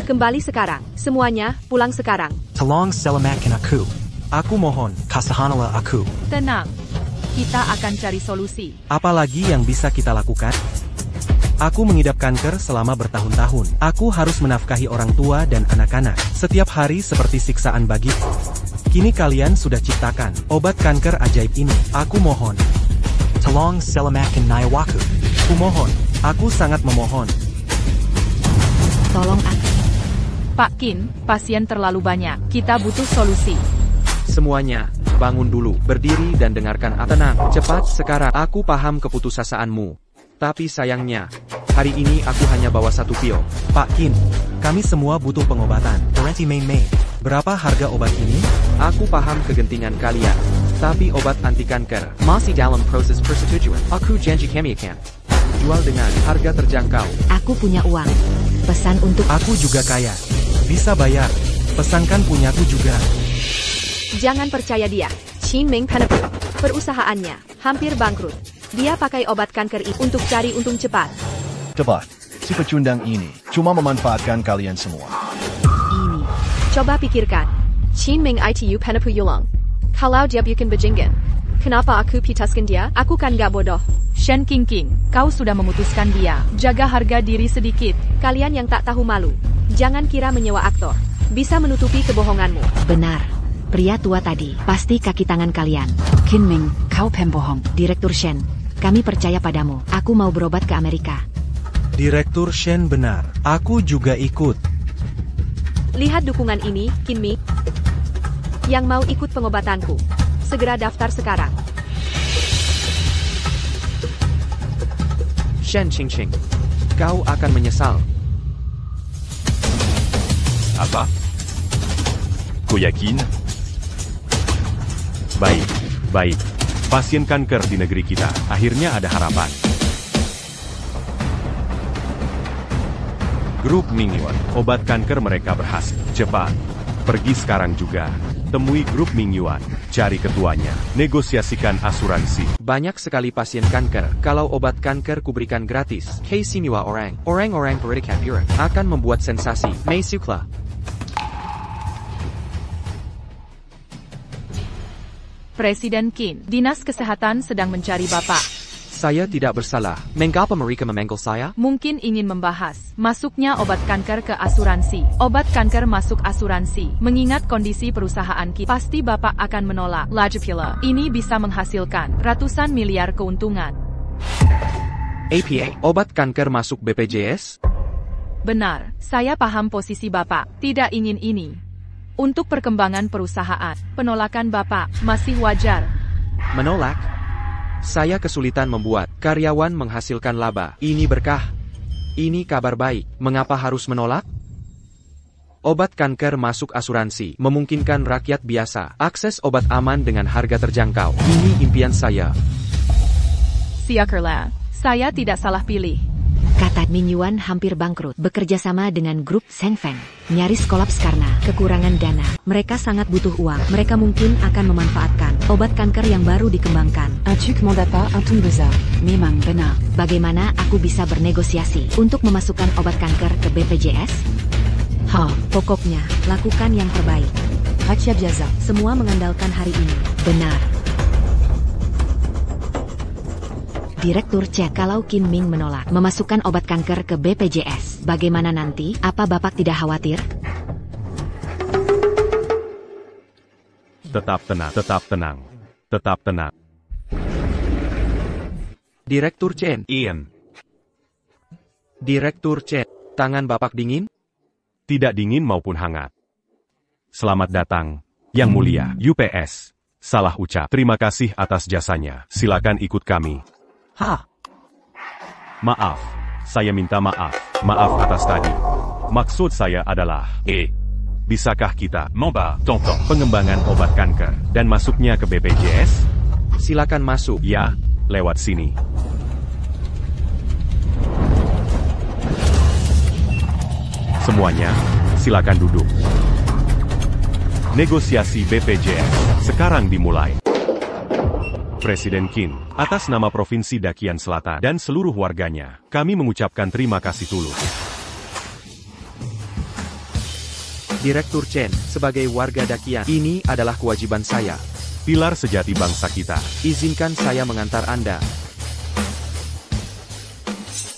Kembali sekarang. Semuanya, pulang sekarang.
Tolong selamatkan aku. Aku mohon, kasihanilah aku.
Tenang. Kita akan cari solusi.
Apalagi yang bisa kita lakukan? Aku mengidap kanker selama bertahun-tahun. Aku harus menafkahi orang tua dan anak-anak. Setiap hari seperti siksaan bagiku. Kini kalian sudah ciptakan obat kanker ajaib ini. Aku mohon. Tolong selamatkan nyawaku. Kumohon. Aku sangat memohon.
Tolong aku.
Pak Qin, pasien terlalu banyak. Kita butuh solusi.
Semuanya, bangun dulu, berdiri dan dengarkan. Tenang, cepat sekarang. Aku paham keputusasaan,mu. Tapi sayangnya, hari ini aku hanya bawa satu pil.
Pak Qin, kami semua butuh pengobatan. Berhenti main-main. Berapa harga obat ini?
Aku paham kegentingan kalian. Tapi obat anti kanker masih dalam proses persetujuan. Aku janji kami akan jual dengan harga terjangkau.
Aku punya uang. Pesan untuk...
Aku juga kaya. Bisa bayar. Pesankan punyaku juga.
Jangan percaya dia. Qin Ming penipu. Perusahaannya hampir bangkrut. Dia pakai obat kanker itu untuk cari untung cepat.
Tepat. Si pecundang ini cuma memanfaatkan kalian semua.
Ini. Coba pikirkan. Qin Ming itu penipu Yulong. Kalau dia bikin bajingan, kenapa aku pitaskan dia? Aku kan gak bodoh.
Shen Qingqing, kau sudah memutuskan dia. Jaga harga diri sedikit.
Kalian yang tak tahu malu. Jangan kira menyewa aktor bisa menutupi kebohonganmu.
Benar. Pria tua tadi pasti kaki tangan kalian.
Qin Ming, kau pembohong.
Direktur Shen, kami percaya padamu. Aku mau berobat ke Amerika.
Direktur Shen benar. Aku juga ikut.
Lihat dukungan ini, Qin Ming. Yang mau ikut pengobatanku, segera daftar sekarang.
Shen Qingqing, kau akan menyesal.
Apa? Ku yakin? Baik. Pasien kanker di negeri kita, akhirnya ada harapan. Grup Mingyuan, obat kanker mereka berhasil. Cepat, pergi sekarang juga. Temui grup Mingyuan, cari ketuanya, negosiasikan asuransi.
Banyak sekali pasien kanker. Kalau obat kanker kuberikan gratis. Keisimiwa orang periodikat pura akan membuat sensasi. Mei Sukla.
Presiden Qin, Dinas Kesehatan sedang mencari Bapak.
Saya tidak bersalah. Mengapa mereka memanggil saya?
Mungkin ingin membahas masuknya obat kanker ke asuransi. Obat kanker masuk asuransi. Mengingat kondisi perusahaan kita, pasti Bapak akan menolak. Lagi pula, ini bisa menghasilkan ratusan miliar keuntungan.
APA, obat kanker masuk BPJS?
Benar, saya paham posisi Bapak. Tidak ingin ini. Untuk perkembangan perusahaan, penolakan Bapak masih wajar.
Menolak? Saya kesulitan membuat karyawan menghasilkan laba. Ini berkah. Ini kabar baik. Mengapa harus menolak? Obat kanker masuk asuransi, memungkinkan rakyat biasa akses obat aman dengan harga terjangkau. Ini impian saya.
Syukurlah, saya tidak salah pilih.
Kata Ming Yuan hampir bangkrut, bekerja sama dengan grup Zheng Feng. Nyaris kolaps karena kekurangan dana. Mereka sangat butuh uang. Mereka mungkin akan memanfaatkan obat kanker yang baru dikembangkan.
Un truc mandat pas un ton besar. Memang benar.
Bagaimana aku bisa bernegosiasi untuk memasukkan obat kanker ke BPJS? Pokoknya, lakukan yang terbaik.
Rakia biasa.
Semua mengandalkan hari ini. Benar. Direktur cek kalau Qin Ming menolak memasukkan obat kanker ke BPJS. Bagaimana nanti? Apa Bapak tidak khawatir?
Tetap tenang, tetap tenang. Tetap tenang.
Direktur Chen.
Ian.
Direktur Chen. Tangan Bapak dingin?
Tidak dingin maupun hangat. Selamat datang, Yang Mulia, UPS. Salah ucap. Terima kasih atas jasanya. Silakan ikut kami. Maaf. Saya minta maaf. Maaf atas tadi. Maksud saya adalah, bisakah kita tonton pengembangan obat kanker dan masuknya ke BPJS?
Silakan masuk.
Ya, lewat sini. Semuanya, silakan duduk. Negosiasi BPJS sekarang dimulai. Presiden Qin, atas nama Provinsi Dakian Selatan dan seluruh warganya, kami mengucapkan terima kasih tulus.
Direktur Chen, sebagai warga Dakian, ini adalah kewajiban saya.
Pilar sejati bangsa kita.
Izinkan saya mengantar Anda.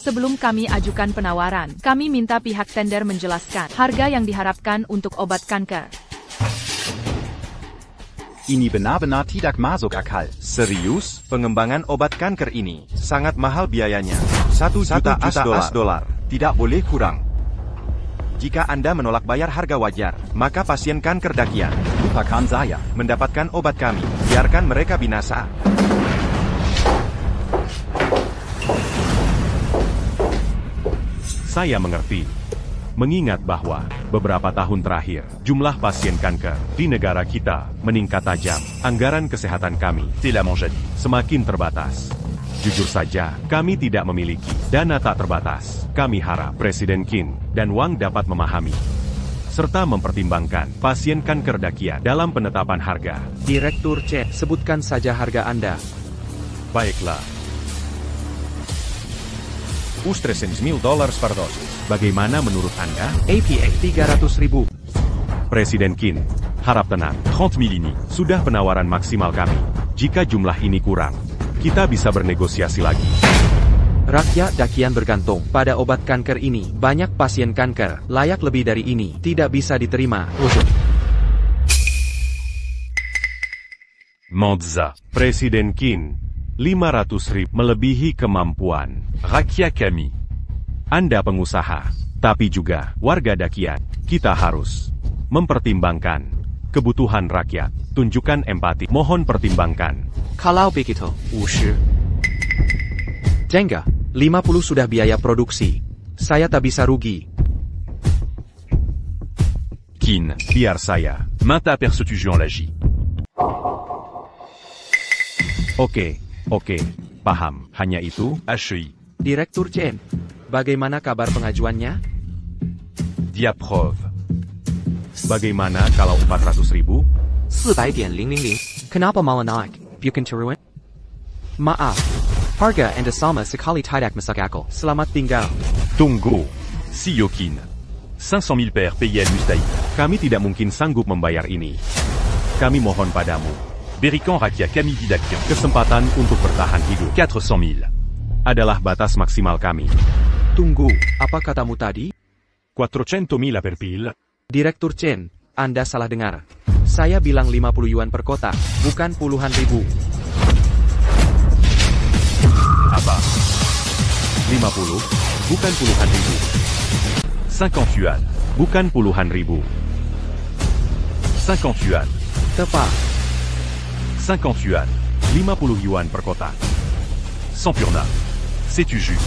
Sebelum kami ajukan penawaran, kami minta pihak tender menjelaskan harga yang diharapkan untuk obat kanker.
Ini benar-benar tidak masuk akal.
Serius? Pengembangan obat kanker ini sangat mahal biayanya. 1 juta US$. Tidak boleh kurang. Jika Anda menolak bayar harga wajar, maka pasien kanker Dakian
Lupakan saya.
mendapatkan obat kami. Biarkan mereka binasa.
Saya mengerti. Mengingat bahwa beberapa tahun terakhir, jumlah pasien kanker di negara kita meningkat tajam. Anggaran kesehatan kami semakin terbatas. Jujur saja, kami tidak memiliki dana tak terbatas. Kami harap Presiden Qin dan Wang dapat memahami serta mempertimbangkan pasien kanker Dakian dalam penetapan harga.
Direktur Chen, sebutkan saja harga Anda.
Baiklah.
$300,000 per dosis.
Bagaimana menurut Anda?
APA 300.000.
Presiden Qin, harap tenang.
30 000 ini.
Sudah penawaran maksimal kami. Jika jumlah ini kurang, kita bisa bernegosiasi lagi.
Rakyat Dakian bergantung pada obat kanker ini. Banyak pasien kanker layak lebih dari ini. Tidak bisa diterima.
Monza, Presiden Qin, 500.000 melebihi kemampuan.
Rakia kami.
Anda pengusaha, tapi juga warga Dakian. Kita harus mempertimbangkan kebutuhan rakyat. Tunjukkan empati. Mohon pertimbangkan.
Kalau begitu, 50. Jengga, 50 sudah biaya produksi. Saya tak bisa rugi.
Qin, biar saya.
Maintes persécutions l'agit.
Oke, paham. Hanya itu?
HI.
Direktur Chen, bagaimana kabar pengajuannya?
Diaprove.
Bagaimana kalau 400.000?
400,000. Kenapa malah naik? Bukan turun? Maaf. Harga Anda sama sekali tidak masuk akal. Selamat tinggal.
Tunggu.
CEO Qin. 500 000 per payer Mustaï.
Kami tidak mungkin sanggup membayar ini. Kami mohon padamu.
Berikan Rakia kami di Dakian.
Kesempatan untuk bertahan hidup.
400 000.
Adalah batas maksimal kami.
Tunggu, apa katamu tadi?
400.000 per pil.
Direktur Chen, Anda salah dengar. Saya bilang 50 yuan per kotak, bukan puluhan ribu.
Apa? 50, bukan puluhan ribu.
50 yuan.
Bukan puluhan ribu.
50 yuan.
Tepat.
50 yuan.
50 yuan per kotak.
Sampurna. C'est-tu juste?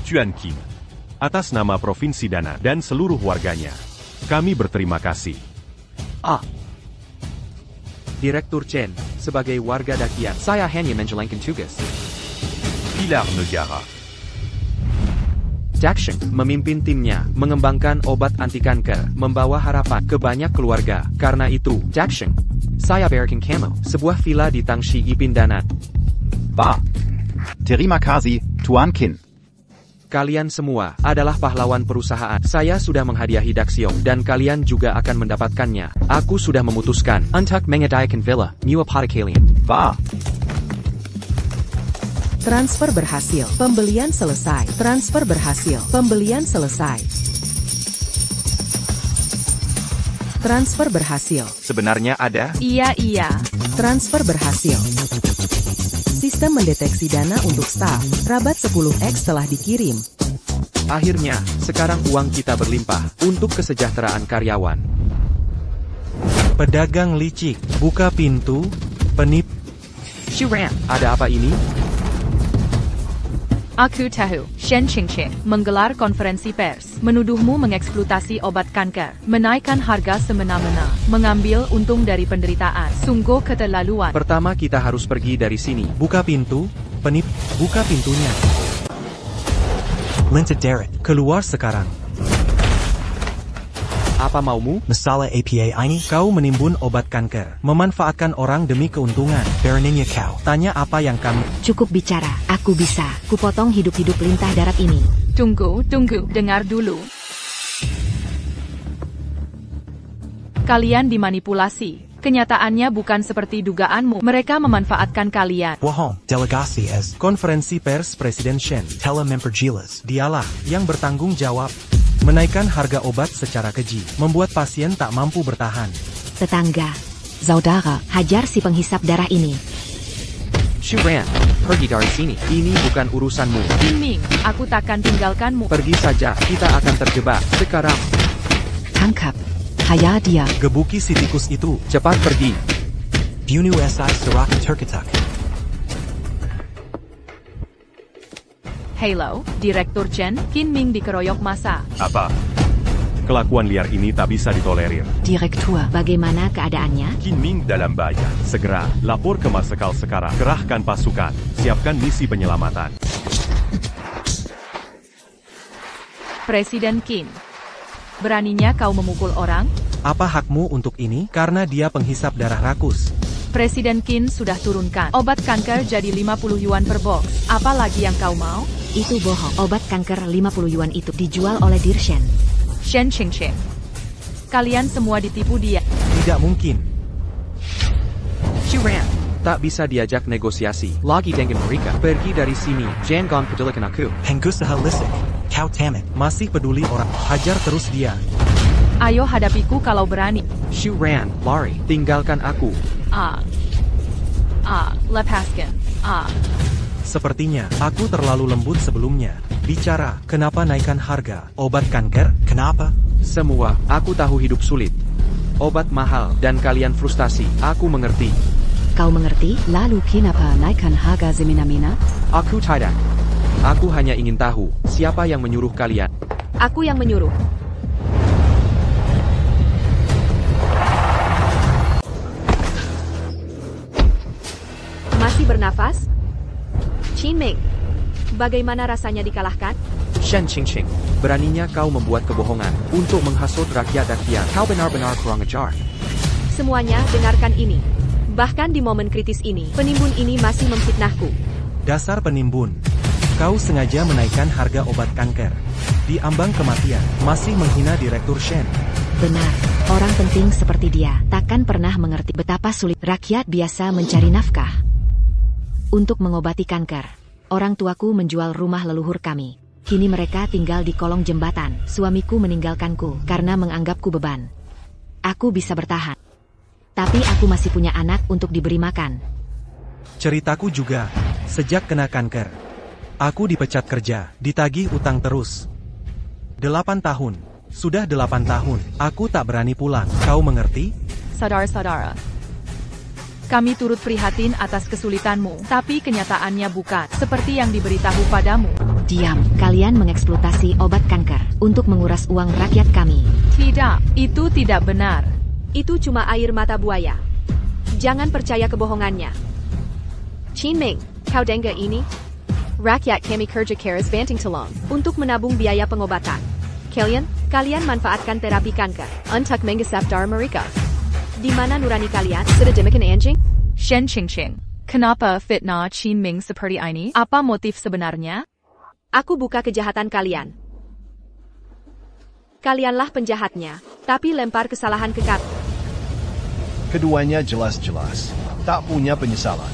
Chuan Qin. Atas nama Provinsi Dana dan seluruh warganya, kami berterima kasih.
Direktur Chen, sebagai warga Dakian,
Saya hanya menjalankan tugas.
Pilar Negara.
Daxing memimpin timnya, mengembangkan obat anti kanker, membawa harapan ke banyak keluarga. Karena itu, Daxing,
Saya berikan kamu
sebuah villa di Tangshi Ipin Danan.
Wahr. Terima kasih, Tuan Qin.
Kalian semua adalah pahlawan perusahaan. Saya sudah menghadiahi Daxiong, dan kalian juga akan mendapatkannya. Aku sudah memutuskan.
untuk mengadakan villa new apotekalian.
Wahr.
Transfer berhasil. Pembelian selesai. Transfer berhasil. Pembelian selesai. Transfer berhasil.
Sebenarnya ada?
Iya.
Transfer berhasil. Sistem mendeteksi dana untuk staf. Rabat 10X telah dikirim.
Akhirnya, sekarang uang kita berlimpah untuk kesejahteraan karyawan.
Pedagang licik, buka pintu, penipu.
Shuran.
Ada apa ini?
Aku tahu, Shen Qingqing menggelar konferensi pers, menuduhmu mengeksploitasi obat kanker, menaikkan harga semena-mena, mengambil untung dari penderitaan. Sungguh keterlaluan.
Pertama kita harus pergi dari sini.
Buka pintu, penipu, buka pintunya. Linta Derek, keluar sekarang.
Apa maumu?
Masalah APA ini, kau menimbun obat kanker, memanfaatkan orang demi keuntungan. Beraninya kau, tanya apa yang kami...
Cukup bicara, aku bisa. Kupotong hidup-hidup lintah darat ini.
Tunggu, dengar dulu. Kalian dimanipulasi. Kenyataannya bukan seperti dugaanmu. Mereka memanfaatkan kalian.
Bohong, delegasi es. Konferensi pers Presiden Shen, Telemempergilas. Dialah yang bertanggung jawab. Menaikkan harga obat secara keji, membuat pasien tak mampu bertahan.
Tetangga, saudara, hajar si penghisap darah ini.
Shuran. Pergi dari sini.
Ini bukan urusanmu.
Qin, aku takkan tinggalkanmu.
Pergi saja, kita akan terjebak. Sekarang.
Tangkap. Haya dia.
Gebuki si tikus itu.
Cepat pergi.
Bunu SI Serak Turkitak.
Halo, Direktur Chen, Qin Ming dikeroyok massa.
Apa? Kelakuan liar ini tak bisa ditolerir.
Direktur, bagaimana keadaannya?
Qin Ming dalam bahaya. Segera, lapor ke marsekal sekarang. Kerahkan pasukan. Siapkan misi penyelamatan.
Presiden Qin. Beraninya kau memukul orang?
Apa hakmu untuk ini? Karena dia penghisap darah rakus.
Presiden Qin sudah turunkan obat kanker jadi 50 yuan per box. Apa lagi yang kau mau?
Itu bohong. Obat kanker 50 yuan itu dijual oleh Dirshen.
Shen Qingqing. Kalian semua ditipu dia.
Tidak mungkin.
Shuran.
Tak bisa diajak negosiasi.
Lagi dengan mereka.
Pergi dari sini.
Jangan pedulikan aku.
Hengusaha lisik. Kau tamat. Masih peduli orang. Hajar terus dia.
Ayo hadapiku kalau berani.
Shuran, lari. Tinggalkan aku.
Lepaskan.
Sepertinya, aku terlalu lembut sebelumnya. Bicara, kenapa naikkan harga? Obat kanker? Kenapa?
Semua, aku tahu hidup sulit. Obat mahal, dan kalian frustasi. Aku mengerti.
Kau mengerti? Lalu kenapa naikkan harga semena-mena?
Aku tidak. Aku hanya ingin tahu, siapa yang menyuruh kalian.
Aku yang menyuruh. Masih bernafas? Qin Ming, bagaimana rasanya dikalahkan?
Shen Qingqing, beraninya kau membuat kebohongan untuk menghasut rakyat Dakian.
Kau benar-benar kurang ajar.
Semuanya, dengarkan ini. Bahkan di momen kritis ini, penimbun ini masih memfitnahku.
Dasar penimbun. Kau sengaja menaikkan harga obat kanker. Di ambang kematian, masih menghina Direktur Shen.
Benar, orang penting seperti dia takkan pernah mengerti betapa sulit rakyat biasa mencari nafkah. Untuk mengobati kanker, orang tuaku menjual rumah leluhur kami. Kini mereka tinggal di kolong jembatan. Suamiku meninggalkanku karena menganggapku beban. Aku bisa bertahan. Tapi aku masih punya anak untuk diberi makan.
Ceritaku juga, sejak kena kanker. Aku dipecat kerja, ditagih utang terus. 8 tahun. Sudah 8 tahun, aku tak berani pulang. Kau mengerti?
Saudara-saudara, kami turut prihatin atas kesulitanmu, tapi kenyataannya bukan seperti yang diberitahu padamu.
Diam, kalian mengeksploitasi obat kanker untuk menguras uang rakyat kami.
Tidak, itu tidak benar.
Itu cuma air mata buaya. Jangan percaya kebohongannya. Qin Ming, kau dengar ini? Rakyat kami kerja keras banting tulang untuk menabung biaya pengobatan. Kalian manfaatkan terapi kanker untuk menggesaptar mereka. Di mana nurani kalian? Sudah demikian anjing?
Shen Qingqing, kenapa fitnah Qin Ming seperti ini? Apa motif sebenarnya?
Aku buka kejahatan kalian. Kalianlah penjahatnya, tapi lempar kesalahan ke kami.
Keduanya jelas-jelas tak punya penyesalan.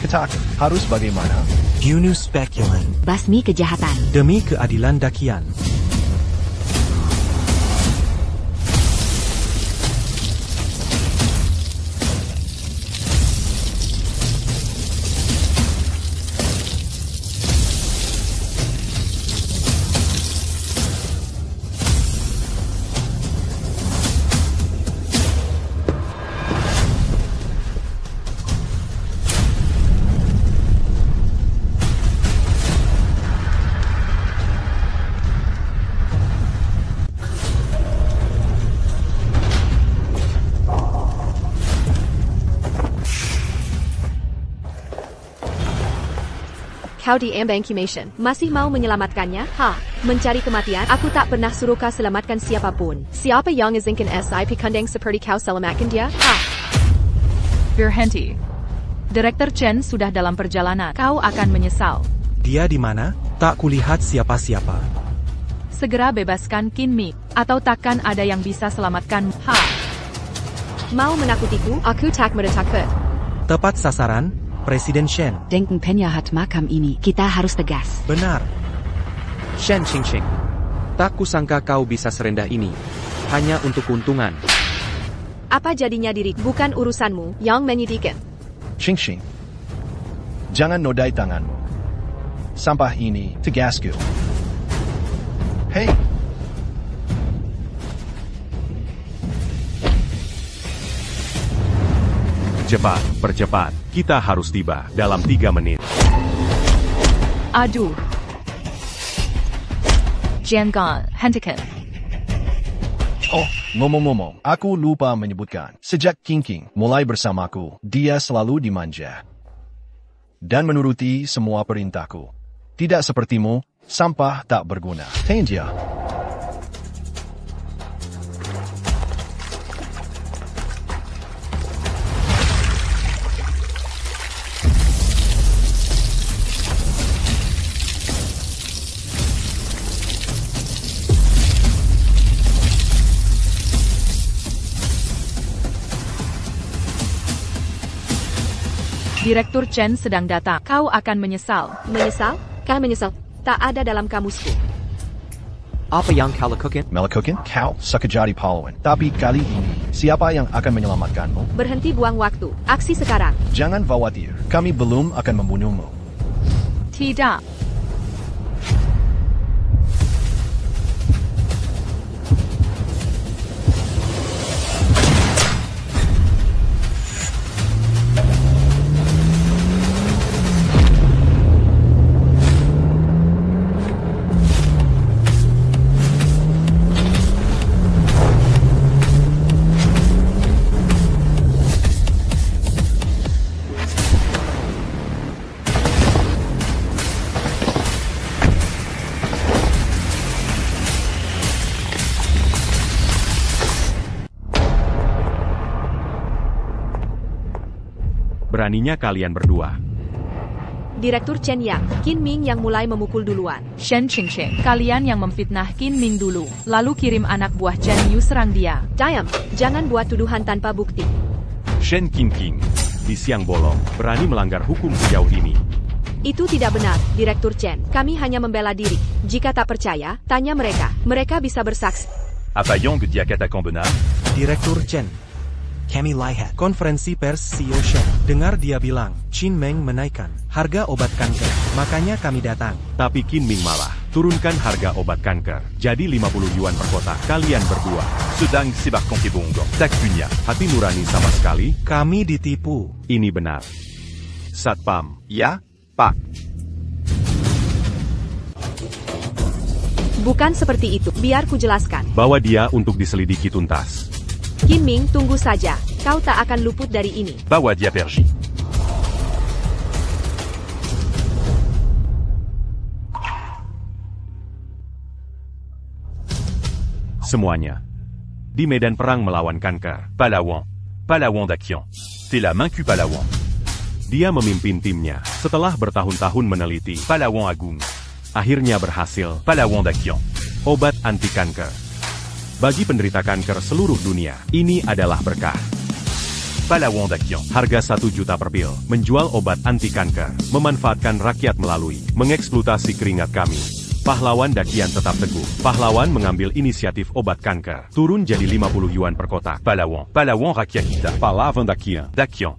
Katakan, harus bagaimana?
Bunuh spekulan.
Basmi kejahatan.
Demi keadilan Dakian.
Kau di Ambangkumation, masih mau menyelamatkannya? Mencari kematian? Aku tak pernah suruh kau selamatkan siapapun. Siapa yang izinkan SIP kandang seperti kau selamatkan dia?
Berhenti. Direktur Chen sudah dalam perjalanan. Kau akan menyesal.
Dia di mana? Tak kulihat siapa-siapa.
Segera bebaskan Qin Ming, atau takkan ada yang bisa selamatkan.
Mau menakutiku? Aku tak takut.
Tepat sasaran, Presiden Shen.
Denken penjahat makam ini, kita harus tegas.
Benar.
Shen Qingqing, tak kusangka kau bisa serendah ini. Hanya untuk keuntungan.
Apa jadinya diriku? Bukan urusanmu yang menyedihkan.
Qingqing, jangan nodai tanganmu. Sampah ini tegasku. Hei!
Cepat, percepat. Kita harus tiba dalam 3 menit.
Aduh. Jiangan, hentikan.
Oh, ngomong-ngomong, aku lupa menyebutkan. Sejak Qingqing mulai bersamaku, dia selalu dimanja. Dan menuruti semua perintahku. Tidak sepertimu, sampah tak berguna. Tenja.
Direktur Chen sedang datang. Kau akan menyesal.
Menyesal? Kau menyesal? Tak ada dalam kamusku.
Apa yang kau lakukan?
Melakukan? Kau sekejari pahlawan. Tapi kali ini, siapa yang akan menyelamatkanmu?
Berhenti buang waktu. Aksi sekarang.
Jangan khawatir, kami belum akan membunuhmu.
Tidak.
Beraninya kalian berdua.
Direktur Chen Yang, Qin Ming yang mulai memukul duluan.
Shen Qingqing, kalian yang memfitnah Qin Ming dulu, lalu kirim anak buah Chen Yu serang dia.
Diam, jangan buat tuduhan tanpa bukti.
Shen Qingqing, di siang bolong, berani melanggar hukum sejauh ini.
Itu tidak benar, Direktur Chen. Kami hanya membela diri. Jika tak percaya, tanya mereka. Mereka bisa bersaksi.
Apa yang dikatakan benar?
Direktur Chen, kami lihat konferensi pers CEO Shen. Dengar dia bilang, Qin Ming menaikkan harga obat kanker. Makanya kami datang.
Tapi Qin Ming malah turunkan harga obat kanker. Jadi 50 yuan per kotak. Kalian berdua.
Sedang sibak kongkibunggo. Tak punya.
Hati nurani sama sekali.
Kami ditipu.
Ini benar. Satpam.
Ya, Pak.
Bukan seperti itu, biar ku jelaskan.
Bawa dia untuk diselidiki tuntas.
Qin Ming, tunggu saja. Kau tak akan luput dari ini.
Bawa dia pergi.
Semuanya. Di medan perang melawan kanker.
Palawan. Palawan d'Akion. T'es la main Palawan.
Dia memimpin timnya setelah bertahun-tahun meneliti.
Palawan Agung.
Akhirnya berhasil.
Palawan d'Akion.
Obat anti kanker. Bagi penderita kanker seluruh dunia, ini adalah berkah.
Palawan d'Akion.
Harga 1 juta per pil. Menjual obat anti kanker. Memanfaatkan rakyat melalui mengeksploitasi keringat kami. Pahlawan Dakian tetap teguh. Pahlawan mengambil inisiatif obat kanker. Turun jadi 50 yuan per kotak.
Palawan. Palawan Rakia kita.
Palawan Dakian.
Dakian.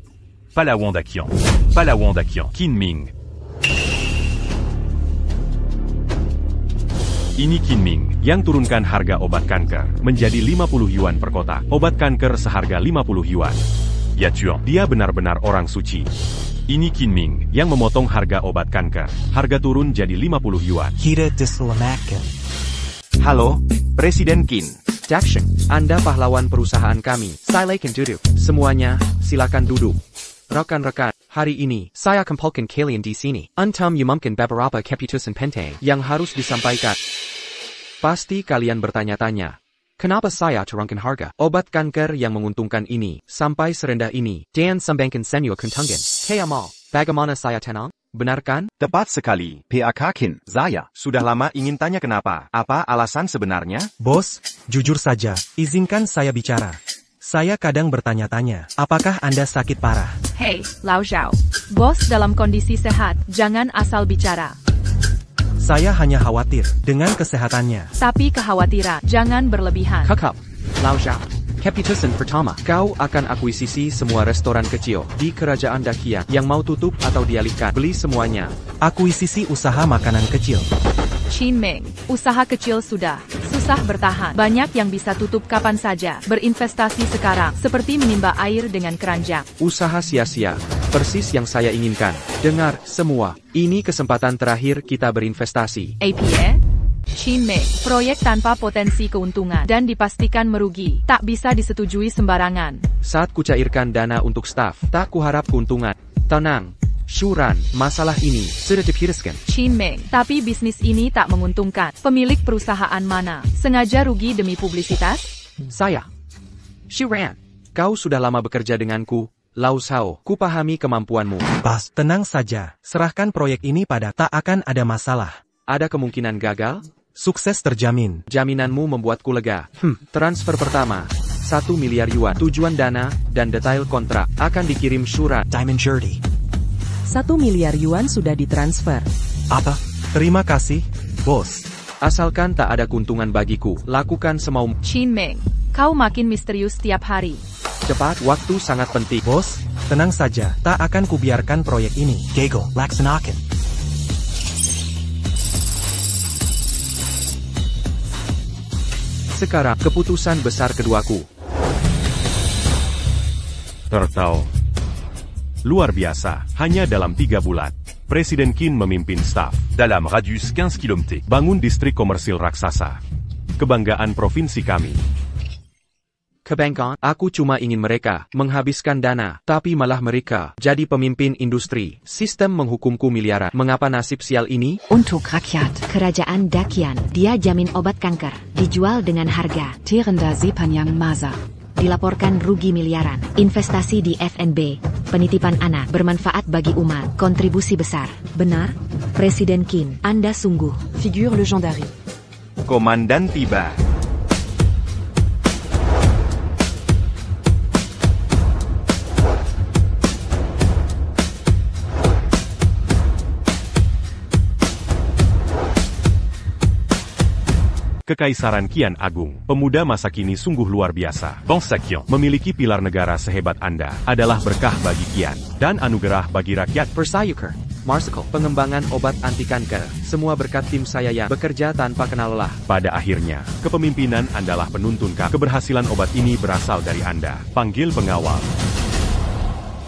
Palawan Dakian. Palawan Dakian. Qin Ming.
Ini Qin Ming yang turunkan harga obat kanker menjadi 50 yuan per kotak. Obat kanker seharga 50 yuan.
Ya Chuan.
Dia benar-benar orang suci. Ini Qin Ming yang memotong harga obat kanker. Harga turun jadi 50 yuan.
Kita diselamatkan.
Halo, Presiden Qin.
Dakshin, Anda pahlawan perusahaan kami. Silakan duduk. Semuanya, silakan duduk. Rekan-rekan, hari ini, saya kumpulkan kalian di sini. Antum mungkin beberapa keputusan penting yang harus disampaikan. Pasti kalian bertanya-tanya, kenapa saya turunkan harga obat kanker yang menguntungkan ini sampai serendah ini? Dan sembangkan Senior Kuntungan. Kayamal, bagaimana saya tenang? Benar kan?
Tepat sekali, PAK Qin. Saya sudah lama ingin tanya kenapa. Apa alasan sebenarnya?
Bos, jujur saja, izinkan saya bicara. Saya kadang bertanya-tanya, apakah Anda sakit parah?
Hei, Lao Zhao. Bos dalam kondisi sehat, jangan asal bicara.
Saya hanya khawatir dengan kesehatannya.
Tapi kekhawatiran, jangan berlebihan.
Kakap, Lao Zhao. Keputusan pertama, kau akan akuisisi semua restoran kecil di kerajaan Dakian yang mau tutup atau dialihkan. Beli semuanya.
Akuisisi usaha makanan kecil.
Qin Ming, usaha kecil sudah susah bertahan. Banyak yang bisa tutup kapan saja. Berinvestasi sekarang, seperti menimba air dengan keranjang.
Usaha sia-sia, persis yang saya inginkan. Dengar, semua, ini kesempatan terakhir kita berinvestasi.
APA? Qin Ming, proyek tanpa potensi keuntungan dan dipastikan merugi. Tak bisa disetujui sembarangan.
Saat kucairkan dana untuk staf, tak kuharap keuntungan. Tenang. Syuran, masalah ini sudah dipireskan.
Qin Ming, tapi bisnis ini tak menguntungkan. Pemilik perusahaan mana? Sengaja rugi demi publisitas?
Saya. Syuran, kau sudah lama bekerja denganku, Lao Zhao. Kupahami kemampuanmu.
Pas, tenang saja. Serahkan proyek ini pada tak akan ada masalah.
Ada kemungkinan gagal?
Sukses terjamin.
Jaminanmu membuatku lega. Transfer pertama. 1 miliar yuan. Tujuan dana dan detail kontrak akan dikirim Syuran.
Diamond Shirty.
1 miliar yuan sudah ditransfer.
Apa? Terima kasih, bos.
Asalkan tak ada keuntungan bagiku, lakukan semaumu.
Qin Ming, kau makin misterius tiap hari.
Cepat, waktu sangat penting.
Bos, tenang saja, tak akan kubiarkan proyek ini. Gagal, laksanakan.
Sekarang, keputusan besar keduaku.
Tertawa. Luar biasa, hanya dalam 3 bulan. Presiden Qin memimpin staf.
Dalam radius 15 km.
Bangun distrik komersil raksasa. Kebanggaan provinsi kami.
Kebanggaan, aku cuma ingin mereka menghabiskan dana, tapi malah mereka jadi pemimpin industri. Sistem menghukumku miliaran. Mengapa nasib sial ini?
Untuk rakyat, kerajaan Dakian, dia jamin obat kanker, dijual dengan harga terendah sepanjang masa. Dilaporkan rugi miliaran. Investasi di FNB, penitipan anak, bermanfaat bagi umat, kontribusi besar. Benar? Presiden Qin, Anda sungguh figur legendaris.
Komandan tiba.
Kekaisaran Qian Agung, pemuda masa kini sungguh luar biasa.
Bangsa Qian,
memiliki pilar negara sehebat Anda adalah berkah bagi Qian dan anugerah bagi rakyat.
Persayuker, Marsicle, pengembangan obat anti kanker. Semua berkat tim saya yang bekerja tanpa kenal lelah.
Pada akhirnya, kepemimpinan adalah penuntun kami. Keberhasilan obat ini berasal dari Anda. Panggil pengawal.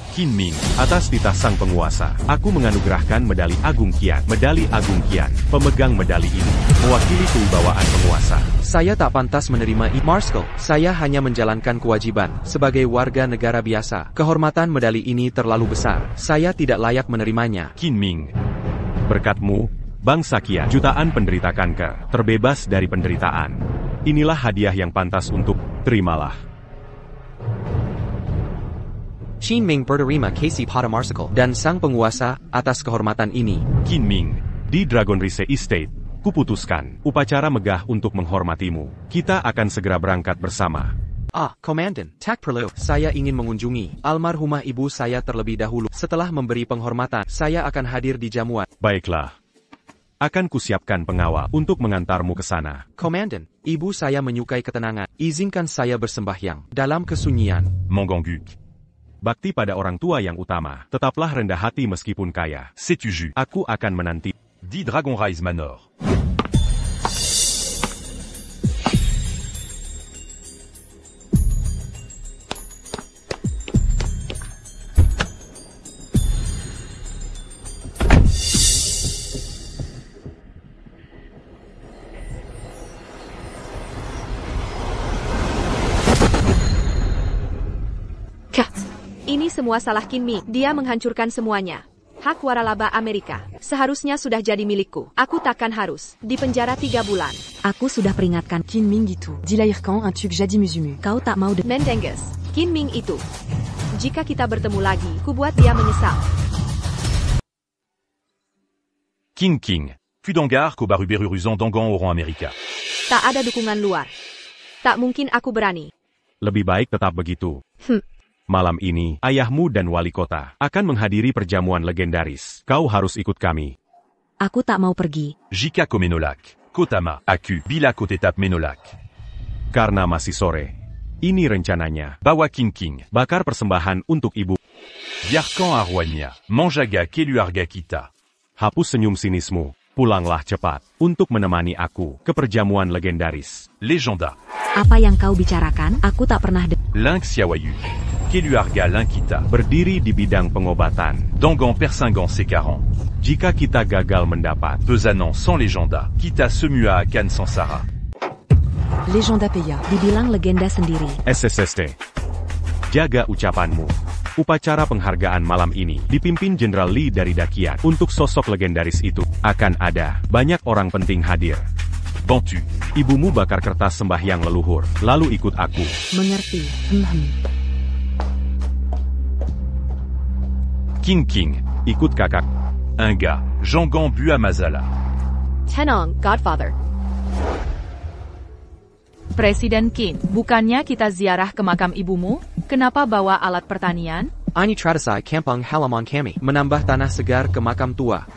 Qin Ming, atas titah sang penguasa, aku menganugerahkan medali Agung Qian. Medali Agung Qian, pemegang medali ini, mewakili kewibawaan penguasa.
Saya tak pantas menerima Marsicle. Saya hanya menjalankan kewajiban sebagai warga negara biasa. Kehormatan medali ini terlalu besar. Saya tidak layak menerimanya.
Qin Ming, berkatmu, bangsa Qian, jutaan penderita kanker, terbebas dari penderitaan. Inilah hadiah yang pantas untuk, terimalah.
Qin Ming berterima kasih pada Marsicle dan sang penguasa atas kehormatan ini.
Qin Ming, di Dragon Rise Estate, kuputuskan upacara megah untuk menghormatimu. Kita akan segera berangkat bersama.
Komandan, tak perlu. Saya ingin mengunjungi almarhumah ibu saya terlebih dahulu. Setelah memberi penghormatan, saya akan hadir di jamuan.
Baiklah. Akan kusiapkan pengawal untuk mengantarmu ke sana.
Komandan, ibu saya menyukai ketenangan. Izinkan saya bersembahyang dalam kesunyian.
Mongongguk. Bakti pada orang tua yang utama. Tetaplah rendah hati meskipun kaya.
Sais-tu Ju?
Aku akan menanti.
Di Dragon Rise Manor.
Ini semua salah Qin Ming. Dia menghancurkan semuanya. Hak waralaba Amerika seharusnya sudah jadi milikku. Aku takkan harus dipenjara 3 bulan.
Aku sudah peringatkan
Qin Ming itu. Dilahirkan un truc jadis musumu.
Kau tak mau
Mendenges. Qin Ming itu. Jika kita bertemu lagi, ku buat dia menyesal.
King King. Fudangar qu'au Baruberuruzan Dangan Oran Amerika.
Tak ada dukungan luar. Tak mungkin aku berani.
Lebih baik tetap begitu. Malam ini, ayahmu dan wali kota akan menghadiri perjamuan legendaris. Kau harus ikut kami.
Aku tak mau pergi.
Jika ko Menolak. Kotama, Aku, Bila Kotetap Menolak.
Karena masih sore. Ini rencananya. Bawa King King, bakar persembahan untuk ibu.
Yarkan Arwanya, Manjaga Keluarga Kita.
Hapus senyum sinismu. Pulanglah cepat untuk menemani aku ke perjamuan legendaris.
Legenda.
Apa yang kau bicarakan? Aku tak pernah
Link Siawayu. Keluarga Lankita.
Berdiri di bidang pengobatan.
Dangan Persingan C40.
Jika kita gagal mendapat
Pesanan sans legenda. Kita semua akan sangsara.
Legenda Peya.
Dibilang legenda sendiri.
SSST. Jaga ucapanmu. Upacara penghargaan malam ini dipimpin Jenderal Li dari Dakian. Untuk sosok legendaris itu, akan ada banyak orang penting hadir.
Bantu.
Ibumu bakar kertas sembahyang leluhur, lalu ikut aku.
Mengerti.
King King, ikut kakak.
Enga, Jangan Bua Mazala.
Tenang, Godfather.
Presiden Qin, bukannya kita ziarah ke makam ibumu? Kenapa bawa alat pertanian?
Ini tradisi kampung halaman kami. Menambah tanah segar ke makam tua.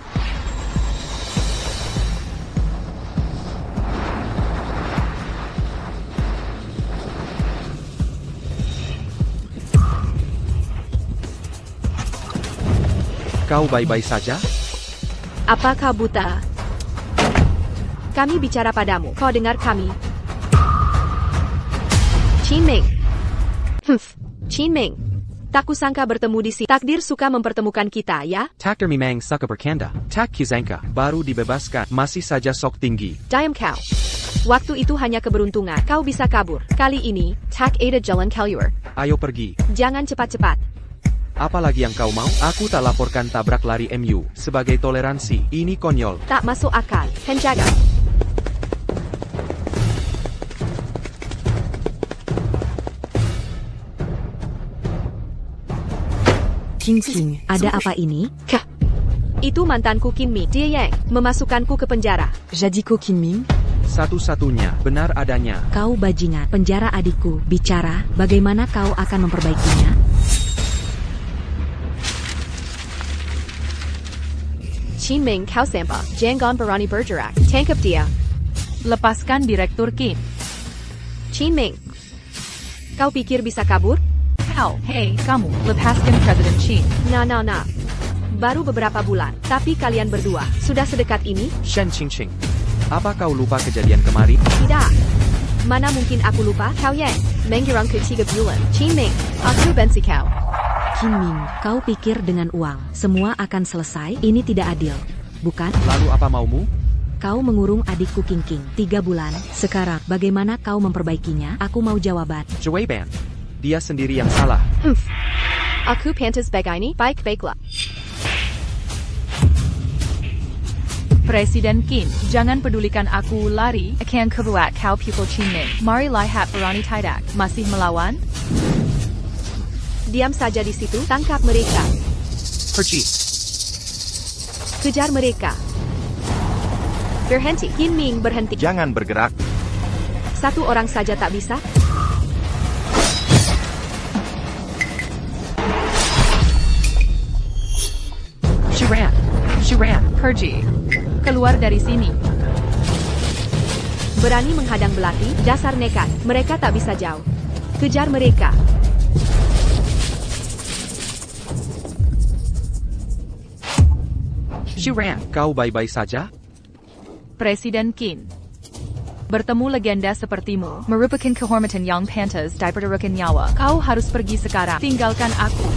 Kau baik-baik saja?
Apa kau buta? Kami bicara padamu. Kau dengar kami? Qin Ming. Qin Ming. Tak kusangka bertemu di sini. Takdir suka mempertemukan kita, ya?
Takdir memang suka bercanda. Tak kisangka, baru dibebaskan, masih saja sok tinggi.
Diam kau. Waktu itu hanya keberuntungan. Kau bisa kabur. Kali ini, tak ada jalan keluar.
Ayo pergi.
Jangan cepat-cepat.
Apalagi yang kau mau? Aku tak laporkan tabrak lari MU sebagai toleransi. Ini konyol.
Tak masuk akal. Penjaga.
King King, ada apa ini?
Kah. Itu mantanku Qin Ming. Dia yang memasukkanku ke penjara.
Jadiko Qin Ming?
Satu-satunya, benar adanya.
Kau bajingan, penjara adikku. Bicara, bagaimana kau akan memperbaikinya?
Qin Ming, kau sampah. Jangan berani bergerak. Tangkap dia.
Lepaskan Direktur Qin.
Qin Ming. Kau pikir bisa kabur?
Hei, kamu, lepaskan Presiden Qin.
Nah. Baru beberapa bulan, tapi kalian berdua sudah sedekat ini?
Shen Qingqing, apa kau lupa kejadian kemarin?
Tidak. Mana mungkin aku lupa?
Kau Yang, menggirang ke 3 bulan. Qin Ming, aku benci kau.
Qin Ming, kau pikir dengan uang semua akan selesai? Ini tidak adil, bukan?
Lalu apa maumu?
Kau mengurung adikku King King 3 bulan. Sekarang, bagaimana kau memperbaikinya? Aku mau jawaban.
Joey Ban, dia sendiri yang salah.
Aku pantas begini, baik-baiklah.
Presiden Qin, jangan pedulikan aku lari, akan kebuat kau pukul Qin Ming. Mari lihat berani tidak, masih melawan?
Diam saja di situ, tangkap mereka.
Pergi.
Kejar mereka. Berhenti, Qin Ming berhenti.
Jangan bergerak.
Satu orang saja tak bisa?
She ran. Pergi. Keluar dari sini.
Berani menghadang belati, dasar nekat. Mereka tak bisa jauh. Kejar mereka.
She ran. Kau baik-baik saja?
Presiden Qin. Bertemu legenda sepertimu merupakan kehormatan yang pantas dipertaruhkan nyawa. Kau harus pergi sekarang. Tinggalkan aku.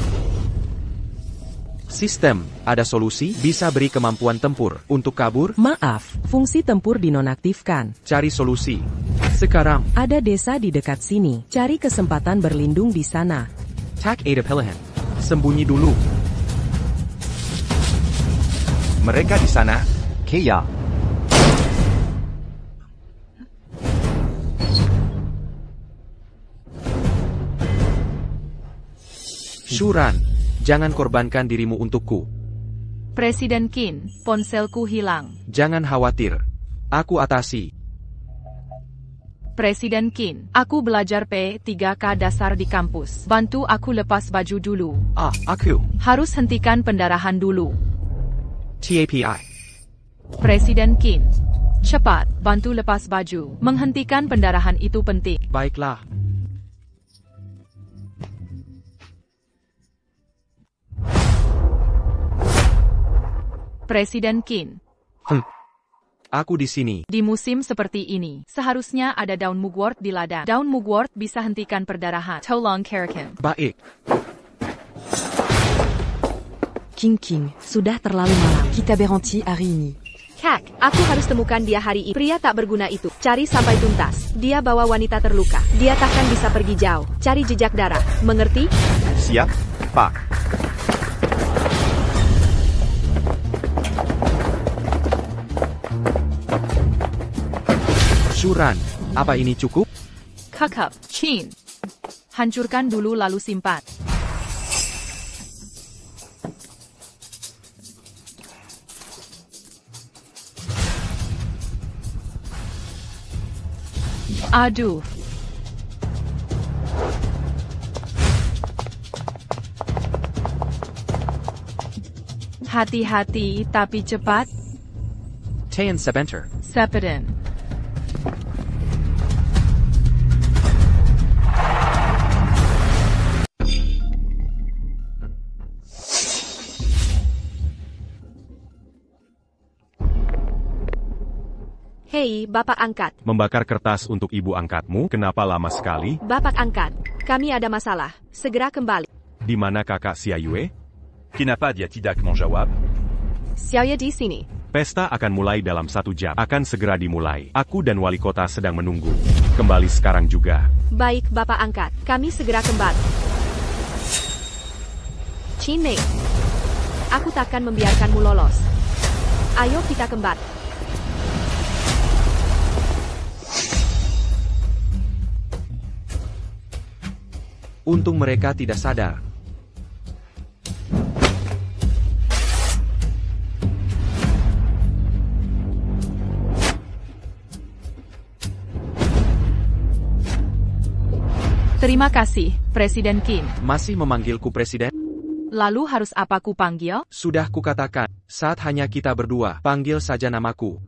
Sistem, ada solusi? Bisa beri kemampuan tempur untuk kabur?
Maaf, fungsi tempur dinonaktifkan.
Cari solusi. Sekarang.
Ada desa di dekat sini. Cari kesempatan berlindung di sana.
Tak ada pilihan. Sembunyi dulu.
Mereka di sana.
Keia.
Shuran, jangan korbankan dirimu untukku.
Presiden Qin, ponselku hilang.
Jangan khawatir. Aku atasi.
Presiden Qin, aku belajar P3K dasar di kampus. Bantu aku lepas baju dulu.
Aku.
Harus hentikan pendarahan dulu.
TAPI.
Presiden Qin, cepat, bantu lepas baju. Menghentikan pendarahan itu penting.
Baiklah.
Presiden Qin.
Aku di sini.
Di musim seperti ini, seharusnya ada daun mugwort di ladang. Daun mugwort bisa hentikan perdarahan. Tolong karakan.
Baik.
King King, sudah terlalu malam. Kita berhenti hari ini.
Kak, aku harus temukan dia hari ini. Pria tak berguna itu. Cari sampai tuntas. Dia bawa wanita terluka. Dia takkan bisa pergi jauh. Cari jejak darah. Mengerti?
Siap, Pak.
Shuran, apa ini cukup?
Kakak, Qin. Hancurkan dulu lalu simpan. Aduh. Hati-hati, tapi cepat.
Tayan sebentar.
Sepeden.
Hei, Bapak Angkat.
Membakar kertas untuk ibu angkatmu, kenapa lama sekali?
Bapak Angkat, kami ada masalah. Segera kembali.
Di mana kakak Xiaoyue?
Kenapa dia tidak menjawab?
Xiaoyue di sini.
Pesta akan mulai dalam 1 jam. Akan segera dimulai. Aku dan wali kota sedang menunggu. Kembali sekarang juga.
Baik, Bapak Angkat. Kami segera kembali. Qin Ming, aku takkan membiarkanmu lolos. Ayo kita kembali.
Untung mereka tidak sadar.
Terima kasih, Presiden Qin.
Masih memanggilku Presiden?
Lalu harus apa ku panggil?
Sudah kukatakan, saat hanya kita berdua, panggil saja namaku.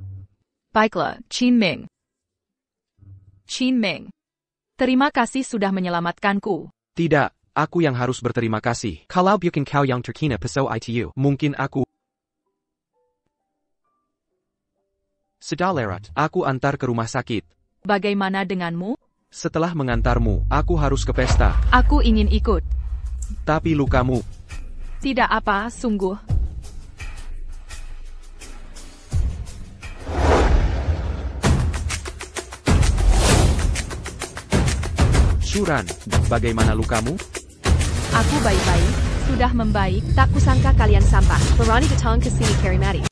Baiklah, Qin Ming. Qin Ming. Terima kasih sudah menyelamatkanku.
Tidak, Aku yang harus berterima kasih. Kalau bukan kau yang terkena pisau itu, mungkin aku... Sudah lewat, aku antar ke rumah sakit.
Bagaimana denganmu?
Setelah mengantarmu, aku harus ke pesta.
Aku ingin ikut.
Tapi lukamu...
Tidak apa, sungguh.
Shuran, bagaimana lukamu?
Aku baik-baik, sudah membaik.
Tak kusangka kalian sampah. Berani datang ke sini, Carrie Maddie.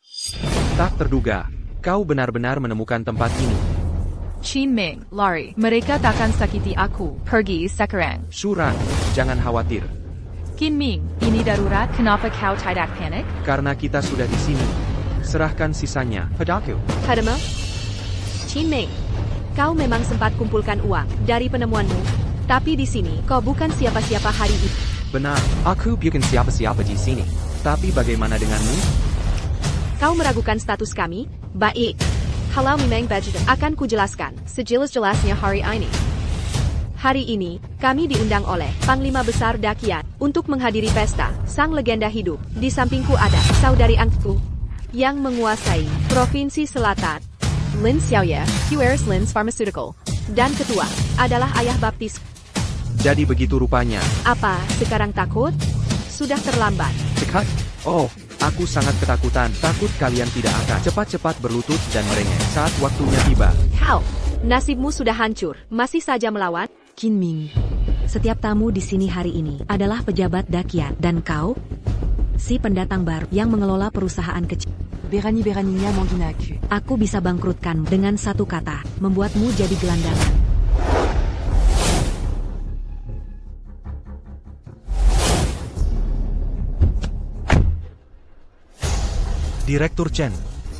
Tak terduga, kau benar-benar menemukan tempat ini.
Qin Ming, lari. Mereka takkan sakiti aku. Pergi sekarang.
Shuran, jangan khawatir.
Qin Ming, ini darurat. Kenapa kau tidak panik?
Karena kita sudah di sini. Serahkan sisanya padaku.
Padamu? Qin Ming, kau memang sempat kumpulkan uang dari penemuanmu. Tapi di sini, kau bukan siapa-siapa hari ini.
Benar, aku bukan siapa-siapa di sini. Tapi bagaimana denganmu?
Kau meragukan status kami? Baik. Kalau memang baju akan kujelaskan sejelas-jelasnya hari ini. Hari ini, kami diundang oleh Panglima Besar Dakian untuk menghadiri pesta sang legenda hidup. Di sampingku ada saudari angkatku yang menguasai Provinsi Selatan, Lin Xiaoye, QRS Lin's Pharmaceutical, dan ketua adalah ayah baptis.
Jadi begitu rupanya.
Apa, sekarang takut? Sudah terlambat.
Cekat? Oh, aku sangat ketakutan. Takut kalian tidak akan cepat-cepat berlutut dan merengek saat waktunya tiba.
Kau, nasibmu sudah hancur. Masih saja melawan?
Qin Ming, setiap tamu di sini hari ini adalah pejabat Dakian. Dan kau? Si pendatang baru yang mengelola perusahaan kecil.
Berani-beraninya menghinaku.
Aku bisa bangkrutkan dengan satu kata, membuatmu jadi gelandangan.
Direktur Chen,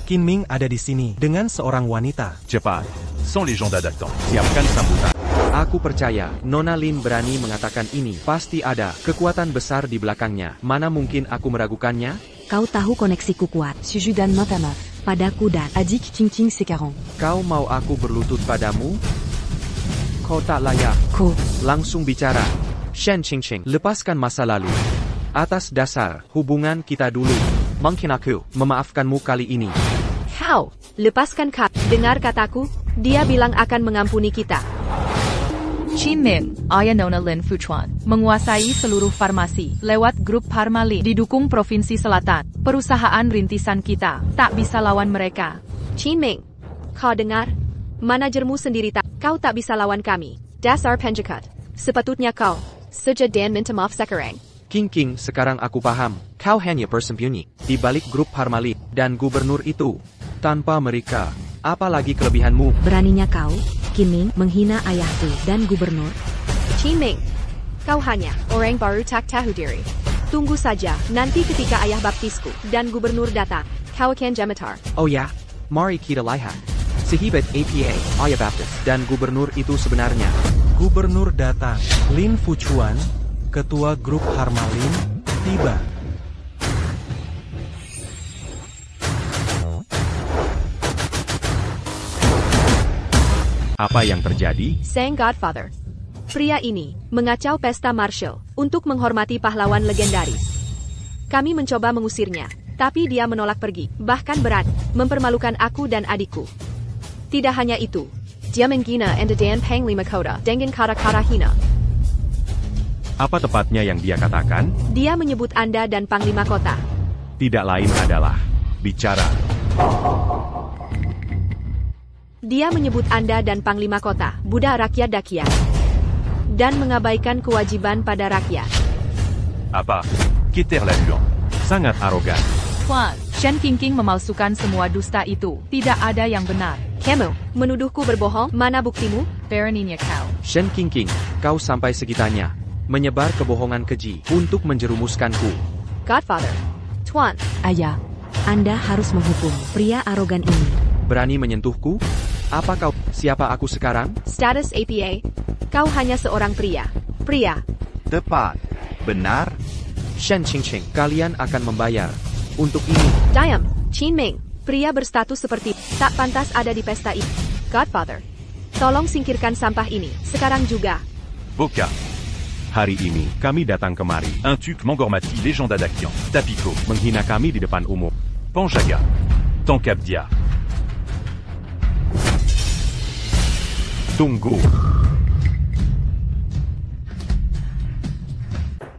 Qin Ming ada di sini dengan seorang wanita.
Cepat, sans les gens d'attente. Siapkan sambutan.
Aku percaya, Nona Lin berani mengatakan ini. Pasti ada kekuatan besar di belakangnya. Mana mungkin aku meragukannya?
Kau tahu koneksiku kuat.
Si je donne main à main.
Padaku dan
Adik King King sekarang.
Kau mau aku berlutut padamu? Kau tak layak.
Ko.
Langsung bicara. Shen Qingqing, lepaskan masa lalu. Atas dasar hubungan kita dulu. Mungkin aku memaafkanmu kali ini.
Kau, lepaskan kau. Dengar kataku, dia bilang akan mengampuni kita.
Qin Ming, ayah Nona Lin Fuchuan, menguasai seluruh farmasi lewat grup Parmalin didukung Provinsi Selatan. Perusahaan rintisan kita tak bisa lawan mereka.
Qin Ming, kau dengar? Manajermu sendiri tak, kau tak bisa lawan kami. Dasar penjahat. Sepatutnya kau saja dan minta maaf sekarang.
King, sekarang aku paham. Kau hanya bersembunyi di balik grup Parmalin dan gubernur itu. Tanpa mereka, apalagi kelebihanmu?
Beraninya kau, Qin Ming, menghina ayahku dan gubernur?
Qin Ming, kau hanya orang baru tak tahu diri. Tunggu saja, nanti ketika ayah baptisku dan gubernur datang, kau akan gemetar.
Oh ya, mari kita lihat. Sehebat APA, ayah baptis, dan gubernur itu sebenarnya.
Gubernur datang. Lin Fuchuan, ketua grup Parmalin, tiba.
Apa yang terjadi?
Sang Godfather. Pria ini mengacau pesta martial untuk menghormati pahlawan legendaris. Kami mencoba mengusirnya, tapi dia menolak pergi, bahkan berat, mempermalukan aku dan adikku. Tidak hanya itu, dia menghina dan Panglima Kota dengan kata-kata hina.
Apa tepatnya yang dia katakan?
Dia menyebut Anda dan Panglima Kota.
Tidak lain adalah bicara.
Dia menyebut Anda dan Panglima Kota, budak rakyat Dakian. Dan mengabaikan kewajiban pada rakyat.
Apa? Keterlaluan. Sangat arogan.
Tuan, Shen Qingqing memalsukan semua dusta itu. Tidak ada yang benar.
Kamu menuduhku berbohong, mana buktimu?
Beraninya kau.
Shen Qingqing, kau sampai segitanya. Menyebar kebohongan keji untuk menjerumuskanku.
Godfather. Tuan.
Ayah, Anda harus menghukum pria arogan ini.
Berani menyentuhku? Apa kau? Siapa aku sekarang?
Status APA. Kau hanya seorang pria. Pria.
Tepat. Benar.
Shen Qingqing, kalian akan membayar untuk ini.
Diam, Qin Ming. Pria berstatus seperti tak pantas ada di pesta ini. Godfather. Tolong singkirkan sampah ini sekarang juga.
Buka. Hari ini, kami datang kemari.
Un Tuk Mangormati, légenda d'Akian. Tapiko.
Menghina kami di depan umum.
Panjaga. Tankabdia.
Tunggu.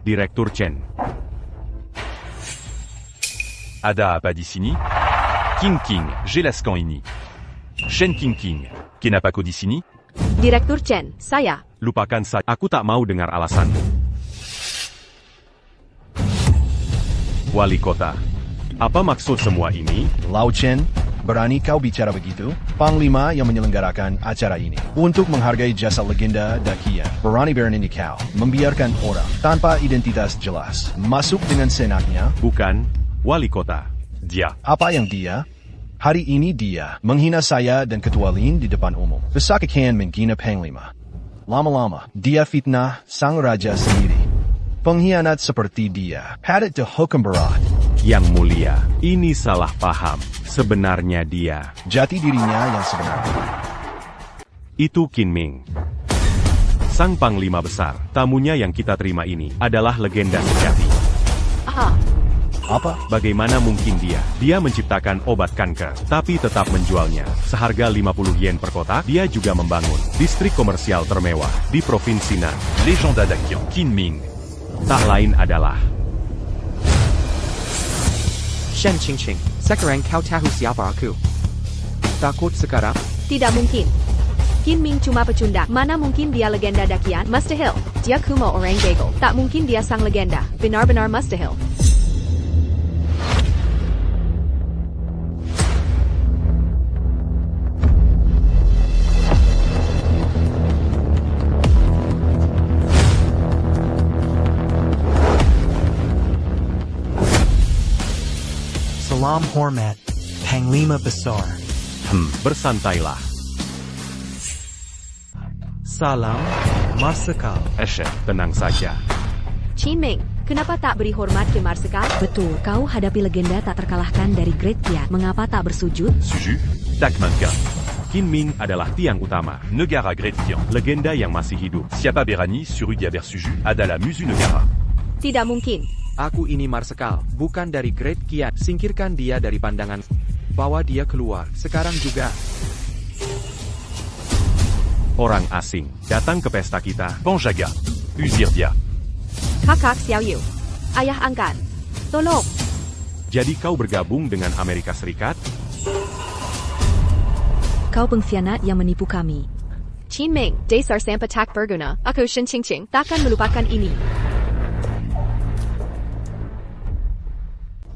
Direktur Chen.
Ada apa di sini? King King, Jelaskan ini. Shen King King, kenapa kau di sini?
Direktur Chen, saya.
Lupakan saja. Aku tak mau dengar alasanmu. Wali kota. Apa maksud semua ini?
Lao Chen, berani kau bicara begitu? Panglima yang menyelenggarakan acara ini. Untuk menghargai jasa legenda Dakian, berani kau membiarkan orang tanpa identitas jelas masuk dengan senaknya?
Bukan, wali kota.
Dia.
Apa yang dia? Hari ini dia menghina saya dan Ketua Lin di depan umum. Besakikan menghina Panglima. Lama-lama, dia fitnah sang raja sendiri. Pengkhianat seperti dia, hadit hukum berat.
Yang mulia, ini salah paham. Sebenarnya dia.
Jati dirinya yang sebenarnya.
Itu Qin Ming. Sang Panglima Besar. Tamunya yang kita terima ini adalah legenda sejati.
Aha.
Apa?
Bagaimana mungkin dia? Dia menciptakan obat kanker, tapi tetap menjualnya. Seharga 50 yen per kotak, dia juga membangun distrik komersial termewah di Provinsi Nan.
Légenda d'Akian. Qin Ming.
Tak lain adalah
Shen Qingqing, sekarang kau tahu siapa aku? Takut sekarang?
Tidak mungkin. Qin Ming cuma pecundang. Mana mungkin dia legenda Dakian? Mustahil. Dia cuma orang bagel. Tak mungkin dia sang legenda. Benar-benar mustahil.
Salam hormat, Panglima Besar.
Bersantailah.
Salam, Marsikal.
Tenang saja.
Qin Ming, kenapa tak beri hormat ke Marsikal?
Betul, kau hadapi legenda tak terkalahkan dari Great Qian. Mengapa tak bersujud?
Suju. Takmanka.
Qin Ming adalah tiang utama.
Negara Great Qian.
Legenda yang masih hidup.
Siapa berani Surudia Bersuju adalah Musu Negara.
Tidak mungkin.
Aku ini Marsikal, bukan dari Great Qian. Singkirkan dia dari pandangan. Bawa dia keluar, sekarang juga.
Orang asing datang ke pesta kita.
Panjaga. Usir dia.
Kakak Xiaoyu. Ayah angkat. Tolong.
Jadi kau bergabung dengan Amerika Serikat?
Kau pengkhianat yang menipu kami.
Qin Ming, dasar sampatak berguna. Aku Shen Qingqing takkan melupakan ini.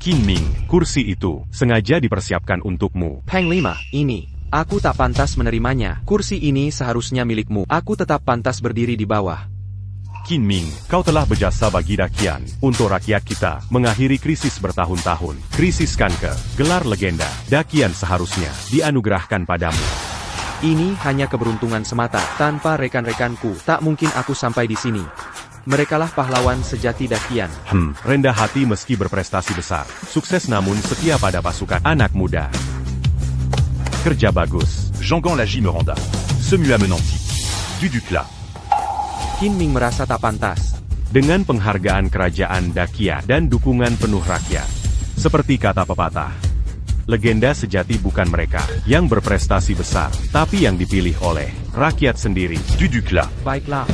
Qin Ming, kursi itu sengaja dipersiapkan untukmu.
Panglima, ini. Aku tak pantas menerimanya. Kursi ini seharusnya milikmu. Aku tetap pantas berdiri di bawah.
Qin Ming, kau telah berjasa bagi Dakian untuk rakyat kita, mengakhiri krisis bertahun-tahun. Krisis kanker, gelar legenda, Dakian seharusnya dianugerahkan padamu.
Ini hanya keberuntungan semata. Tanpa rekan-rekanku, tak mungkin aku sampai di sini. Merekalah pahlawan sejati Dakian.
Rendah hati meski berprestasi besar. Sukses namun setia pada pasukan anak muda. Kerja bagus.
Jean-Gan Laji Meranda. Semu Amenanti. Dudukla.
Qin Ming merasa tak pantas.
Dengan penghargaan kerajaan Dakian dan dukungan penuh rakyat. Seperti kata pepatah. Legenda sejati bukan mereka yang berprestasi besar, tapi yang dipilih oleh rakyat sendiri.
Dudukla.
Baiklah.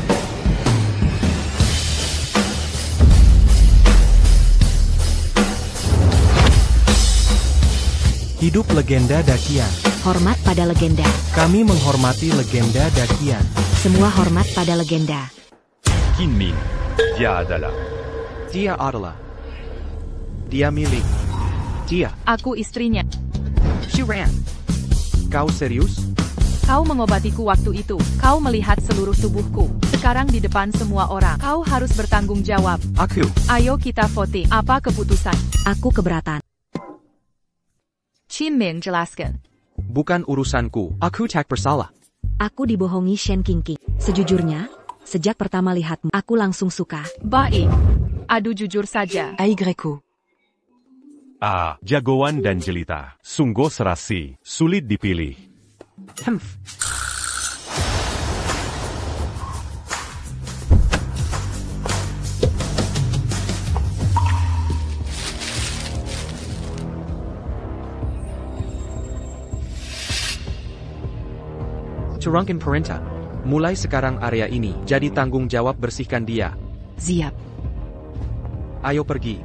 Hidup legenda Dakian.
Hormat pada legenda.
Kami menghormati legenda Dakian.
Semua hormat pada legenda.
Qin Ming. Dia adalah.
Dia adalah. Dia milik. Dia.
Aku istrinya.
Shiran. Kau serius?
Kau mengobatiku waktu itu. Kau melihat seluruh tubuhku. Sekarang di depan semua orang. Kau harus bertanggung jawab.
Aku.
Ayo kita voting. Apa keputusan?
Aku keberatan.
Qin Ming jelaskan.
Bukan urusanku. Aku tak bersalah.
Aku dibohongi Shen Qingqing. Sejujurnya, sejak pertama lihatmu, aku langsung suka.
Baik. Adu jujur saja.
Aigreku.
Jagoan dan jelita. Sungguh serasi. Sulit dipilih.
Turunkan perintah. Mulai sekarang area ini jadi tanggung jawab bersihkan dia.
Siap.
Ayo pergi.